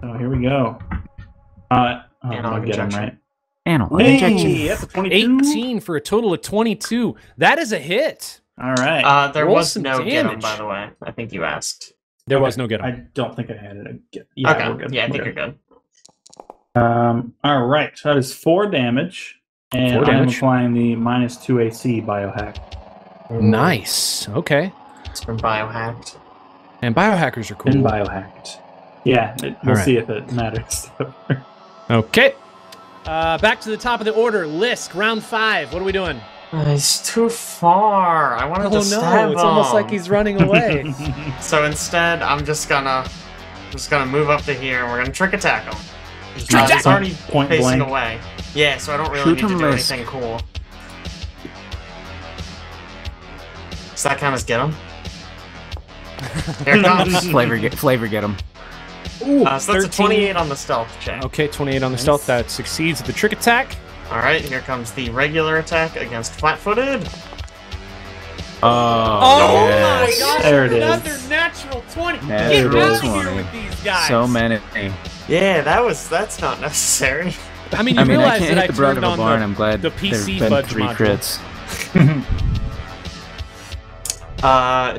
So here we go. I'll get him right. Animal injection. That's a 22. 18 for a total of 22. That is a hit. All right. There Roll was some no get 'em, damage. by the way. I think you asked. There was no get 'em. I don't think I had it. Yeah, Okay. we're good. Yeah, I think you're good. All right. So that is 4 damage, and 4 I'm damage. applying the -2 AC biohack. Nice. Okay. It's been biohacked. And biohackers are cool. Been biohacked. Yeah, we'll right. see if it matters. Okay. Back to the top of the order. Lisk, round 5. What are we doing? It's too far. I wanted to stab it's him. almost like he's running away. So instead, I'm just gonna move up to here, and we're gonna trick attack him. He's already Point facing blank. away. Yeah, so I don't really Shoot need to him, do Lisk. anything cool. Does that count as get him? Here it comes. Flavor get him. Ooh, So that's a 28 on the stealth check. Okay, 28 on the stealth. That succeeds the trick attack. Alright, here comes the regular attack against flat-footed. Oh yes. my gosh! There it Another is. natural 20. Get Natural out of 20. here with these guys. So many. Yeah, that's not necessary. I mean, you I realize can't that I hit the broad turned of a on barn. I'm glad the there've PC been fudge 3 module. crits.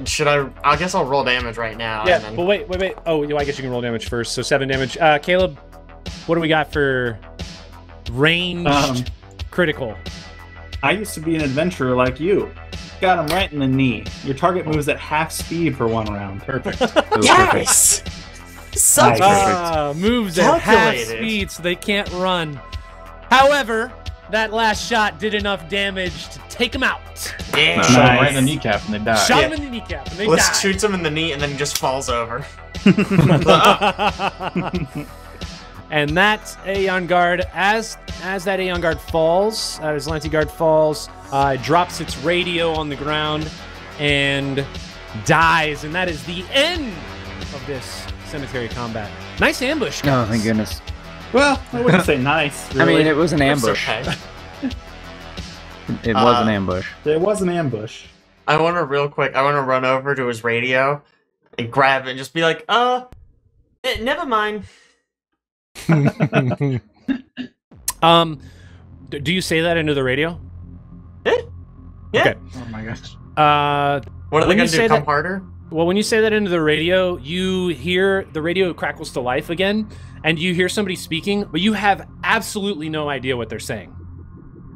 Should I guess I'll roll damage right now. Yeah, and then... but wait. Oh, I guess you can roll damage first. So 7 damage. Caleb, what do we got for ranged critical? I used to be an adventurer like you. Got him right in the knee. Your target moves at half speed for 1 round. Perfect. Yes! So Nice. perfect. Moves at half Calculated. speed so they can't run. However, that last shot did enough damage to take him out. Yeah. Shot him right Nice. in the kneecap and they die. Shot him in the kneecap and they Let's died. shoots him in the knee and then he just falls over. And that Aeon Guard, as that Aeon Guard falls, Azlanti Guard falls, it drops its radio on the ground and dies. And that is the end of this cemetery combat. Nice ambush, guys. Oh, thank goodness. Well, I wouldn't say nice. I Really. mean, it was an It's ambush. okay. It was an ambush. It was an ambush. I want to run over to his radio and grab it and just be like, never mind. Do you say that into the radio? Yeah. Okay. Oh my gosh. What are they When you going to say do? Come that- harder? Well, when you say that into the radio, you hear the radio crackles to life again, and you hear somebody speaking, but you have absolutely no idea what they're saying.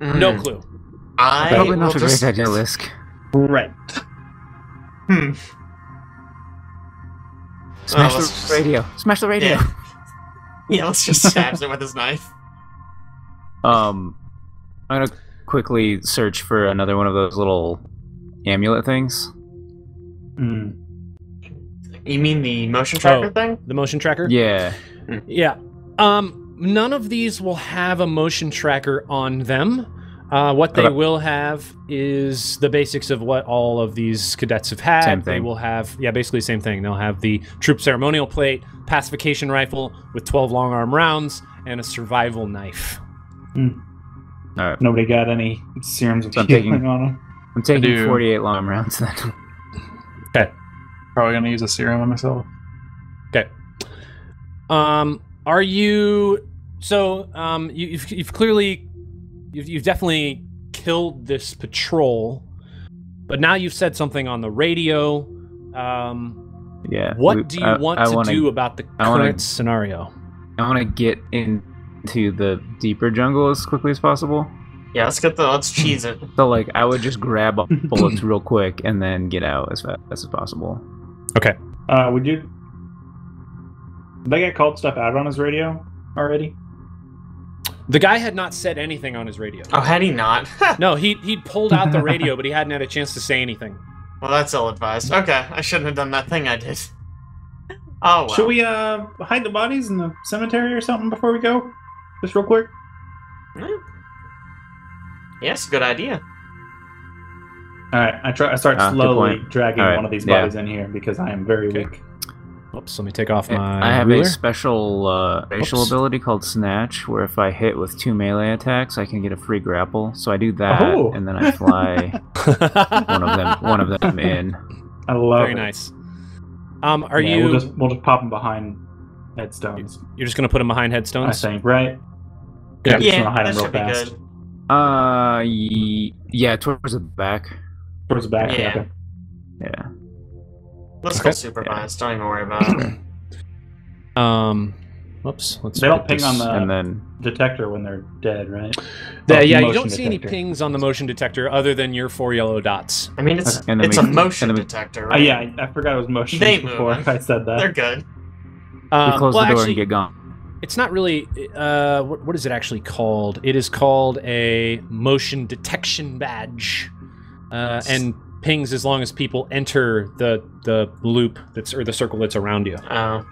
No clue. I Probably will not a just... great idea, Lisk. Right. Smash let's the just- radio. Smash the radio. Yeah. Yeah, let's just stabs it with his knife. I'm gonna quickly search for another one of those little amulet things. Mm. You mean the motion tracker Oh. thing? The motion tracker? Yeah. Yeah. None of these will have a motion tracker on them. What they Okay. will have is the basics of what all of these cadets have had. Same They thing. will have, basically the same thing. They'll have the troop ceremonial plate, pacification rifle with 12 long arm rounds, and a survival knife. All right. Nobody got any serums of I'm healing taking- on them. I'm taking do. 48 long rounds then. Probably gonna use a serum on myself. Okay. Are you? So, you've clearly, you've definitely killed this patrol, but now you've said something on the radio. Yeah. What do you want to wanna- do about the I wanna- current scenario? I want to get into the deeper jungle as quickly as possible. Yeah, let's cheese it. So, like, I would just grab bullets real quick and then get out as fast as possible. Okay. Would you? Did they get called stuff out on his radio already? The guy had not said anything on his radio. Oh, had he not? No, he'd pulled out the radio, but he hadn't had a chance to say anything. Well, that's ill-advised. Okay, I shouldn't have done that thing I did. Oh, well. Should we hide the bodies in the cemetery or something before we go? Just real quick. Yes, good idea. All right, I start Good slowly point. dragging All right, one of these yeah. bodies in here because I am very Okay. weak. Oops, let me take off my I have ruler. a special facial Oops. ability called Snatch, where if I hit with 2 melee attacks, I can get a free grapple. So I do that, Oh. and then I fly one of them in. I love Very it. nice. Are Yeah, you? We'll just pop them behind headstones. You're just gonna put him behind I headstones? think, right? Yeah. Just Yeah, wanna hide that 'em should be real fast. good. Yeah, towards the back. Towards the back. Yeah. Okay. Yeah. Let's Okay. go supervised. Don't even worry about it. Whoops. Let's They don't put ping this- on the And then detector when they're dead, right? Yeah, you motion don't see any detector. pings on the motion detector other than your 4 yellow dots. I mean, it's And then it's we- a motion and then we- detector, right? Yeah, I forgot it was motion They before move. I said that. They're good. we close the door actually, and get gone. it's not really. What is it actually called? It is called a motion detection badge, and pings as long as people enter the loop or the circle that's around you. Oh.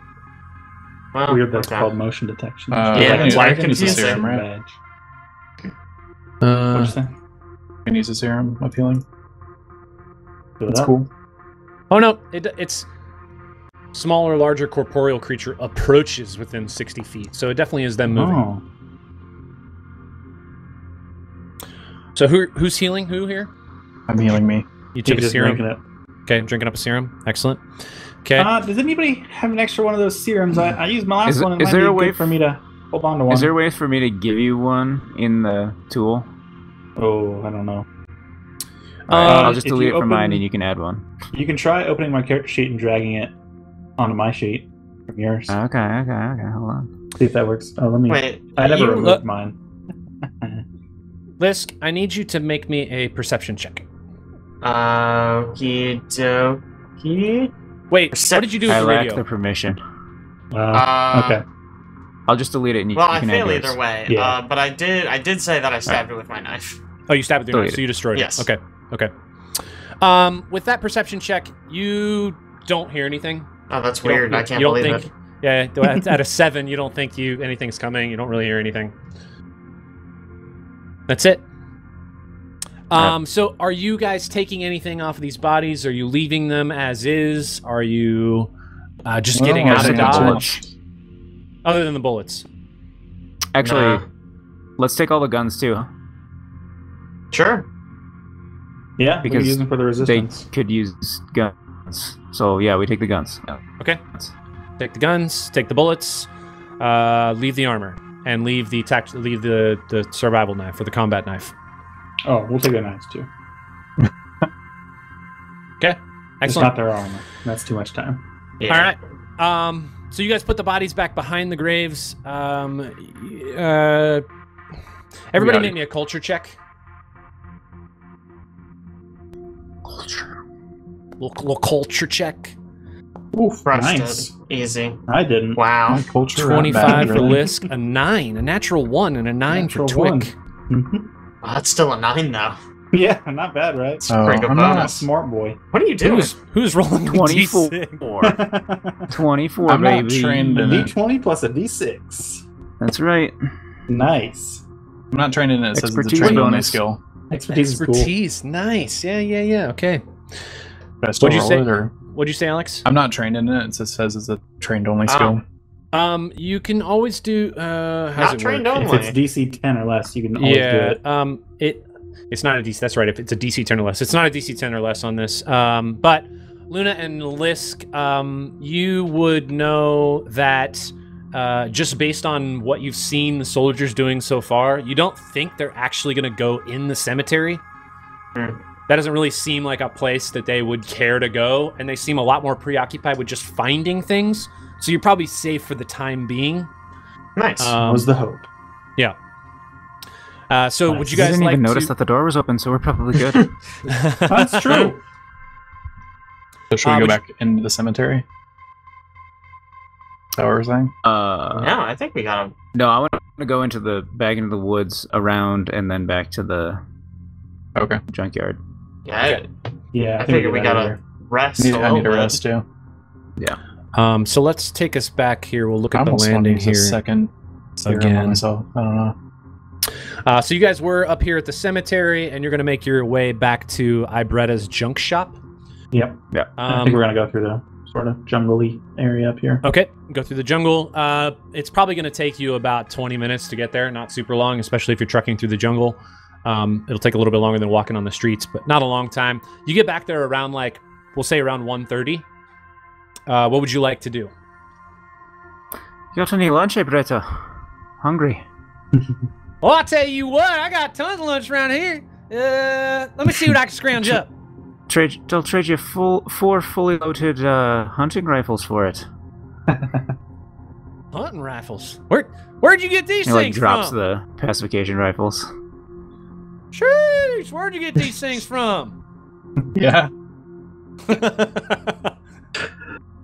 Well, Weird that's okay. called motion detection. Yeah, that's why I I'm can use a confused. serum, right? Badge. What'd you say? I can use a serum of healing. Do That's that? cool. Oh no, it's smaller, larger corporeal creature approaches within 60 feet, so it definitely is them moving. Oh. So who's healing who here? I'm healing me. You took a just serum. drinking it. Okay, drinking up a serum. Excellent. Okay. Does anybody have an extra one of those serums? I used my last one. And is there a way for me to hold on to one? Is there a way for me to give you one in the tool? Oh, I don't know. I'll just delete it from open, mine, and you can add one. You can try opening my character sheet and dragging it onto my sheet from yours. Okay. Hold on. See if that works. Oh, let me. Wait, I never you removed look- mine. Lisk, I need you to make me a perception check. Okie dokie. Wait, what did you do with I the lack radio? the permission. Okay. I'll just delete it, and you, Well, you I can fail add either yours. way. Yeah. But I did say that I stabbed it with my knife. Oh, you stabbed it with your knife, Delete so you destroyed Yes. it. Okay. With that perception check, you don't hear anything. Oh, that's You don't- weird. I can't you don't believe think, it. Yeah, at a 7, you don't think anything's coming. You don't really hear anything. That's it. So are you guys taking anything off of these bodies? Are you leaving them as is? Are you just getting out of taking dodge? bullets. Other than the bullets. Actually, Nah. let's take all the guns too. Sure. Yeah, we Because can use them for the They resistance. could use guns. So yeah, we take the guns. Yeah. Okay. Take the guns, take the bullets, leave the armor, and leave the survival knife or the combat knife. Oh, we'll take the knives too. Okay. It's Excellent. not their armor. That's too much time. Yeah. All right. So you guys put the bodies back behind the graves. Everybody make me a culture check. Culture. Little culture check. Oof, Crushed nice. it. Easy. I didn't. Wow. My culture 25 for really. Lisk, a 9, a natural 1, and a 9 Natural for Twick. one. Mhm. Oh, that's still a 9 though. Yeah, not bad, right? Oh, Pretty good I'm I'm a bonus. smart boy. What are you doing? Who's rolling a 24. D6? 24, I'm not baby. trained A in it. D20 plus a D6. That's right. Nice. I'm not trained in it. It says it's a Expertise trained only bonus. skill. Expertise is cool. Expertise. Nice. Yeah. Okay. Should I still What'd you roll say? it, or What'd you say, Alex? I'm not trained in it. It just says it's a trained only skill. You can always do. How's Not it trained work? only. If it's DC 10 or less, you can always do it. It's not a DC. That's right. If it's a DC 10 or less, it's not a DC 10 or less on this. But Luna and Lisk, you would know that just based on what you've seen the soldiers doing so far, you don't think they're actually going to go in the cemetery. That doesn't really seem like a place that they would care to go, and they seem a lot more preoccupied with just finding things. So you're probably safe for the time being. Nice. Was the hope. Yeah. So Nice. would you You guys didn't like even notice to... that the door was open, so we're probably good. That's true. So should we go would back into the cemetery? Is that what we're saying? No, I think we got him. No, I want to go back into the woods, around, and then back to the Okay. junkyard. Yeah, Yeah, I think we figured we get out of gotta here. rest. I need a rest too. So let's take us back here. We'll look I at the almost want to landing use here. a second serum again. on myself. I don't know. So you guys were up here at the cemetery, and you're going to make your way back to Aibretta's junk shop. Yep. Yeah. I think we're gonna go through the sort of jungle-y area up here. Okay, go through the jungle. It's probably going to take you about 20 minutes to get there. Not super long, especially if you're trekking through the jungle. It'll take a little bit longer than walking on the streets, but not a long time. You get back there around, we'll say around 1:30. What would you like to do? You got any lunch, Aibretta? Hungry. Well, I'll tell you what, I got tons of lunch around here. Let me see what I can scrounge up. They'll trade you 4 fully loaded hunting rifles for it. Hunting rifles. Where'd you get these He things drops from? the pacification rifles. Sheesh, where'd you get these things from? Yeah.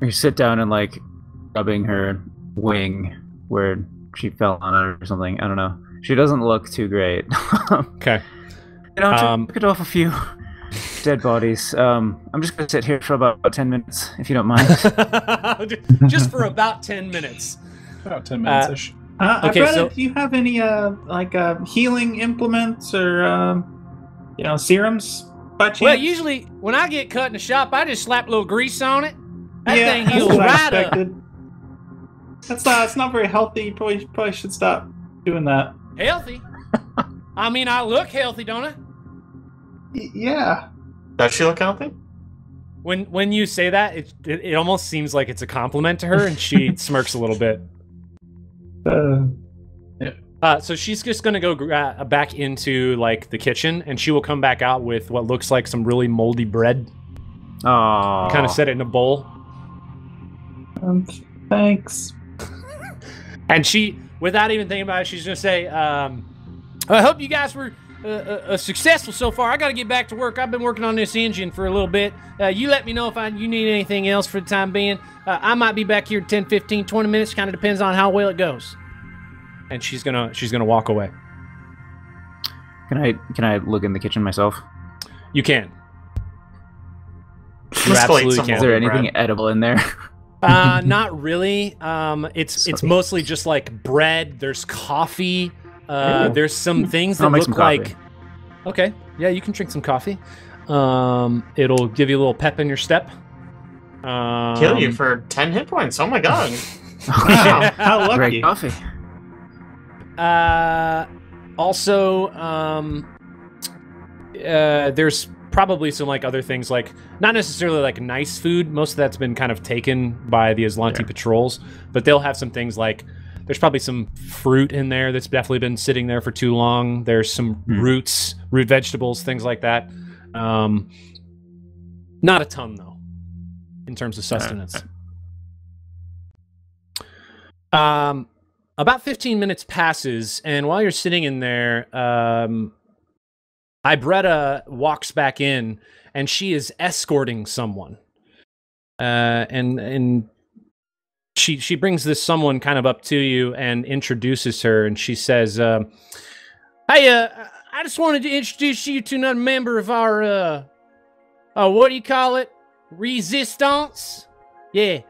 You sit down and rubbing her wing where she fell on it or something. I don't know. She doesn't look too great. Okay. Took it off a few dead bodies. I'm just gonna sit here for about 10 minutes, if you don't mind. Just for about 10 minutes. About 10 minutes ish. Okay, Aibretta, so- do you have any healing implements or serums by chance? Well, usually when I get cut in the shop, I just slap a little grease on it. That thing that's heals what I right up. expected. It's not very healthy. You probably should stop doing that. Healthy? I mean, I look healthy, don't I? Yeah. Does she look healthy? When you say that, it almost seems like it's a compliment to her, and she smirks a little bit. So she's just gonna go back into like the kitchen, and she will come back out with what looks like some really moldy bread. Oh. Kind of set it in a bowl. Thanks. And she, without even thinking about it, she's gonna say, "I hope you guys were successful so far. I gotta get back to work. I've been working on this engine for a little bit. You let me know if you need anything else for the time being. I might be back here in 10, 15, 20 minutes. Kind of depends on how well it goes." And she's gonna walk away. Can I look in the kitchen myself? You can. You Let's go eat absolutely some can. Is there bread. anything edible in there? Not really. It's Sorry. mostly just like bread. There's coffee. There's some things that I'll make look some coffee. like. Okay, yeah, you can drink some coffee. It'll give you a little pep in your step. Kill you for 10 hit points. Oh my god. Wow, how lucky. Great coffee. Also, there's probably some like other things, like not necessarily like nice food. Most of that's been kind of taken by the Azlanti patrols, but they'll have some things like there's probably some fruit in there that's definitely been sitting there for too long. There's some root vegetables, things like that. Not a ton though, in terms of sustenance. About 15 minutes passes, and while you're sitting in there, Aibretta walks back in, and she is escorting someone. And she brings this someone kind of up to you and introduces her, and she says, "Hey, I just wanted to introduce you to another member of our, what do you call it? Resistance? Yeah.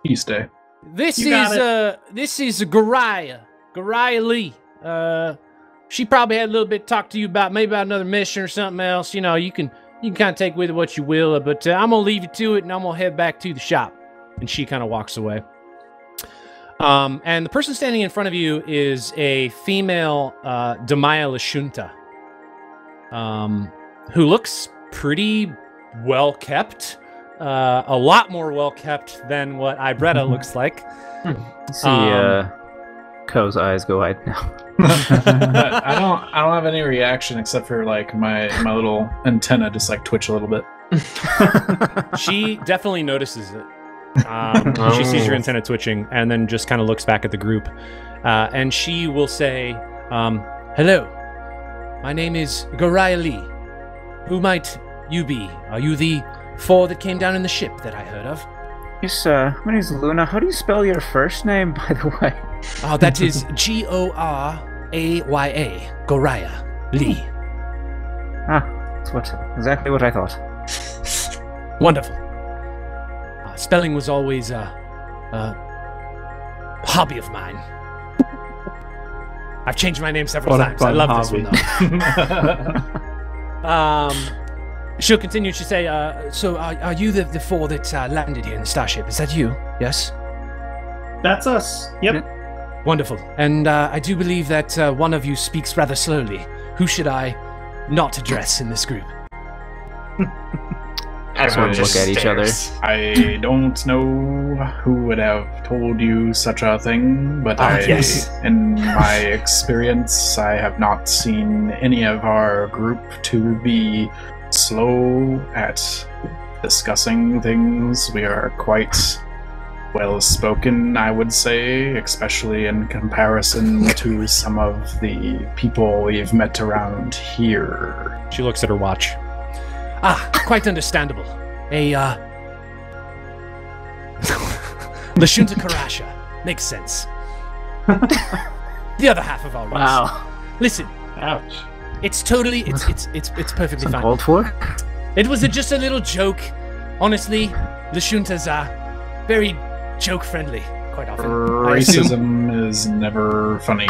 Peace Day. This is Goraya Li. She probably had a little bit to talk to you about, maybe about another mission or something else. You know, you can kind of take with it what you will, but I'm gonna leave you to it, and I'm gonna head back to the shop." And she kind of walks away. And the person standing in front of you is a female Damaya Lashunta, who looks pretty well kept. A lot more well kept than what Aibretta looks like. See, Ko's eyes go wide now. I don't have any reaction except for like my little antenna just like twitch a little bit. She definitely notices it. She sees your antenna twitching and then just kind of looks back at the group. And she will say, "Hello, my name is Goraya Li. Who might you be? Are you the four that came down in the ship that I heard of?" Yes, my name is Luna. How do you spell your first name, by the way? Oh, that is Goraya, Goraya Li. That's exactly what I thought. Wonderful. Spelling was always a hobby of mine. I've changed my name several times. I love this one, though. She'll continue to say, "So are you the four that landed here in the starship? Is that you? Yes? That's us. Yep. Wonderful. And I do believe that one of you speaks rather slowly. Who should I not address in this group?" Everyone Sort of just look at each other. stares. I don't know who would have told you such a thing, but Yes. in my experience, I have not seen any of our group to be slow at discussing things. We are quite well spoken, I would say, especially in comparison to some of the people we've met around here. She looks at her watch. Quite understandable. Lashunta Karasha. Makes sense. The other half of our race. Wow. Listen, Ouch. it's totally, it's perfectly fine. Called for? It was just a little joke. Honestly, Lashuntas are very joke-friendly, quite often. I assume. Racism is never funny.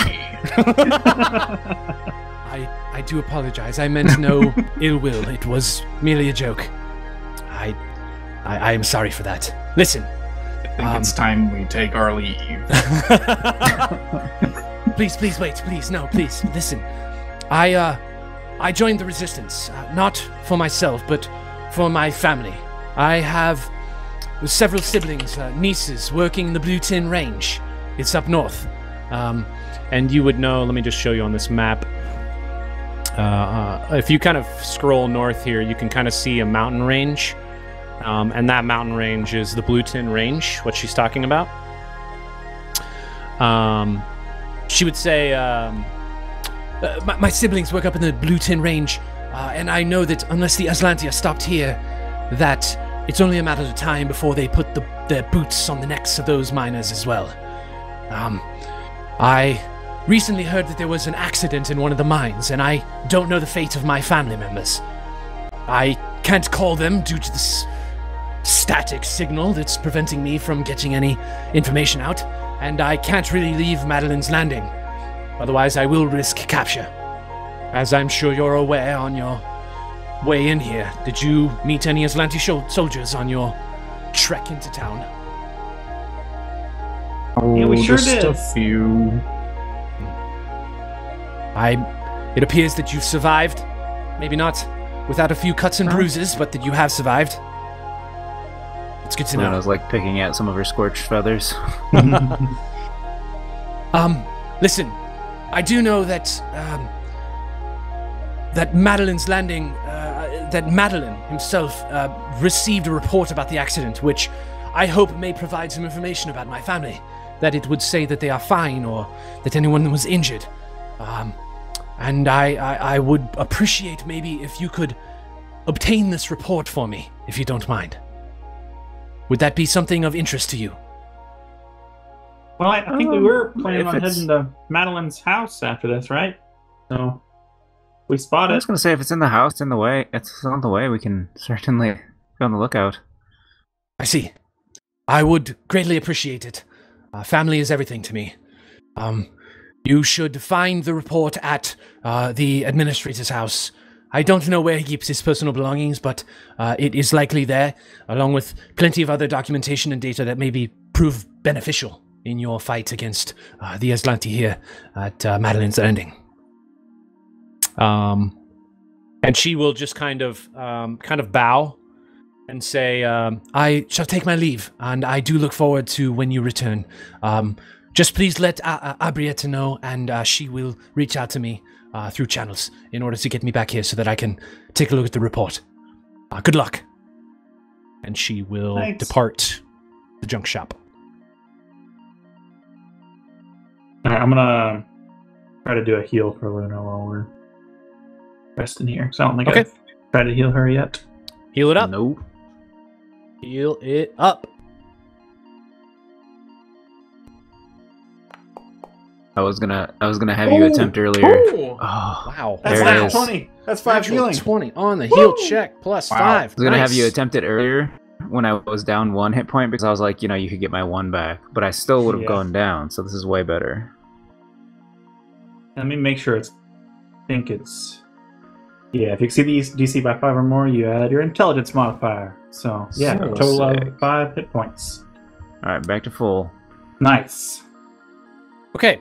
I do apologize. I meant no ill will. It was merely a joke. I am sorry for that. Listen. I think it's time we take our leave. Please wait. Please, no, please. Listen. I I joined the resistance, not for myself, but for my family. I have several siblings, nieces, working in the Blue Tin Range. It's up north. And you would know, let me just show you on this map. If you kind of scroll north here, you can kind of see a mountain range. And that mountain range is the Blue Tin Range, what she's talking about. She would say, my siblings work up in the Blue Tin Range, and I know that unless the Azlanti are stopped here, that it's only a matter of time before they put their boots on the necks of those miners as well. I recently heard that there was an accident in one of the mines, and I don't know the fate of my family members. I can't call them due to this static signal that's preventing me from getting any information out, and I can't really leave Madeline's Landing. Otherwise, I will risk capture. As I'm sure you're aware on your way in here, did you meet any Azlanti soldiers on your trek into town? Oh, Yeah, we sure just did. a few. It appears that you've survived. Maybe not without a few cuts and bruises, but that you have survived. It's good to And I know. was like picking at some of her scorched feathers. Listen, I do know that, that Madeline's Landing, that Madeline himself, received a report about the accident, which I hope may provide some information about my family. That it would say that they are fine, or that anyone was injured. And I would appreciate maybe if you could obtain this report for me, if you don't mind. Would that be something of interest to you? Well, I think we were planning if on it's- heading to Madeline's house after this, right? So we I spot was it. gonna say, if it's in the house, it's in the way. It's on the way. We can certainly be on the lookout. I see. I would greatly appreciate it. Family is everything to me. You should find the report at the administrator's house. I don't know where he keeps his personal belongings, but it is likely there, along with plenty of other documentation and data that may prove beneficial in your fight against the Azlanti here at Madeline's Landing. And she will just kind of bow and say, I shall take my leave, and I do look forward to when you return. Just please let Aibretta know, and she will reach out to me through channels in order to get me back here so that I can take a look at the report. Good luck. And she will Thanks. depart the junk shop. All right, I'm gonna try to do a heal for Luna while we're resting here. So I don't think Okay. I've tried to heal her yet. Heal it up. Nope. Heal it up. I was gonna have you attempt earlier. Ooh. Oh, Wow. That's There it not is. 20. That's 5 Natural healing. 20 on the heal check plus Wow. 5. I was gonna have you Nice. attempt it earlier when I was down 1 hit point because I was like, you could get my 1 back, but I still would have Yeah. gone down. So this is way better. Let me make sure it's. I think it's. Yeah, if you exceed the DC by 5 or more, you add your intelligence modifier. So, yeah, So a total sick. of 5 hit points. All right, back to full. Nice. Okay.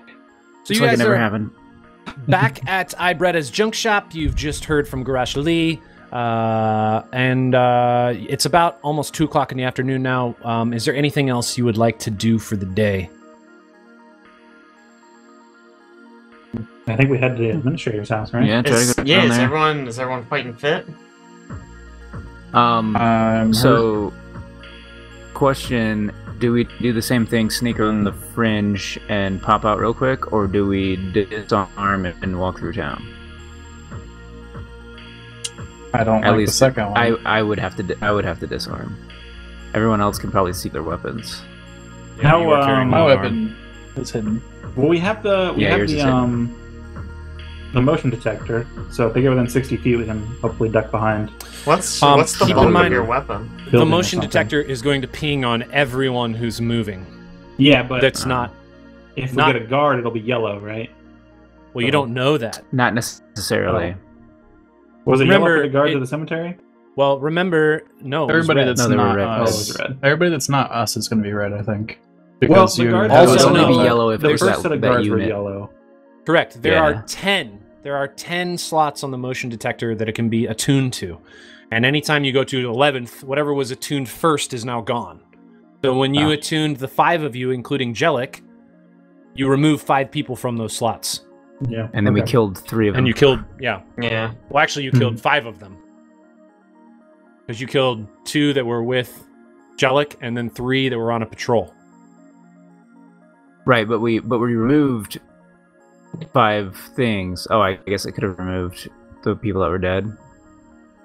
So It's you like it guys never are happened. back at Aibretta's junk shop. You've just heard from Goraya Li, and it's about almost 2 o'clock in the afternoon now. Is there anything else you would like to do for the day? I think we head to the administrator's house, right? Yeah, try to go Yeah, down is there. everyone fighting fit? So, question: do we do the same thing, sneak on the fringe and pop out real quick, or do we disarm and walk through town? I don't At like least the second one. I would have to disarm. Everyone else can probably see their weapons. How, you are carrying my My one arm. weapon is hidden. Well, we have the yours is hidden. the motion detector. So if they get within 60 feet, we can hopefully duck behind. What's the keep bulk in mind- of your weapon? The building or motion something. detector is going to ping on everyone who's moving. Yeah, but That's not. if we not- get a guard, it'll be yellow, right? Well, you don't know that. Not necessarily. Was it yellow Remember, for the guard it- to the cemetery? Well, remember, no. it was Everybody red. that's No, they were not red. Oh, it us. was red. Everybody that's not us is going to be red, I think. Well, Because the you guards Also it would no, only be no, yellow if the there's first set that of guards were unit. yellow. Correct. There Yeah. are 10 there are 10 slots on the motion detector that it can be attuned to. And anytime you go to 11th, whatever was attuned first is now gone. So when you attuned the 5 of you, including Jellic, you remove 5 people from those slots. Yeah. And then we killed 3 of them. And you killed, yeah. Yeah. Well, actually, you killed 5 of them. Because you killed 2 that were with Jellic, and then 3 that were on a patrol. Right, but we removed 5 things. Oh, I guess I could have removed the people that were dead.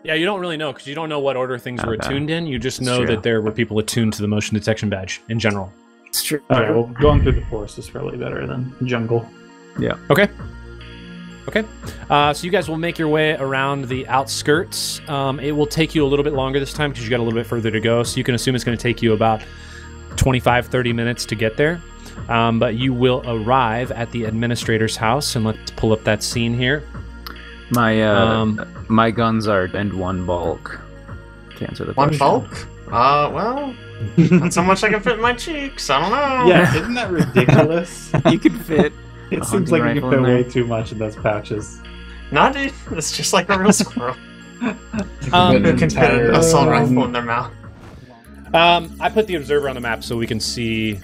Yeah, you don't really know, because you don't know what order things were attuned in. You just know true. that there were people attuned to the motion detection badge in general. It's true. Alright, well, going through the forest is probably better than jungle. Yeah. Okay. Okay. So you guys will make your way around the outskirts. It will take you a little bit longer this time, because you got a little bit further to go. So you can assume it's going to take you about 25, 30 minutes to get there. But you will arrive at the administrator's house, and let's pull up that scene here. My guns are and 1 bulk. To answer the question. 1 bulk? Well, not so much I can fit in my cheeks. I don't know. Yeah, isn't that ridiculous? You could fit. It A seems like hunting you can rifle fit in way there. too much in those pouches. Nah, dude. It's just like a real squirrel. An Who can fit entire- an assault rifle in their mouth. I put the observer on the map so we can see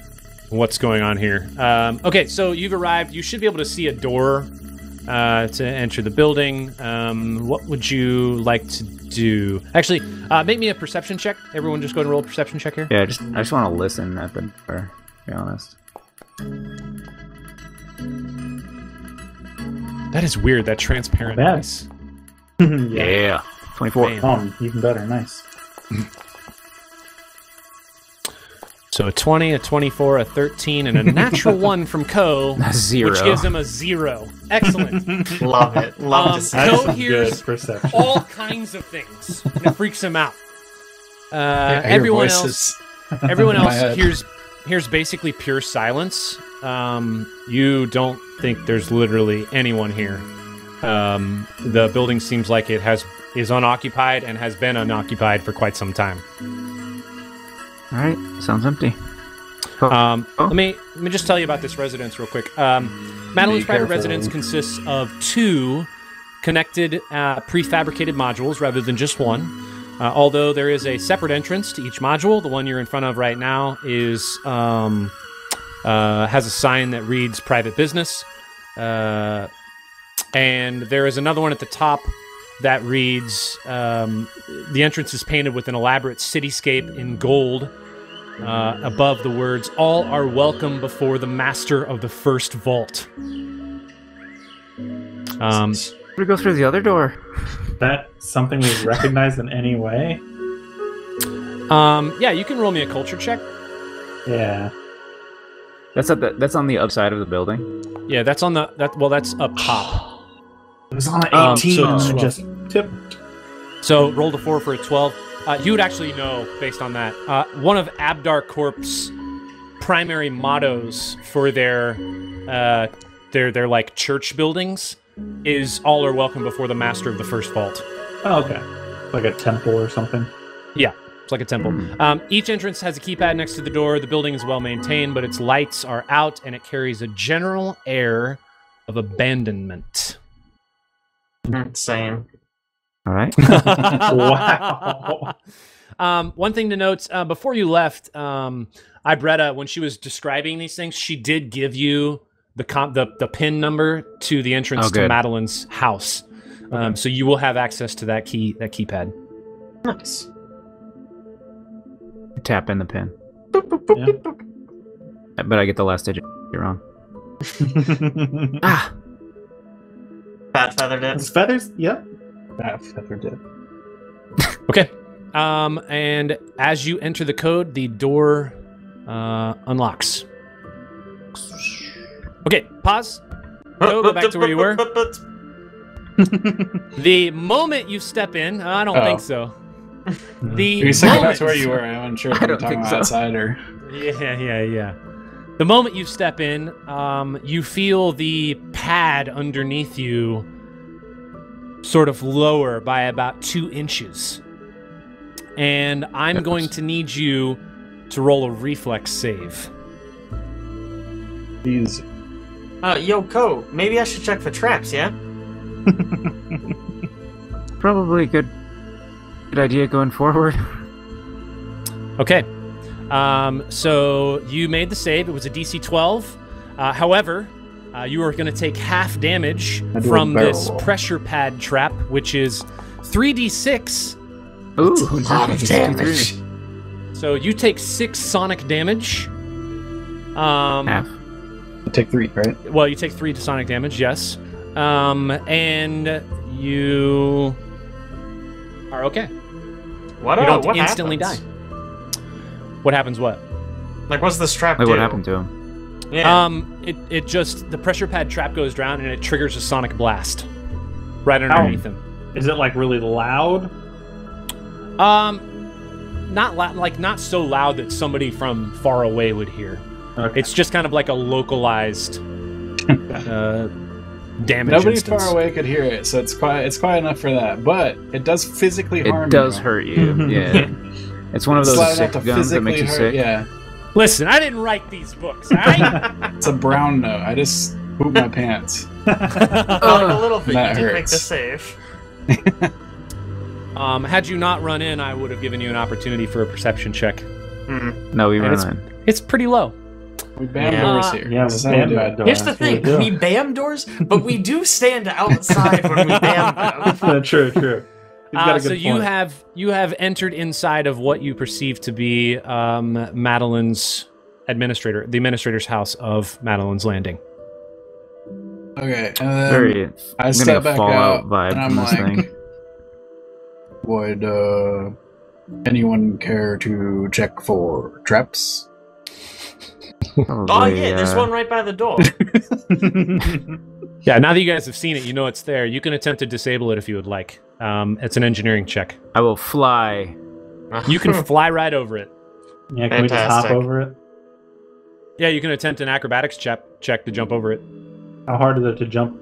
what's going on here. Okay, so you've arrived. You should be able to see a door to enter the building. What would you like to do? Actually, make me a perception check. Everyone just go ahead and roll a perception check here. Yeah, I just want to listen at the door, to be honest. That is weird, that transparent Not bad. nice. Yeah. 24. Damn. Oh, even better. Nice. So a 20, a 24, a 13, and a natural 1 from Ko, A 0. which gives him a 0. Excellent. Love it. Love to see Ko it. That's some hears good perception. all kinds of things, and it freaks him out. I hear Everyone voices. Everyone in my else head. hears basically pure silence. You don't think there's literally anyone here. The building seems like it is unoccupied and has been unoccupied for quite some time. All right, sounds empty. Let me just tell you about this residence real quick. Madeline's private careful. residence consists of 2 connected prefabricated modules rather than just 1. Although there is a separate entrance to each module, the one you're in front of right now is has a sign that reads "Private Business," and there is another one at the top that reads the entrance is painted with an elaborate cityscape in gold. Above the words, "All are welcome before the master of the first vault." Should we go through the other door? That something we recognize in any way? Yeah, you can roll me a culture check. Yeah. That's on the upside of the building. Yeah, that's on that's up top. It was on an 18 so and 12. just tipped. So rolled a 4 for a 12. You would actually know based on that. One of Abdar Corp's primary mottos for their like church buildings is "All are welcome before the master of the first vault." Oh, okay. Like a temple or something. Yeah, it's like a temple. Each entrance has a keypad next to the door. The building is well maintained, but its lights are out, and it carries a general air of abandonment. Same. All right. Wow. One thing to note, before you left, Aibretta, when she was describing these things, she did give you the PIN number to the entrance to Madeline's house. So you will have access to that keypad. Nice. Tap in the pin. Boop, boop, boop, Yeah. boop, boop. But I get the last digit wrong. Ah! Fat feathered it. It's feathers? Yep. That feather did. Okay. And as you enter the code, the door unlocks. Okay, pause. Go back to where you were. The moment you step in, I don't think so. The You said moment, that's where you were. I wasn't sure if I you were don't talking think about so. outside or. Yeah. The moment you step in, you feel the pad underneath you sort of lower by about 2 inches. And I'm going to need you to roll a reflex save. Easy. Yo, Ko, maybe I should check for traps, yeah? Probably a good idea going forward. Okay. So you made the save. It was a DC 12. However, you are going to take half damage from this pressure pad trap, which is 3d6. Ooh, a lot of damage. So you take 6 sonic damage. Half. You take 3, right? Well, you take 3 sonic damage, yes. And you are okay. What? You don't what instantly happens? die. What happens? What? Like, what's this trap Like do? what happened to him? Yeah. It just the pressure pad trap goes down and it triggers a sonic blast right underneath him. Is it like really loud? Not so loud that somebody from far away would hear. Okay. It's just kind of like a localized damage. Nobody instance. far away could hear it, so it's quiet enough for that. But it does physically harm. It does you. hurt you. Yeah. It's one of It's those loud sick enough to guns that makes physically you hurt. sick. Yeah, Listen, I didn't write these books. All right? it's a brown note. I just pooped my pants. Not a little bit. that You did make hurts. the save. Had you not run in, I would have given you an opportunity for a perception check. No, we And run it's- in. It's pretty low. We banned Yeah. doors here. Yeah, That's how we do it. Here's the thing: we bam doors, but we do stand outside when we bam them. True. You've got a good So you point. have entered inside of what you perceive to be Madeline's administrator, the administrator's house of Madeline's Landing. Okay, and then Very. I I'm step getting a back Fallout out, vibe and I'm from this like, thing. would anyone care to check for traps? Oh Probably, yeah, there's one right by the door. Yeah, now that you guys have seen it, you know it's there. You can attempt to disable it if you would like. It's an engineering check. I will fly. You can fly right over it. Yeah, can we just hop Fantastic. over it? Yeah, you can attempt an acrobatics check to jump over it. How hard is it to jump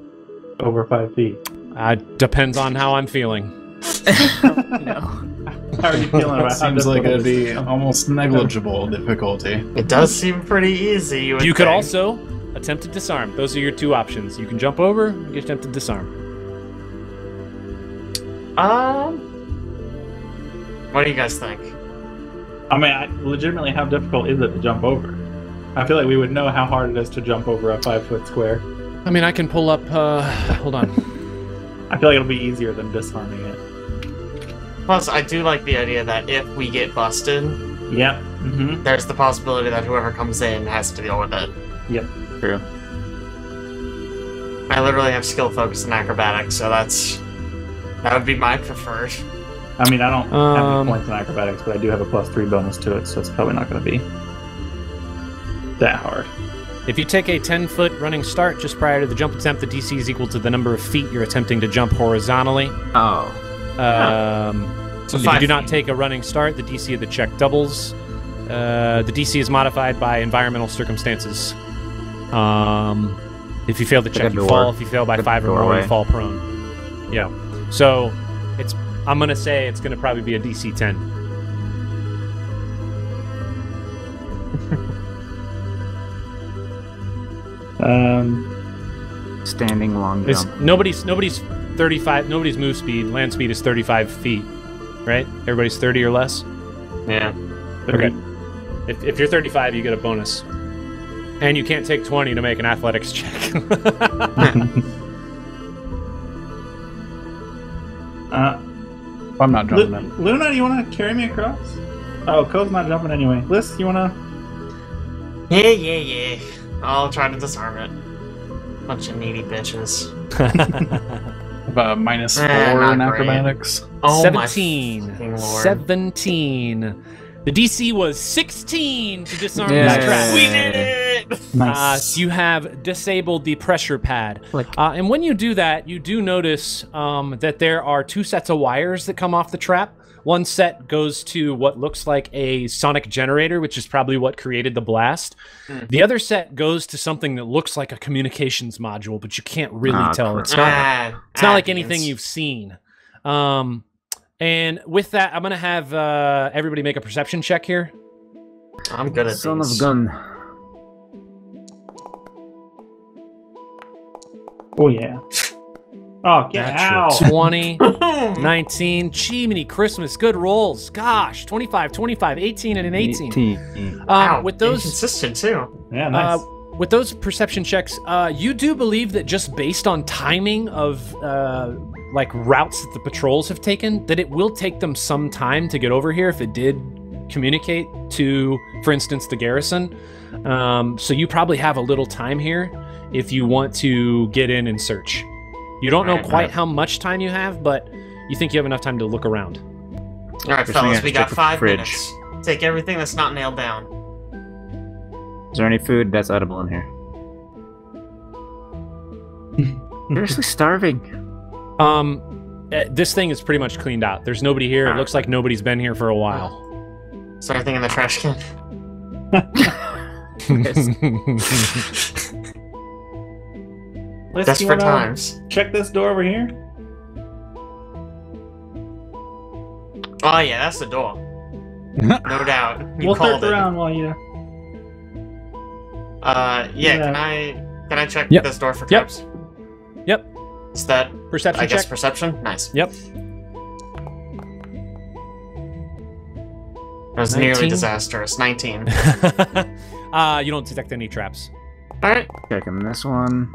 over 5 feet? Depends on how I'm feeling. No. How are you feeling about how Seems like difficult it'd it is be to jump? almost negligible difficulty. It does seem pretty easy. You, would You could think. also attempt to disarm. Those are your two options. You can jump over, you can attempt to disarm. What do you guys think? I mean, legitimately, how difficult is it to jump over? I feel like we would know how hard it is to jump over a 5-foot square. I mean, I can pull up. Hold on. I feel like it'll be easier than disarming it. Plus, I do like the idea that if we get busted, Yep. Mm-hmm. there's the possibility that whoever comes in has to deal with it. Yep. True. I literally have skill focus in acrobatics, so that would be my preferred. I mean, I don't have Um, any points in acrobatics, but I do have a +3 bonus to it, so it's probably not going to be that hard. If you take a 10-foot running start just prior to the jump attempt, the DC is equal to the number of feet you're attempting to jump horizontally. Oh. So If you 5 do not feet. take a running start, the DC of the check doubles. The DC is modified by environmental circumstances. If you fail the Like check, a you door. fall. If you fail by Like a 5 or more, doorway. you fall prone. Yeah. So I'm gonna say it's gonna probably be a DC 10. Standing long It's, jump. nobody's 35. Nobody's move speed. Land speed is 35 feet, right? Everybody's 30 or less. Yeah. Okay. If you're 35, you get a bonus, and you can't take 20 to make an athletics check. I'm not jumping in. Luna, you want to carry me across? Oh, Ko's not jumping anyway. Liz, you want to? Yeah. I'll try to disarm it. Bunch of needy bitches. About -4 not in great. acrobatics. Oh 17. my fucking lord. 17. The DC was 16 to disarm Yeah. this trap. We did it! Nice. You have disabled the pressure pad. Like- And when you do that, you do notice that there are 2 sets of wires that come off the trap. One set goes to what looks like a sonic generator, which is probably what created the blast. The other set goes to something that looks like a communications module, but you can't really tell. crap. It's not like anything beans. you've seen. And with that, I'm going to have everybody make a perception check here. I'm good at Son of these. gun. Oh yeah. Oh, get out! 20, 19. Jiminy Christmas, good rolls. Gosh, 25, 25, 18, and an 18. Wow, With those consistent too. Yeah, nice. with those perception checks, you do believe that just based on timing of like routes that the patrols have taken, that it will take them some time to get over here if it did communicate to, for instance, the garrison. So you probably have a little time here if you want to get in and search. You don't know quite how much time you have, but you think you have enough time to look around. All right, fellas, we got 5 minutes. Take everything that's not nailed down. Is there any food that's edible in here? Seriously starving. This thing is pretty much cleaned out. There's nobody here. It looks like nobody's been here for a while. Is there anything in the trash can? Desperate times. Check this door over here. Oh yeah, that's the door. No doubt. We'll called search it. around while you. Can I check Yep. this door for Yep. traps? Yep. Is that Perception I guess check. perception? Nice. Yep. That was 19. nearly disastrous. 19. You don't detect any traps. Alright. Checking this one.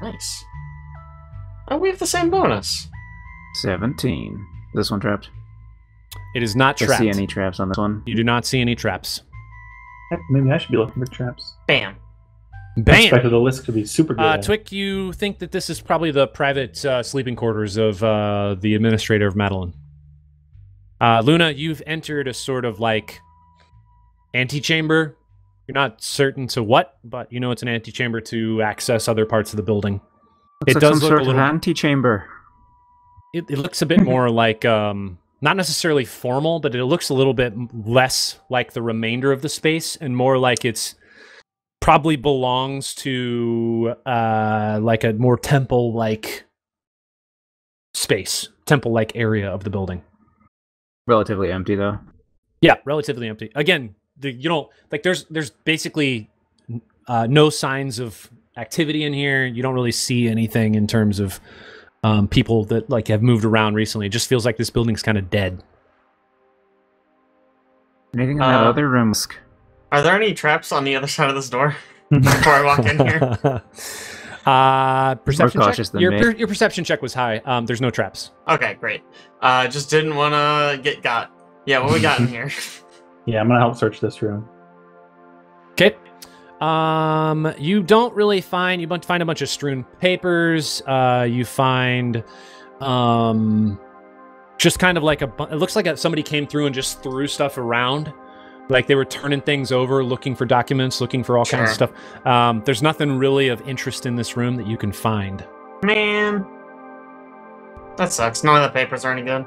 Nice. Oh, we have the same bonus. 17. This one trapped. It is not Do I trapped. see any traps on this one? You do not see any traps. Heck, maybe I should be looking for traps. Bam. I Bam! expected the list to be super good. Twick, you think that this is probably the private sleeping quarters of the administrator of Madeline. Luna, you've entered a sort of like antechamber. You're not certain to what, but you know it's an antechamber to access other parts of the building. Looks It like does some look sort a little. of antechamber. It looks a bit more like not necessarily formal, but it looks a little bit less like the remainder of the space and more like it's probably belongs to like a more temple-like space, temple-like area of the building. Relatively empty though. Yeah, relatively empty. Again, you don't like. There's basically no signs of activity in here. You don't really see anything in terms of people that like have moved around recently. It just feels like this building's kind of dead. Anything in that other room? Are there any traps on the other side of this door before I walk in here? Perception More cautious check. than Your perception check was high. There's no traps. Okay, great. Just didn't want to get got. Yeah, what we got in here? Yeah, I'm gonna help search this room. Okay. You don't really find. You find a bunch of strewn papers. You find, just kind of like it looks like somebody came through and just threw stuff around, like they were turning things over, looking for documents, looking for all kinds of stuff. There's nothing really of interest in this room that you can find. Man, that sucks. None of the papers are any good.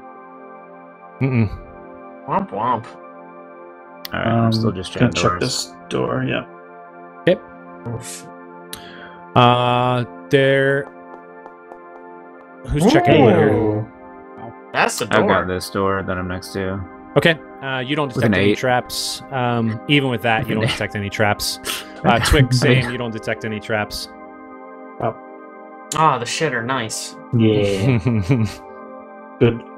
Mm-mm. Womp womp. Alright, I'm still just checking Gonna check doors. this door. Yeah. Yep. Oof. There. Who's checking in here? Ooh. That's the I've got door. this door that I'm next to. Okay. You don't With detect an any 8. traps. Even with that, you don't detect any traps. Twick, same. You don't detect any traps. Ah, the shitter, nice. Yeah.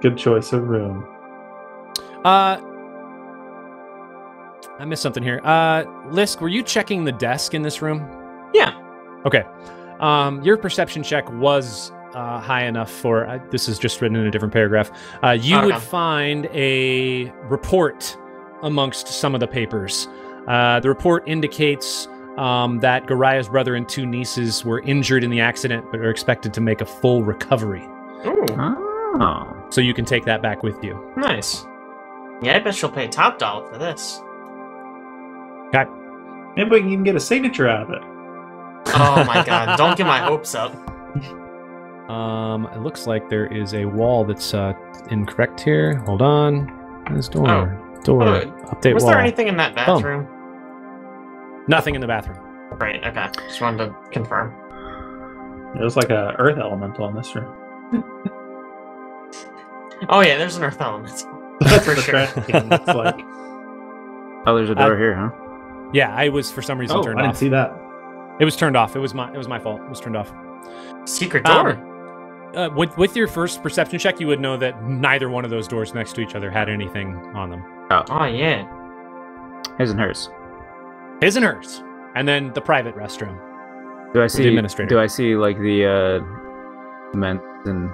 Good choice of room. I missed something here. Lisk, were you checking the desk in this room? Yeah. Okay. Your perception check was high enough for... this is just written in a different paragraph. You would find a report amongst some of the papers. The report indicates that Goraya's brother and 2 nieces were injured in the accident, but are expected to make a full recovery. Ooh, Oh. So you can take that back with you. nice. Yeah, I bet she'll pay top dollar for this. Okay. Maybe we can even get a signature out of it. Oh my god, don't get my hopes up. It looks like there is a wall that's incorrect here. Hold on. This door. Door. Oh, Update Was wall. there anything in that bathroom? Nothing in the bathroom. Great, okay. Just wanted to confirm. There's like a earth elemental in this room. Oh yeah, there's an earth element. That's For the sure. trash can. It's like, Oh, there's a door here, huh? Yeah, I was for some reason oh, I turned didn't off. see that. It was turned off. It was my fault. It was turned off. Secret door. With your first perception check, you would know that neither one of those doors next to each other had anything on them. Oh yeah. His and hers. His and hers, and then the private restroom. Do I see? The administrator. Do I see like the men's and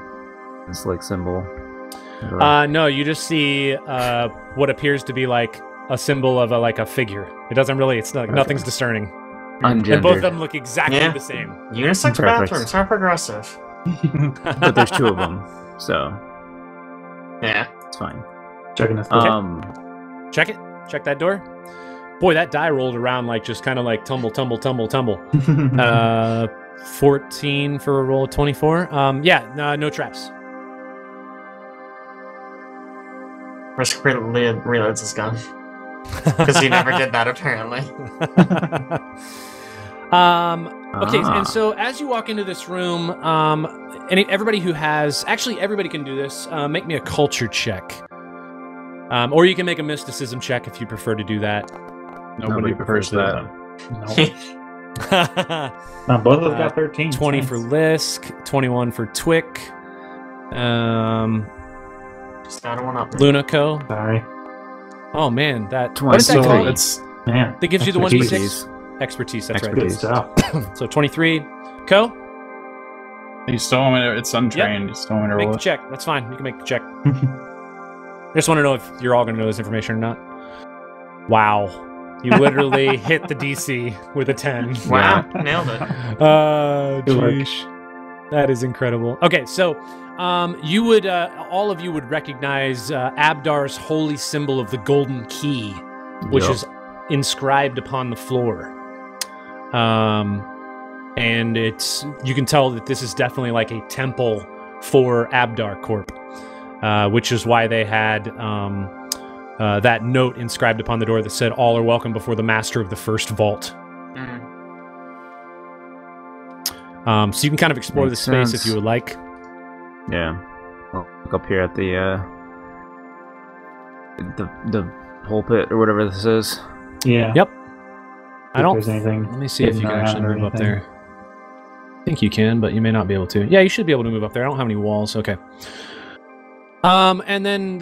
this like symbol? No, you just see what appears to be like a symbol of a figure. It doesn't really. It's not, nothing's discerning. Ungendered. And both of them look exactly the same. Unisex Perfect. bathrooms. How progressive. But there's two of them, so Yeah. it's fine. Checking this. Check it. Check that door. Boy, that die rolled around like just kind of like tumble. 14 for a roll of 24. No traps. Risk reloads is gone. Because he never did that, apparently. Okay, and so as you walk into this room, everybody who has... Actually, everybody can do this. Make me a culture check. Or you can make a mysticism check if you prefer to do that. Nobody prefers that. No, both of us got 13. 20 for Lisk, 21 for Twick. Just got one up. Lunico. Sorry. Oh man, that 20. what is that So called? it's Man. That gives you the 1 to 6 Expertise. expertise. That's Good right. stuff. So 23. Co, you still want me to, it's untrained. You still want me to make roll the it? check. That's fine. You can make the check. I just want to know if you're all going to know this information or not. Wow, you literally hit the DC with a 10. Wow, nailed it. Good work. Jeez. That is incredible. Okay, so you would all of you would recognize Abdar's holy symbol of the golden key, which is inscribed upon the floor. And you can tell that this is definitely like a temple for Abdar Corp, which is why they had that note inscribed upon the door that said, "All are welcome before the master of the first vault." So you can kind of explore Makes the space sense. if you would like. Yeah. I'll look up here at the pulpit or whatever this is. Yeah. Yep. I If don't. there's anything Let me see if you hidden can actually around or move up anything. there. I think you can, but you may not be able to. Yeah, you should be able to move up there. I don't have any walls. Okay. And then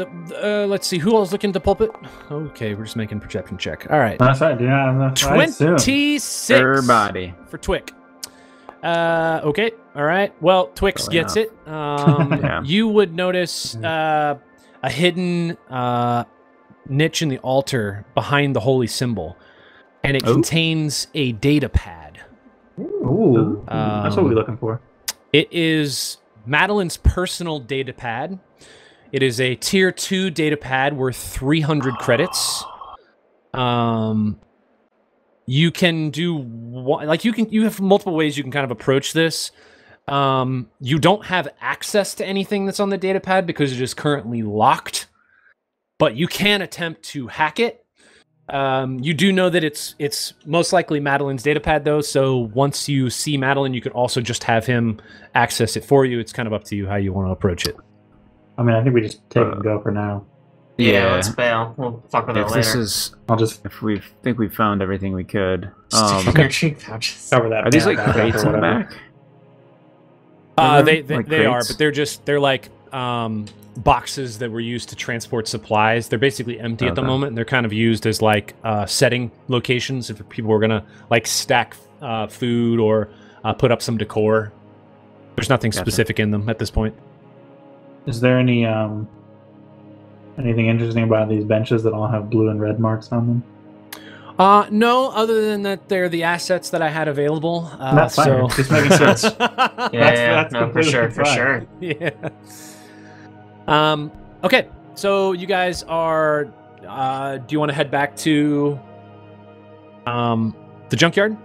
let's see who else looking at the pulpit. Okay, we're just making a perception check. All right. That's right. Yeah, I assume. 26 Everybody. for Twick. Okay. All right. Well, Twix Going gets up. it. Yeah. You would notice a hidden niche in the altar behind the holy symbol, and it contains a data pad. Ooh. That's what we're looking for. It is Madeline's personal data pad. It is a tier 2 data pad worth 300 credits. You can do you have multiple ways you can kind of approach this. You don't have access to anything that's on the data pad because it is currently locked, but you can attempt to hack it. You do know that it's most likely Madeline's data pad though, so once you see Madeline, you could also just have him access it for you. It's kind of up to you how you want to approach it. I mean, I think we just take it and go for now. Yeah, let's bail. We'll fuck with it If this later. is, I'll just if we think we found everything we could. Stick in your cheek pouches. cover that. Are these back like up or crates in the whatever. back? They Like they are, crates? but they're like boxes that were used to transport supplies. They're basically empty at the Okay. moment, and they're kind of used as like setting locations if people were gonna like stack food or put up some decor. There's nothing Gotcha. specific in them at this point. Is there any anything interesting about these benches that all have blue and red marks on them? No, other than that, they're the assets that I had available. That's fine. so Just making sense. Yeah, that's no, for completely sure, for fine. sure. yeah. Okay, so you guys are. Do you want to head back to the junkyard?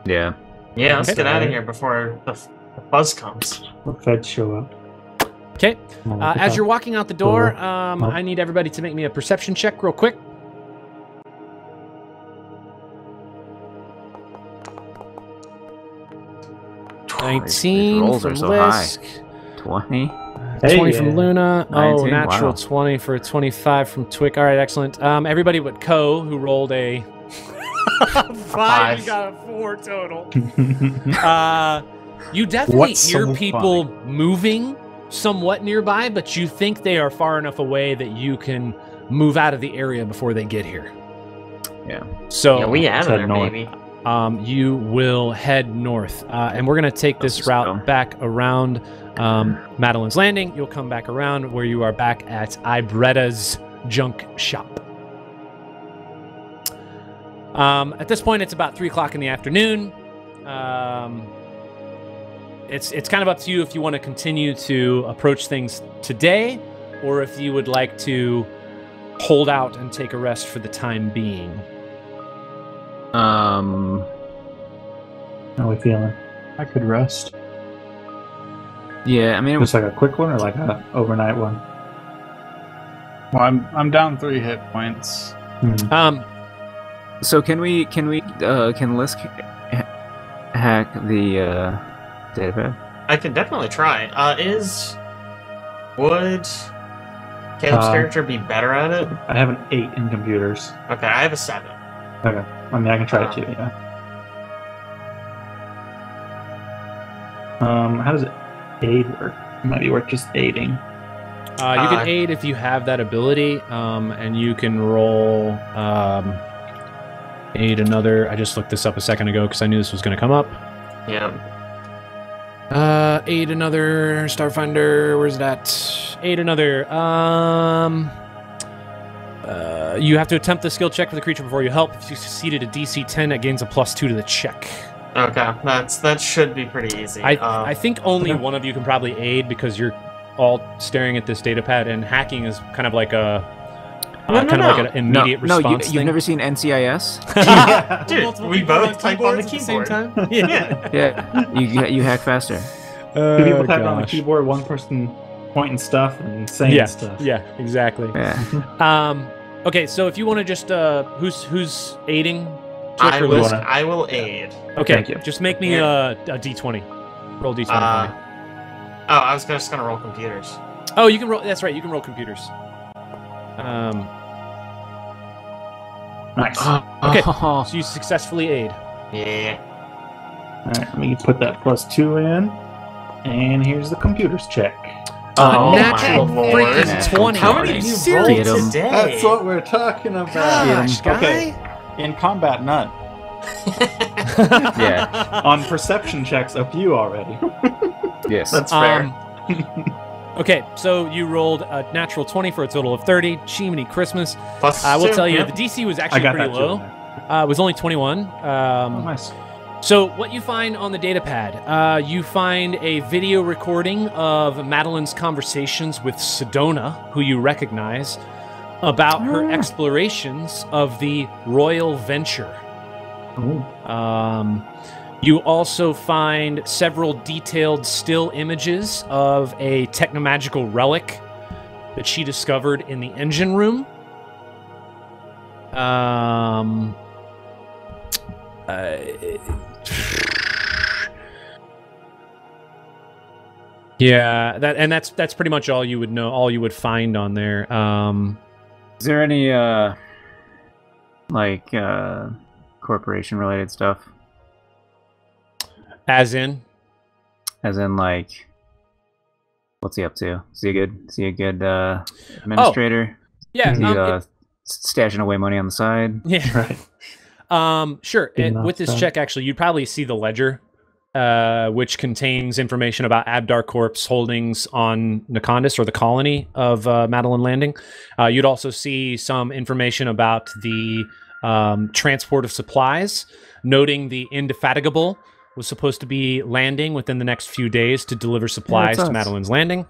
Yeah. Yeah, let's Okay. get out of here before the buzz comes. The feds show up. Okay. As you're walking out the door, Cool. I need everybody to make me a perception check real quick. These 19 rolls from are so high. Lisk, 20. 20 from Luna. 19, Natural wow. 20 for a 25 from Twick. All right, excellent. Everybody but Ko, who rolled a 5. Five. You got a 4 total. You definitely What's hear so people moving somewhat nearby, but you think they are far enough away that you can move out of the area before they get here. Yeah. So Yeah, we out of Head there, north. baby. you will head north, and we're going to take this Let's route go. back around Madeline's Landing. You'll come back around where you are back at Aibretta's junk shop. At this point, it's about 3 o'clock in the afternoon. It's kind of up to you if you want to continue to approach things today, or if you would like to hold out and take a rest for the time being. How are we feeling? I could rest. Yeah, I mean, Just like a quick one or like a overnight one? Well, I'm down 3 hit points. so can Lisk hack the datapad? I could definitely try. Would Caleb's character be better at it? I have an 8 in computers. Okay, I have a 7. Okay. I mean, I can try it too, yeah. How does aid work? It might be worth just aiding. You can aid if you have that ability, and you can roll aid another. I just looked this up a second ago because I knew this was going to come up. Yeah. Aid another Starfinder. Where's that? Aid another. You have to attempt the skill check for the creature before you help. If you succeeded a DC 10, that gains a +2 to the check. Okay, that should be pretty easy. I think only one of you can probably aid because you're all staring at this datapad, and hacking is kind of like a like an immediate response. You've never seen NCIS? Yeah, dude, we both type on the keyboard. Yeah. You hack faster. Two people type on the keyboard, one person pointing stuff and saying stuff. Yeah, exactly. Yeah. Okay, so if you want to just who's aiding? I Or Lisk? will aid. Okay, Thank you. just make me a d20. Roll d20 for me. I was just gonna roll computers. Oh, you can roll. That's right. You can roll computers. Nice. Okay, so you successfully aid. Yeah. Alright, let me put that +2 in. And here's the computers check. Oh, natural my lord. freaking 20. How Are many you did you serious? roll today? That's what we're talking about. Gosh, guy. Okay. In combat, none. Yeah. On perception checks, a few already. Yes. That's fair. Okay, so you rolled a natural 20 for a total of 30. Chimney Christmas. Plus I will 2, tell you, yep. the DC was I actually got pretty that low. too. It was only 21. Oh, nice. So what you find on the datapad, you find a video recording of Madeline's conversations with Sedona, who you recognize, about her explorations of the Royal Venture. Ooh. You also find several detailed still images of a technomagical relic that she discovered in the engine room. Yeah, that's pretty much all you would know, all you would find on there. Is there any corporation related stuff? As in, like, what's he up to? Is he a good administrator? yeah, Is he stashing away money on the side? yeah, Right. Sure. Enough With this stuff. check, actually, you'd probably see the ledger, which contains information about Abdar Corp's holdings on Nakondis, or the colony of Madeline Landing. You'd also see some information about the transport of supplies, noting the Indefatigable was supposed to be landing within the next few days to deliver supplies to Madeline's Landing,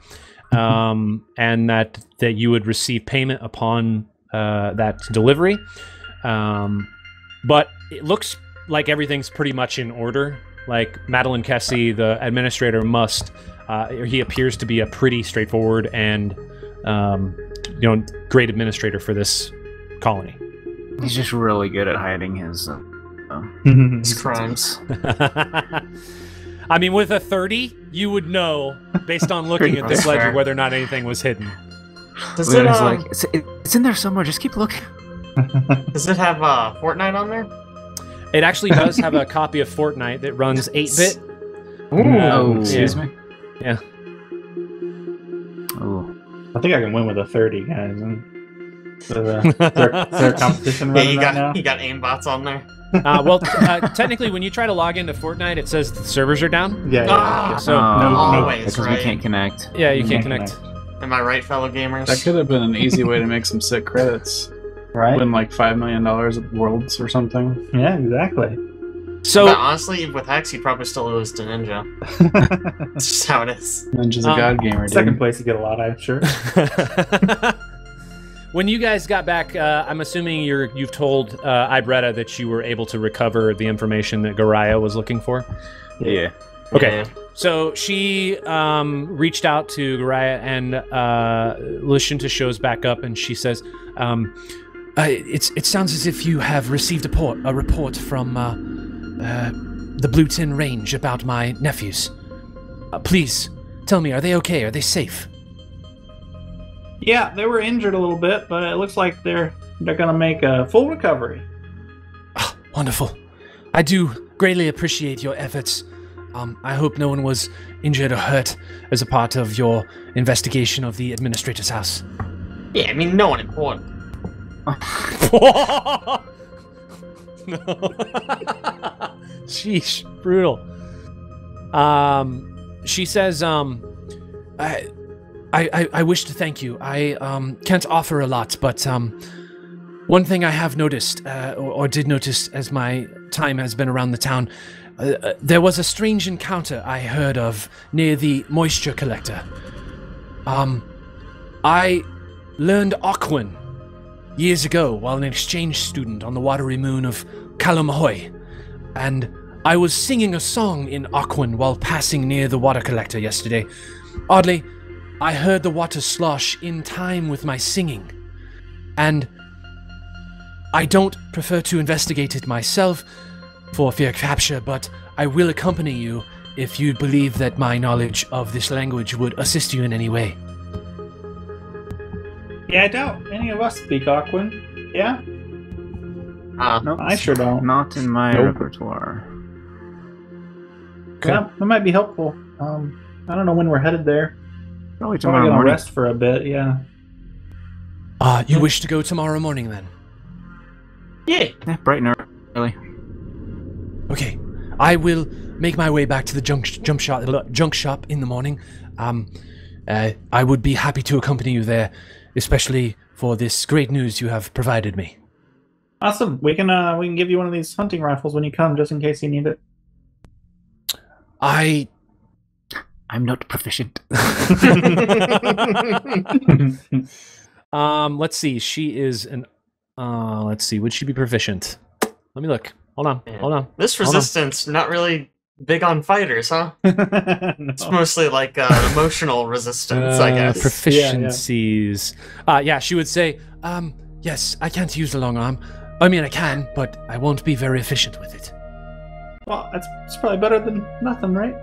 and that you would receive payment upon that delivery. But it looks like everything's pretty much in order. Like, Madeline Kessie, the administrator, he appears to be a pretty straightforward and great administrator for this colony. He's just really good at hiding his crimes. I mean, with a 30, you would know, based on looking at this That's ledger, fair. whether or not anything was hidden. Does it, It's like it's in there somewhere. Just keep looking. does it have Fortnite on there? It actually does have a copy of Fortnite that runs 8-bit. Oh, excuse me. Yeah. Oh. I think I can win with a 30, guys. Is there a competition Yeah, running right now? you got aimbots on there. Well, technically, when you try to log into Fortnite, it says the servers are down. Yeah. Ah! So Always, because right? we can't connect. yeah, you can't connect. Am I right, fellow gamers? That could have been an easy way to make some sick credits. Right? Win like $5 million at Worlds or something. Yeah, exactly. So but honestly, with Hex, you'd probably still lose to Ninja. That's just how it is. Ninja's a god gamer, dude. Second place, you get a lot, I'm sure. when you guys got back, I'm assuming you've told Aibretta that you were able to recover the information that Goraya was looking for. Yeah. Okay. Yeah. So she reached out to Goraya, and Lushinta shows back up, and she says, "It sounds as if you have received a report from the Blue Tin Range about my nephews. Please tell me, are they okay? Are they safe?" Yeah, they were injured a little bit, but it looks like they're gonna make a full recovery. Oh, wonderful. I do greatly appreciate your efforts. I hope no one was injured or hurt as a part of your investigation of the administrator's house. Yeah, I mean, no one important. No. Sheesh, brutal. She says, I wish to thank you. I can't offer a lot, but one thing I have noticed, or did notice as my time has been around the town, there was a strange encounter I heard of near the moisture collector. I learned Aquan years ago while an exchange student on the watery moon of Kalamahoy, and I was singing a song in Aquan while passing near the water collector yesterday. Oddly, I heard the water slosh in time with my singing, and I don't prefer to investigate it myself for fear of capture, but I will accompany you if you believe that my knowledge of this language would assist you in any way. Yeah, I doubt any of us speak Aquan. Yeah? Nope. I sure don't. Not in my repertoire. Okay. Yeah, that might be helpful. I don't know when we're headed there. Probably Probably tomorrow gonna morning. rest for a bit, yeah. You wish to go tomorrow morning, then? Yeah. Yeah, bright and early. Okay. I will make my way back to the junk shop in the morning. I would be happy to accompany you there, especially for this great news you have provided me. Awesome. We can give you one of these hunting rifles when you come, just in case you need it. I'm not proficient. Let's see. She is an. Let's see. Would she be proficient? Let me look. Hold on. Yeah. Hold on. This resistance, not really big on fighters, huh? No. It's mostly like emotional resistance, I guess. Proficiencies. Yeah, she would say, yes, I can't use the long arm. I mean, I can, but I won't be very efficient with it. Well, it's probably better than nothing, right?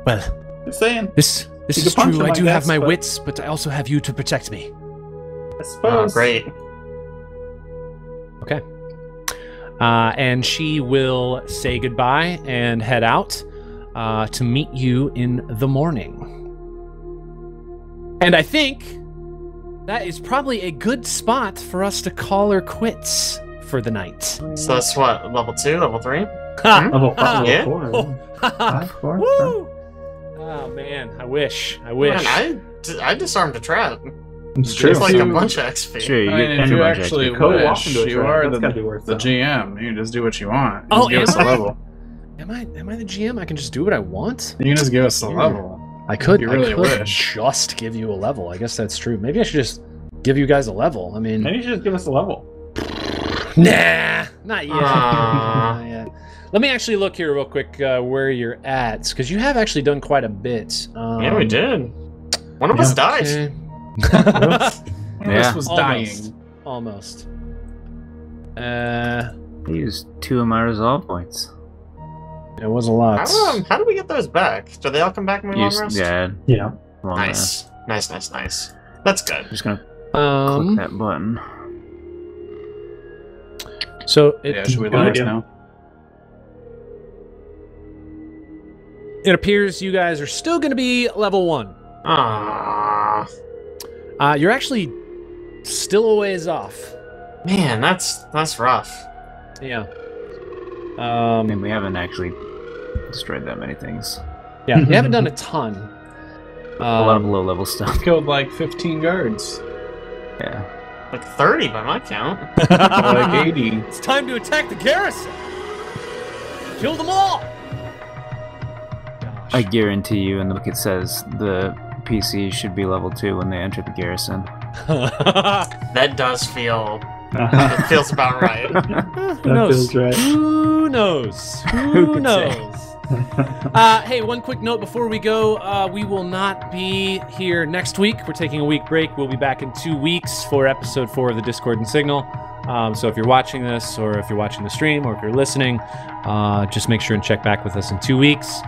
Well, Just saying. this You is could punch true. him, I I do have guess, my but- wits, but I also have you to protect me. I Oh, suppose. great. Okay. And she will say goodbye and head out to meet you in the morning. And I think that is probably a good spot for us to call her quits for the night. So that's what, level 2, level 3? Level 5, Ah, level yeah. 4. Yeah. 5, 4. Woo! Oh man, I wish. Man, I disarmed a trap. It's It's true. like a So- bunch of XP. Sure, you I mean, get if you everybody actually XP. Code walk wish, into a you trap. are That's gotta be worth the something. GM. You can just do what you want. You Oh, just give us a am I? level. Am I the GM? I can just do what I want? You can just give us a Yeah. level. I could. You really I could wish. just give you a level. I guess that's true. Maybe I should just give you guys a level. I mean, Maybe you should just give us a level. nah, not yet. Aw. Not yet. Let me actually look here real quick where you're at, because you have actually done quite a bit. Yeah, we did. One of us died. Okay. One of us Yeah. was Almost. dying. Almost. I used 2 of my resolve points. It was a lot. How do we get those back? Do they all come back in my long Used, rest? yeah. Yeah. Long rest. Nice. That's good. Just gonna click that button. So it, Yeah, should we Good let us idea. know? It appears you guys are still going to be level 1. Ah, You're actually still a ways off. man, that's rough. Yeah. I mean, we haven't actually destroyed that many things. Yeah, you haven't done a ton. A lot of low-level stuff. Killed like 15 guards. Yeah. Like 30 by my count. Like 80. It's time to attack the garrison. Kill them all. I guarantee you, in the book it says the PC should be level 2 when they enter the garrison. That does feel. It feels about right. Who knows? feels right. Who knows? Who could knows? Hey, one quick note before we go. We will not be here next week. We're taking a week break. We'll be back in 2 weeks for episode 4 of the Discord and Signal. So if you're watching this, or if you're watching the stream, or if you're listening, just make sure and check back with us in 2 weeks.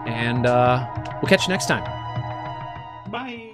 And we'll catch you next time. Bye.